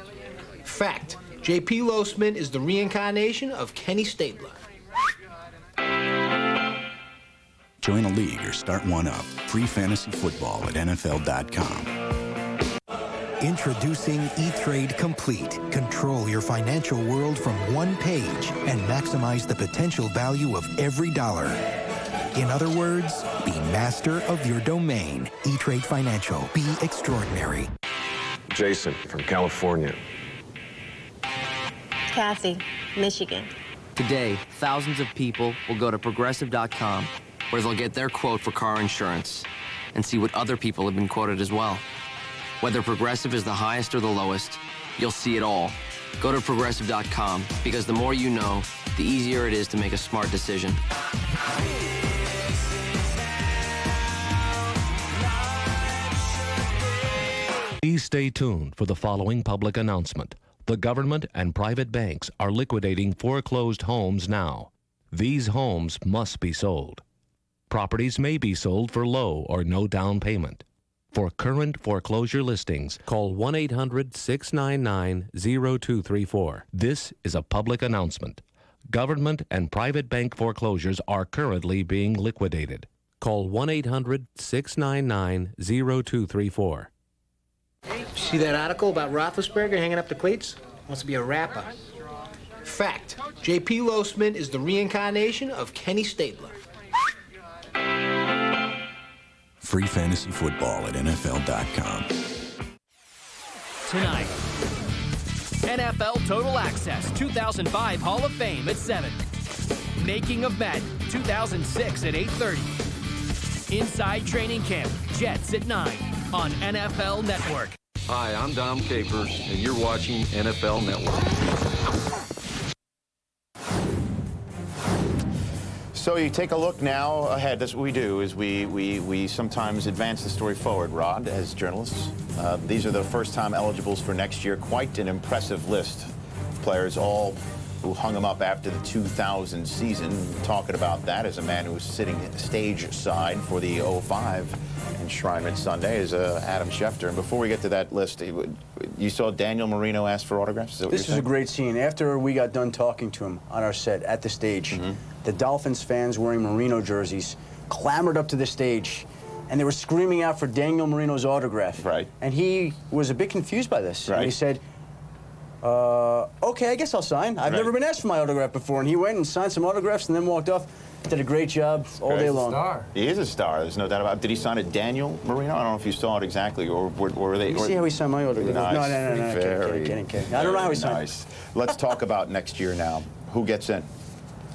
S13: Fact, J.P. Losman is the reincarnation of Kenny Stabler.
S14: Join a league or start one up. Free fantasy football at NFL.com.
S5: Introducing E-Trade Complete. Control your financial world from one page and maximize the potential value of every dollar. In other words, be master of your domain. E-Trade Financial. Be extraordinary.
S6: Jason from California.
S7: Kathy, Michigan.
S22: Today, thousands of people will go to Progressive.com, where they'll get their quote for car insurance and see what other people have been quoted as well. Whether Progressive is the highest or the lowest, you'll see it all. Go to Progressive.com, because the more you know, the easier it is to make a smart decision.
S8: Please stay tuned for the following public announcement. The government and private banks are liquidating foreclosed homes now. These homes must be sold. Properties may be sold for low or no down payment. For current foreclosure listings, call 1-800-699-0234. This is a public announcement. Government and private bank foreclosures are currently being liquidated. Call 1-800-699-0234.
S13: See that article about Roethlisberger hanging up the cleats? Wants to be a rapper. Fact, J.P. Losman is the reincarnation of Kenny Stabler.
S14: Free fantasy football at NFL.com.
S9: Tonight, NFL Total Access 2005 Hall of Fame at 7. Making of Madden 2006 at 8:30. Inside Training Camp, Jets at 9 on NFL Network.
S21: Hi, I'm Dom Capers, and you're watching NFL Network.
S26: So you take a look now ahead. That's what we do, is we sometimes advance the story forward, Rod, as journalists. These are the first-time eligibles for next year. Quite an impressive list of players, all who hung them up after the 2000 season. Talking about that as a man who was sitting stage side for the 05 enshrinement Sunday is Adam Schefter. And before we get to that list, you saw Daniel Marino ask for autographs?
S25: This was a great scene. After we got done talking to him on our set at the stage, the Dolphins fans wearing Marino jerseys clambered up to the stage, and they were screaming out for Daniel Marino's autograph.
S26: Right.
S25: And he was a bit confused by this. Right. And he said, okay, I guess I'll sign. I've never been asked for my autograph before. And he went and signed some autographs and then walked off. Did a great job all day long.
S26: Star. He is a star. There's no doubt about it. Did he sign it Daniel Marino? I don't know if you saw it exactly, or were they?
S25: You see how he signed my autograph?
S26: Nice.
S25: No. Kidding. I don't know how he signed
S26: it. Let's talk about next year now. Who gets in?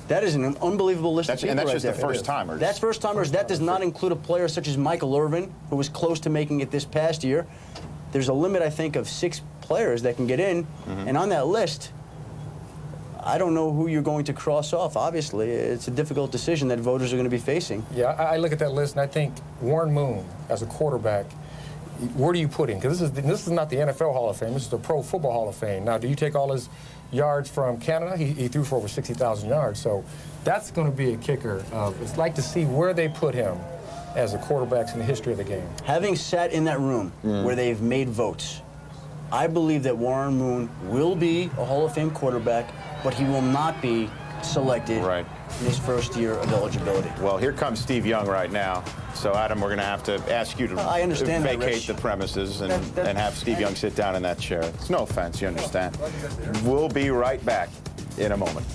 S25: That is an unbelievable list of people.
S26: And that's
S25: right
S26: just
S25: there.
S26: the first-timers.
S25: That's first-timers. That does not include a player such as Michael Irvin, who was close to making it this past year. There's a limit, I think, of 6 players that can get in. And on that list, I don't know who you're going to cross off. Obviously, it's a difficult decision that voters are going to be facing.
S1: Yeah, I look at that list and I think Warren Moon as a quarterback, where do you put him? Because this is not the NFL Hall of Fame. This is the Pro Football Hall of Fame. Now, do you take all his yards from Canada? He threw for over 60,000 yards. So that's going to be a kicker. It's like to see where they put him as a quarterback in the history of the game.
S25: Having sat in that room where they've made votes, I believe that Warren Moon will be a Hall of Fame quarterback, but he will not be selected in his first year of eligibility.
S26: Well, here comes Steve Young right now. So, Adam, we're going to have to ask you to vacate the premises and have Steve Young sit down in that chair. It's no offense, you understand. We'll be right back in a moment.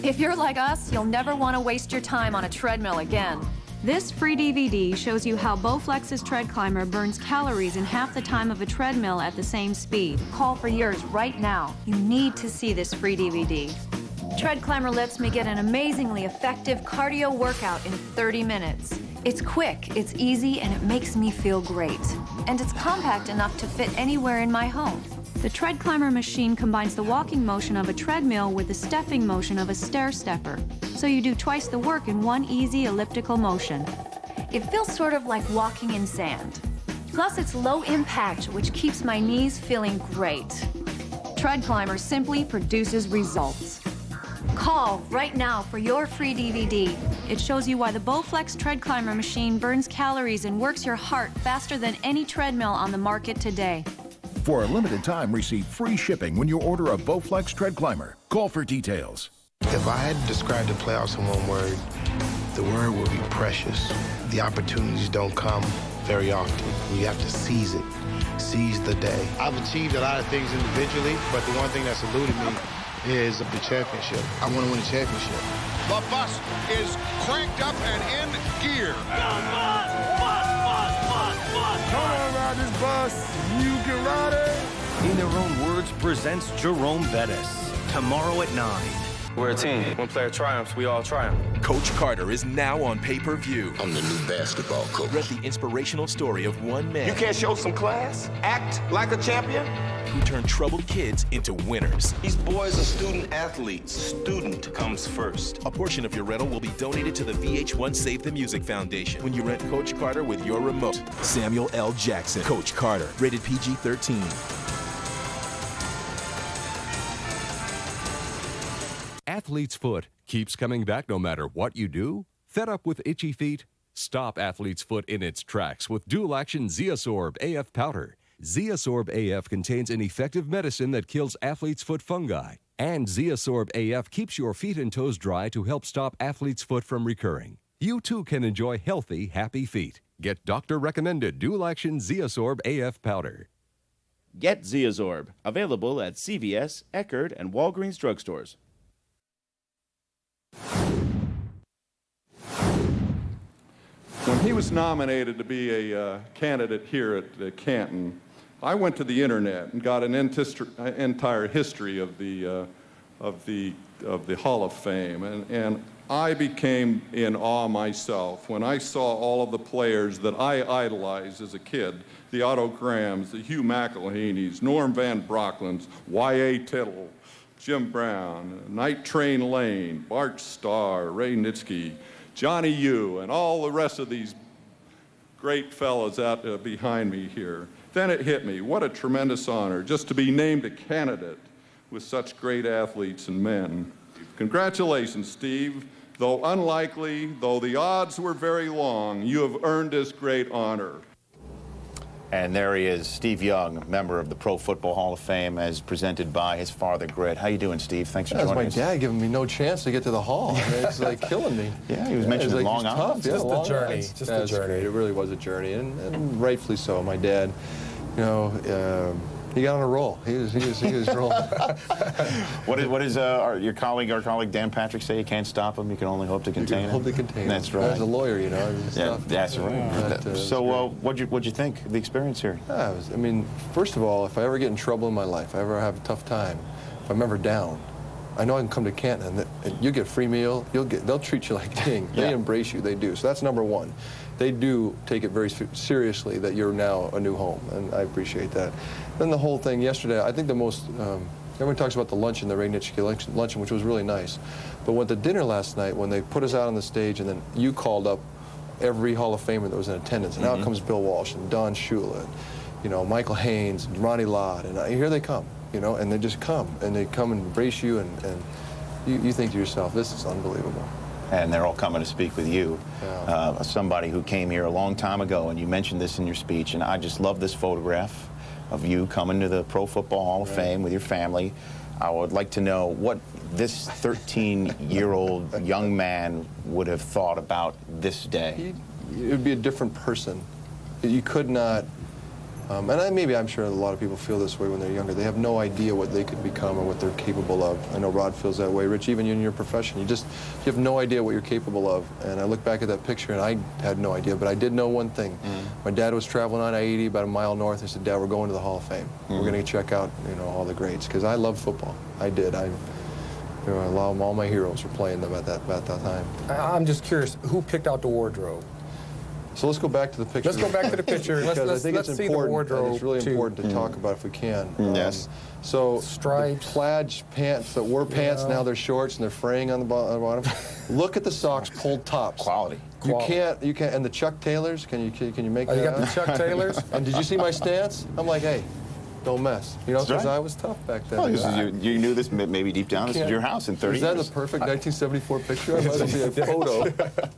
S10: If you're like us, you'll never want to waste your time on a treadmill again. This free DVD shows you how Bowflex's Tread Climber burns calories in half the time of a treadmill at the same speed. Call for yours right now. You need to see this free DVD. Tread Climber lets me get an amazingly effective cardio workout in 30 minutes. It's quick, it's easy, and it makes me feel great. And it's compact enough to fit anywhere in my home. The Tread Climber machine combines the walking motion of a treadmill with the stepping motion of a stair stepper. So you do twice the work in one easy elliptical motion. It feels sort of like walking in sand. Plus, it's low impact, which keeps my knees feeling great. Tread Climber simply produces results. Call right now for your free DVD. It shows you why the Bowflex Tread Climber machine burns calories and works your heart faster than any treadmill on the market today.
S11: For a limited time, receive free shipping when you order a Bowflex Tread Climber. Call for details.
S15: If I had to describe the playoffs in one word, the word would be precious. The opportunities don't come very often. You have to seize it, seize the day. I've achieved a lot of things individually, but the one thing that's eluded me is the championship. I want to win a championship.
S16: The bus is cranked up and in gear.
S19: Come on, ride this bus. You can ride it.
S17: In Their Own Words presents Jerome Bettis tomorrow at 9.
S18: We're a team. One player triumphs, we all triumph.
S20: Coach Carter is now on pay-per-view.
S15: I'm the new basketball coach.
S20: Read the inspirational story of one man.
S16: You can't show some class? Act like a champion?
S20: Who turned troubled kids into winners.
S18: These boys are student athletes. Student comes first.
S20: A portion of your rental will be donated to the VH1 Save the Music Foundation when you rent Coach Carter with your remote. Samuel L. Jackson. Coach Carter. Rated PG-13.
S23: Athlete's foot keeps coming back no matter what you do? Fed up with itchy feet? Stop athlete's foot in its tracks with dual-action Zeosorb AF powder. Zeosorb AF contains an effective medicine that kills athlete's foot fungi. And Zeosorb AF keeps your feet and toes dry to help stop athlete's foot from recurring. You too can enjoy healthy, happy feet. Get doctor-recommended dual-action Zeosorb AF powder.
S24: Get Zeosorb, available at CVS, Eckerd, and Walgreens drugstores.
S27: When he was nominated to be a candidate here at Canton, I went to the internet and got an entire history of the Hall of Fame, and I became in awe myself when I saw all of the players that I idolized as a kid: the Otto Grahams, the Hugh McElhaney's, Norm Van Brocklins, Y.A. Tittle, Jim Brown, Night Train Lane, Bart Starr, Ray Nitsky, Johnny Yu, and all the rest of these great fellas out behind me here. Then it hit me, what a tremendous honor just to be named a candidate with such great athletes and men. Congratulations, Steve. Though unlikely, though the odds were very long, you have earned this great honor.
S26: And there he is, Steve Young, member of the Pro Football Hall of Fame, as presented by his father, Grit. How you doing, Steve? Thanks for joining us.
S28: That's my dad giving me no chance to get to the hall. I mean, it's like killing me.
S26: Yeah, he was mentioning Long
S28: Tough.
S26: Island.
S28: Yeah,
S1: Just the journey. Just the journey.
S28: It really was a journey, and rightfully so. My dad, you know, he got on a roll. He was rolling.
S26: What is our colleague Dan Patrick say? You can't stop him. You can only hope to contain him.
S28: Hope to contain him.
S26: That's right.
S28: As a lawyer, you know.
S26: Yeah, that's right.
S28: But,
S26: so, what'd you think of the experience here?
S28: Yeah, I mean, first of all, if I ever get in trouble in my life, if I ever have a tough time, if I'm ever down, I know I can come to Canton and you get free meal. They'll treat you like a king.
S26: Yeah.
S28: They embrace you. They do. So that's number one. They do take it very seriously that you're now a new home, and I appreciate that. Then the whole thing yesterday, I think the most, everyone talks about the luncheon, the Ray Nitschke luncheon, which was really nice. But with the dinner last night, when they put us out on the stage and then you called up every Hall of Famer that was in attendance, and out comes Bill Walsh and Don Shula, and, you know, Michael Haynes, and Ronnie Lott, and here they come, you know, and they just come, and they come and embrace you, and you think to yourself, this is unbelievable.
S26: And they're all coming to speak with you, somebody who came here a long time ago, and you mentioned this in your speech, and I just love this photograph of you coming to the Pro Football Hall of Fame with your family. I would like to know what this 13-year-old young man would have thought about this day.
S28: It would be a different person. You could not, and I'm sure a lot of people feel this way when they're younger. They have no idea what they could become or what they're capable of. I know Rod feels that way. Rich, even you in your profession, you have no idea what you're capable of. And I look back at that picture, and I had no idea, but I did know one thing. My dad was traveling on I-80 about a mile north. I said, Dad, we're going to the Hall of Fame. We're going to check out, you know, all the greats, because I love football. I did. You know, all my heroes were playing them at that time.
S1: I'm just curious, who picked out the wardrobe?
S28: So let's go back to the picture.
S1: Let's go back to the picture.
S28: Because I think
S1: let's
S28: it's
S1: see
S28: important.
S1: The wardrobe
S28: It's really important to talk about if we can.
S26: Yes.
S28: So
S1: stripes,
S28: the plaid pants that were pants, now they're shorts and they're fraying on the bottom. Look at the socks, pulled tops.
S26: Quality.
S28: You can't. And the Chuck Taylors. Can you make that?
S1: You got the Chuck Taylors?
S28: And did you see my stance? I'm like, hey, don't mess. You know, because I was tough back then.
S26: Well, you knew this maybe deep down. This is your house in 30 years.
S28: Is that the perfect 1974 picture? I must be a photo.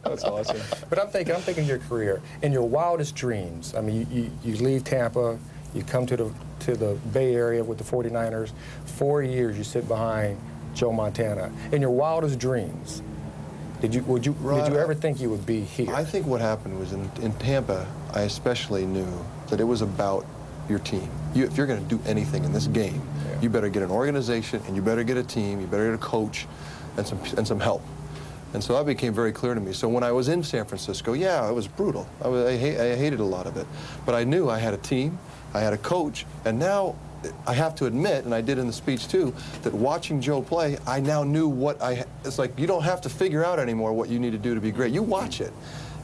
S1: That's awesome. But I'm thinking your career. In your wildest dreams, I mean, you leave Tampa, you come to the Bay Area with the 49ers. 4 years you sit behind Joe Montana. In your wildest dreams, did you ever think you would be here?
S28: I think what happened was in Tampa, I especially knew that it was about your team. If you're going to do anything in this game, you better get an organization, and you better get a team, you better get a coach, and some help. And so that became very clear to me. So when I was in San Francisco, yeah, it was brutal. I hated a lot of it. But I knew I had a team, I had a coach, and now I have to admit, and I did in the speech too, that watching Joe play, I now knew it's like you don't have to figure out anymore what you need to do to be great. You watch it.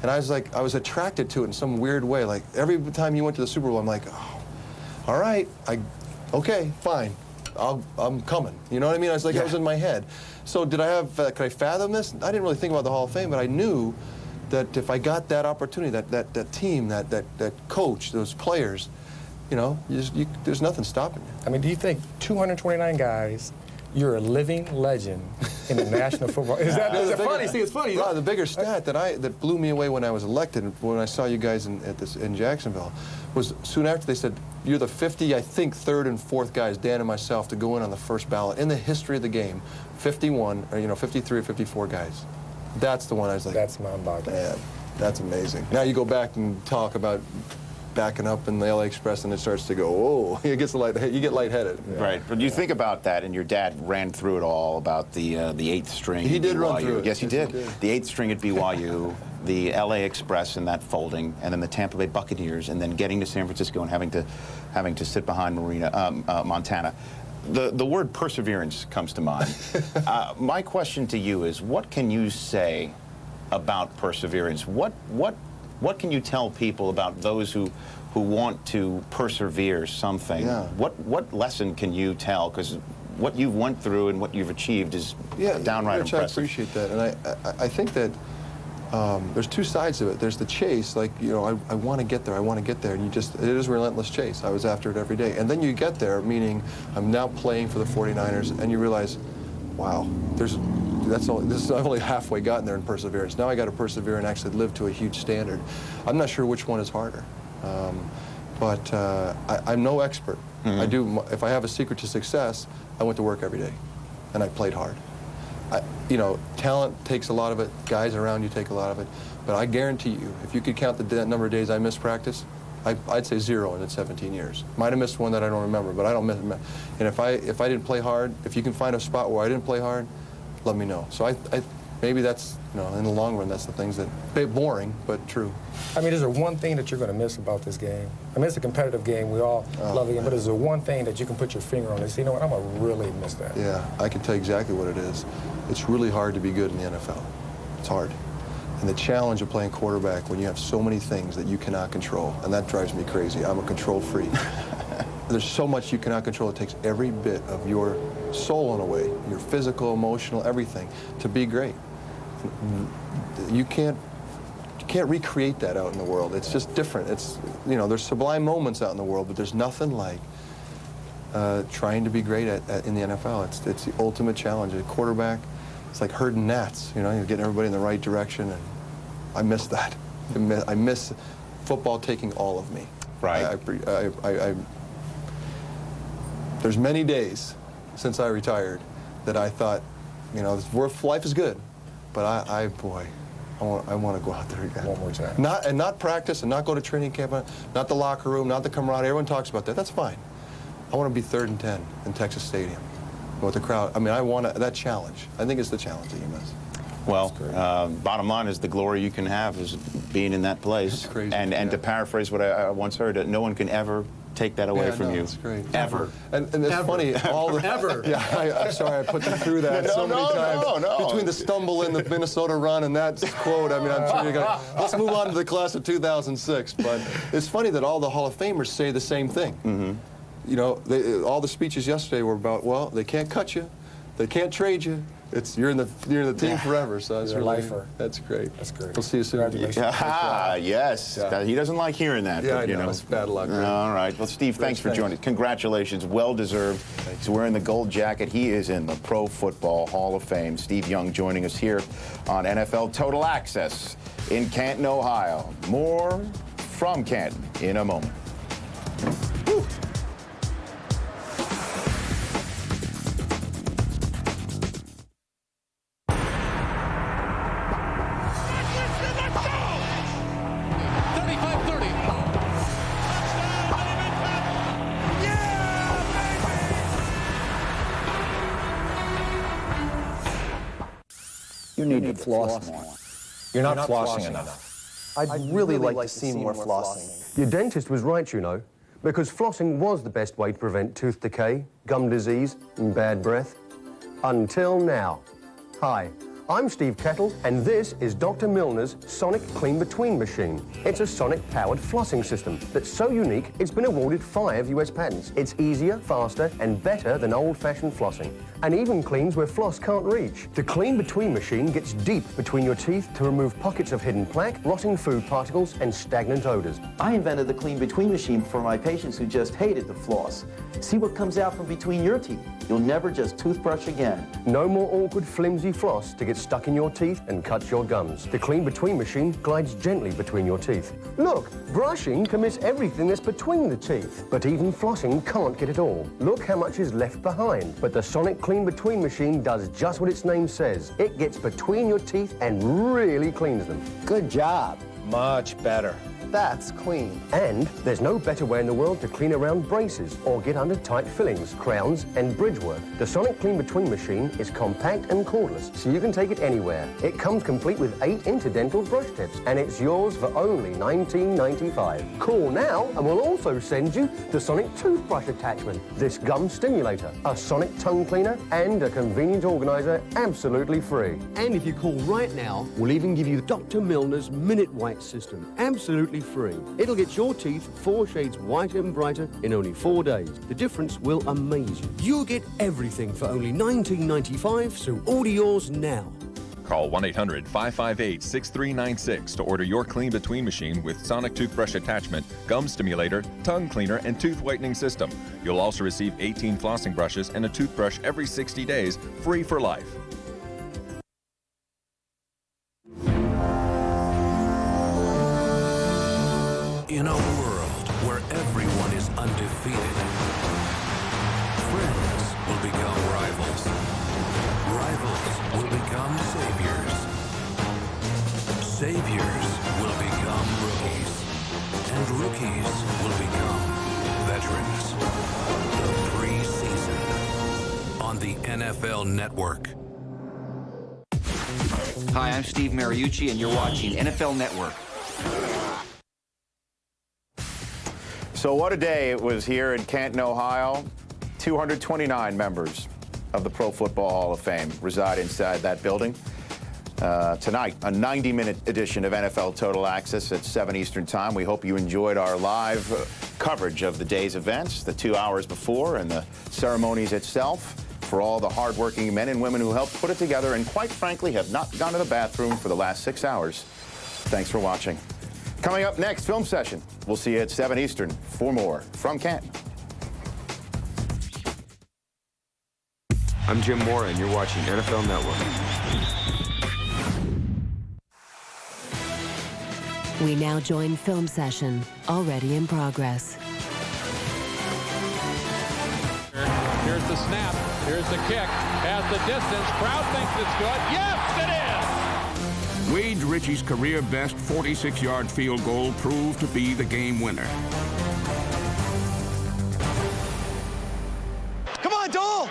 S28: And I was attracted to it in some weird way. Like every time you went to the Super Bowl, I'm like, oh, all right, okay, fine. I'm coming. You know what I mean? I was like, I was in my head. So could I fathom this? I didn't really think about the Hall of Fame, but I knew that if I got that opportunity, that team, that coach, those players, you know, there's nothing stopping you.
S1: I mean, do you think 229 guys, you're a living legend in the National Football? Is that funny? See, it's funny.
S28: The bigger stat that blew me away when I was elected, when I saw you guys in Jacksonville, was soon after they said, you're the 50, I think, third and fourth guys, Dan and myself, to go in on the first ballot in the history of the game. 51, or 53 or 54 guys. That's the one I was like,
S1: that's mind-boggling.
S28: Man, that's amazing. Now you go back and talk about backing up in the LA Express, and it starts to go, whoa, you get lightheaded.
S26: Yeah. Right, but you think about that, and your dad ran through it all about the eighth string.
S28: He did run through it.
S26: Yes, he did. The eighth string at BYU, the LA Express and that folding, and then the Tampa Bay Buccaneers, and then getting to San Francisco and having to sit behind Montana. The word perseverance comes to mind. My question to you is, what can you say about perseverance? What can you tell people about those who want to persevere something?
S28: Yeah.
S26: What lesson can you tell? Because what you've went through and what you've achieved is downright
S28: Rich,
S26: impressive.
S28: I appreciate that, and I think that there's two sides of it. There's the chase, like, I want to get there, and it is a relentless chase. I was after it every day. And then you get there, meaning I'm now playing for the 49ers, and you realize, wow, I've only halfway gotten there in perseverance. Now I got to persevere and actually live to a huge standard. I'm not sure which one is harder, but I'm no expert.
S26: Mm-hmm.
S28: If I have a secret to success, I went to work every day, and I played hard. Talent takes a lot of it. Guys around you take a lot of it. But I guarantee you, if you could count the number of days I missed practice, I'd say 0 in 17 years. Might have missed one that I don't remember, but I don't miss. And if I didn't play hard, if you can find a spot where I didn't play hard, let me know. So maybe that's, in the long run, that's the things that, boring, but true.
S1: I mean, is there one thing that you're going to miss about this game? I mean, it's a competitive game. We all love the game, but is there one thing that you can put your finger on and say, you know what, I'm going to really miss that?
S28: Yeah, I can tell you exactly what it is. It's really hard to be good in the NFL. It's hard. And the challenge of playing quarterback when you have so many things that you cannot control, and that drives me crazy. I'm a control freak. There's so much you cannot control. It takes every bit of your soul in a way, your physical, emotional, everything, to be great. You can't recreate that out in the world. It's just different. There's sublime moments out in the world, but there's nothing like trying to be great in the NFL. It's the ultimate challenge. A quarterback, it's like herding gnats. You're getting everybody in the right direction, and I miss that. I miss football taking all of me.
S26: Right.
S28: There's many days since I retired that I thought, life is good, but I want to go out there again.
S1: One more time.
S28: Not practice and not go to training camp, not the locker room, not the camaraderie. Everyone talks about that. That's fine. I want to be 3rd and 10 in Texas Stadium with the crowd. I mean, I want that challenge. I think it's the challenge that you miss.
S26: Well, bottom line is the glory you can have is being in that place.
S28: That's crazy.
S26: And to paraphrase what I once heard, that no one can ever take that away from you.
S28: That's great.
S26: Ever.
S28: And it's funny,
S26: Ever.
S28: Yeah, I'm sorry I put you through that so many times.
S26: No.
S28: Between the stumble and the Minnesota run and that quote, I mean, I'm sure you got. Let's move on to the class of 2006. But it's funny that all the Hall of Famers say the same thing.
S26: Mm-hmm.
S28: All the speeches yesterday were about, well, they can't cut you, they can't trade you. You're in the team forever, so that's
S1: you're
S28: really,
S1: a lifer.
S28: That's great.
S1: That's great.
S28: We'll see you soon.
S26: Yes.
S28: Yeah.
S26: He doesn't like hearing that.
S28: Yeah,
S26: but,
S28: I know. It's bad luck. Right?
S26: All right. Well, Steve, thanks for joining us. Congratulations. Well deserved. He's wearing the gold jacket. He is in the Pro Football Hall of Fame. Steve Young joining us here on NFL Total Access in Canton, Ohio. More from Canton in a moment. Woo.
S2: You need to floss more.
S3: You're not flossing enough.
S2: I'd really like to see more flossing.
S4: Your dentist was right, you know, because flossing was the best way to prevent tooth decay, gum disease, and bad breath. Until now. Hi, I'm Steve Kettle, and this is Dr. Milner's Sonic Clean Between machine. It's a sonic-powered flossing system that's so unique, it's been awarded 5 US patents. It's easier, faster, and better than old-fashioned flossing, and even cleans where floss can't reach. The Clean Between machine gets deep between your teeth to remove pockets of hidden plaque, rotting food particles, and stagnant odors.
S5: I invented the Clean Between machine for my patients who just hated to floss. See what comes out from between your teeth. You'll never just toothbrush again.
S4: No more awkward, flimsy floss to get stuck in your teeth and cut your gums. The Clean Between machine glides gently between your teeth. Look, brushing commits everything that's between the teeth, but even flossing can't get it all. Look how much is left behind. But the Sonic Clean Between machine does just what its name says. It gets between your teeth and really cleans them.
S2: Good job.
S3: Much better.
S2: That's clean.
S4: And there's no better way in the world to clean around braces or get under tight fillings, crowns, and bridge work. The Sonic Clean Between machine is compact and cordless, so you can take it anywhere. It comes complete with 8 interdental brush tips, and it's yours for only $19.95. Call now, and we'll also send you the Sonic toothbrush attachment, this gum stimulator, a Sonic tongue cleaner, and a convenient organizer absolutely free.
S6: And if you call right now, we'll even give you Dr. Milner's Minute White system, absolutely free. It'll get your teeth 4 shades whiter and brighter in only 4 days. The difference will amaze you. You'll get everything for only $19.95, so order yours now.
S7: Call 1-800-558-6396 to order your Clean Between machine with Sonic toothbrush attachment, gum stimulator, tongue cleaner, and tooth whitening system. You'll also receive 18 flossing brushes and a toothbrush every 60 days, free for life.
S12: In a world where everyone is undefeated, friends will become rivals. Rivals will become saviors. Saviors will become rookies. And rookies will become veterans. The preseason on the NFL Network.
S22: Hi, I'm Steve Mariucci, and you're watching NFL Network.
S26: So what a day it was here in Canton, Ohio. 229 members of the Pro Football Hall of Fame reside inside that building. Tonight, a 90-minute edition of NFL Total Access at 7 Eastern Time. We hope you enjoyed our live coverage of the day's events, the 2 hours before, and the ceremonies itself. For all the hardworking men and women who helped put it together and, quite frankly, have not gone to the bathroom for the last 6 hours. Thanks for watching. Coming up next, Film Session. We'll see you at 7 Eastern for more from Canton.
S29: I'm Jim Mora, and you're watching NFL Network.
S30: We now join Film Session, already in progress.
S31: Here's the snap. Here's the kick. At the distance. Crowd thinks it's good. Yes, it is!
S32: Wade Ritchie's career-best 46-yard field goal proved to be the game winner.
S2: Come on, Dole!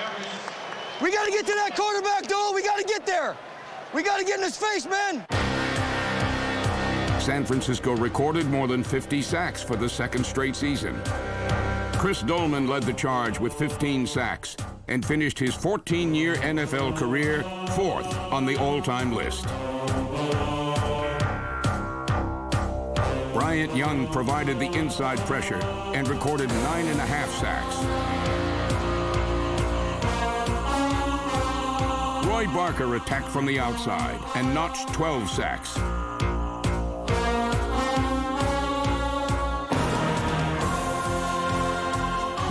S2: We got to get to that quarterback, Dole! We got to get there! We got to get in his face, man!
S32: San Francisco recorded more than 50 sacks for the second straight season. Chris Dolman led the charge with 15 sacks and finished his 14-year NFL career 4th on the all-time list. Bryant Young provided the inside pressure and recorded 9.5 sacks. Roy Barker attacked from the outside and notched 12 sacks.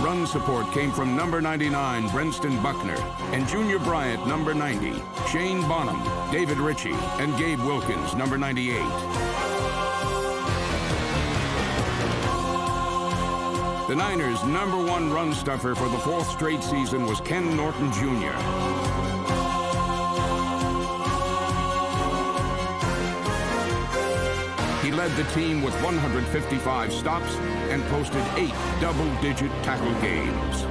S32: Run support came from number 99, Brenston Buckner, and Junior Bryant, number 90, Shane Bonham, David Ritchie, and Gabe Wilkins, number 98. The Niners' number 1 run stuffer for the 4th straight season was Ken Norton Jr. He led the team with 155 stops and posted 8 double-digit tackle games.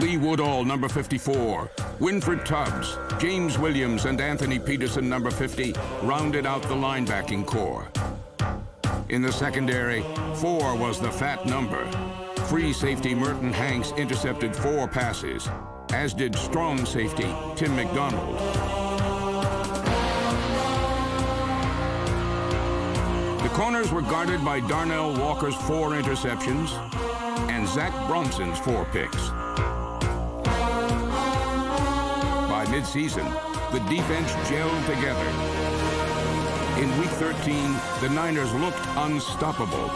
S32: Lee Woodall, number 54, Winfred Tubbs, James Williams, and Anthony Peterson, number 50, rounded out the linebacking core. In the secondary, 4 was the fat number. Free safety Merton Hanks intercepted 4 passes, as did strong safety Tim McDonald. The corners were guarded by Darnell Walker's 4 interceptions and Zach Bronson's 4 picks. By midseason, the defense gelled together. In Week 13, the Niners looked unstoppable.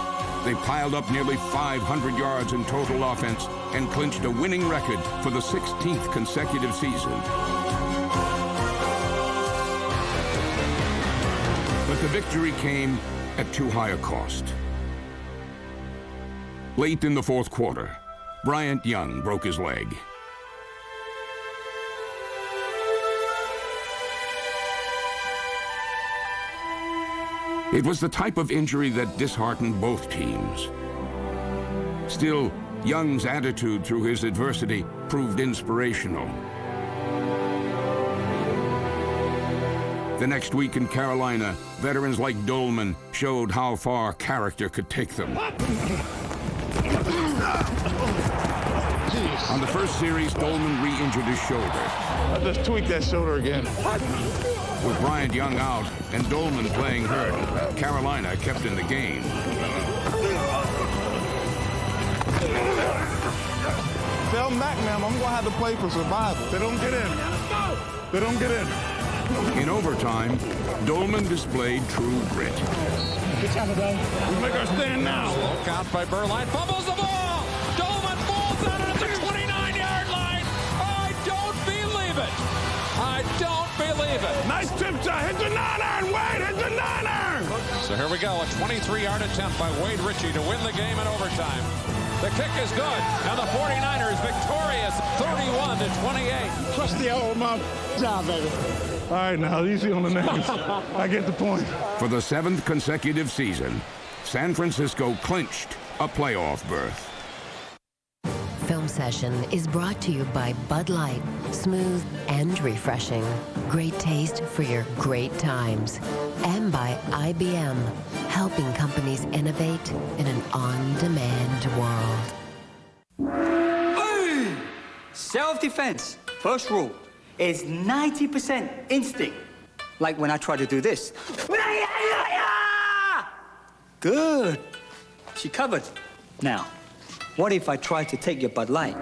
S32: They piled up nearly 500 yards in total offense and clinched a winning record for the 16th consecutive season. But the victory came at too high a cost. Late in the fourth quarter, Bryant Young broke his leg. It was the type of injury that disheartened both teams. Still, Young's attitude through his adversity proved inspirational. The next week in Carolina, veterans like Dolman showed how far character could take them. On the first series, Dolman re-injured his shoulder.
S8: I just tweaked that shoulder again.
S32: With Bryant Young out and Dolman playing hurt, Carolina kept in the game.
S8: Tell Mac, man, I'm going to have to play for survival. They don't get in. They don't get in.
S32: In overtime, Dolman displayed true grit.
S8: Good job, bro. We make our stand now.
S31: Slow count by Berline. Fumbles the ball. Dolman falls out at the 29-yard line. I don't believe it. I don't believe it.
S8: Nice tip shot. Hit the niner, and Wade hit the niner.
S31: So here we go. A 23-yard attempt by Wade Ritchie to win the game in overtime. The kick is good. And the 49ers victorious 31-28.
S8: Trust the old mom. Job, baby. All right, now, easy on the names. I get the point.
S32: For the 7th consecutive season, San Francisco clinched a playoff berth.
S30: Film Session is brought to you by Bud Light, smooth and refreshing. Great taste for your great times. And by IBM, helping companies innovate in an on-demand world.
S9: Hey! Self-defense, first rule, is 90% instinct. Like when I try to do this. Good. She covered. Now, what if I try to take your Bud Light?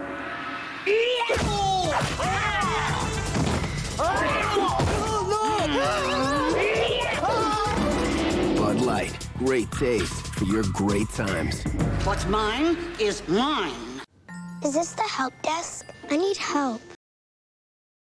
S10: Bud Light, great taste for your great times.
S11: What's mine is mine.
S13: Is this the help desk? I need help.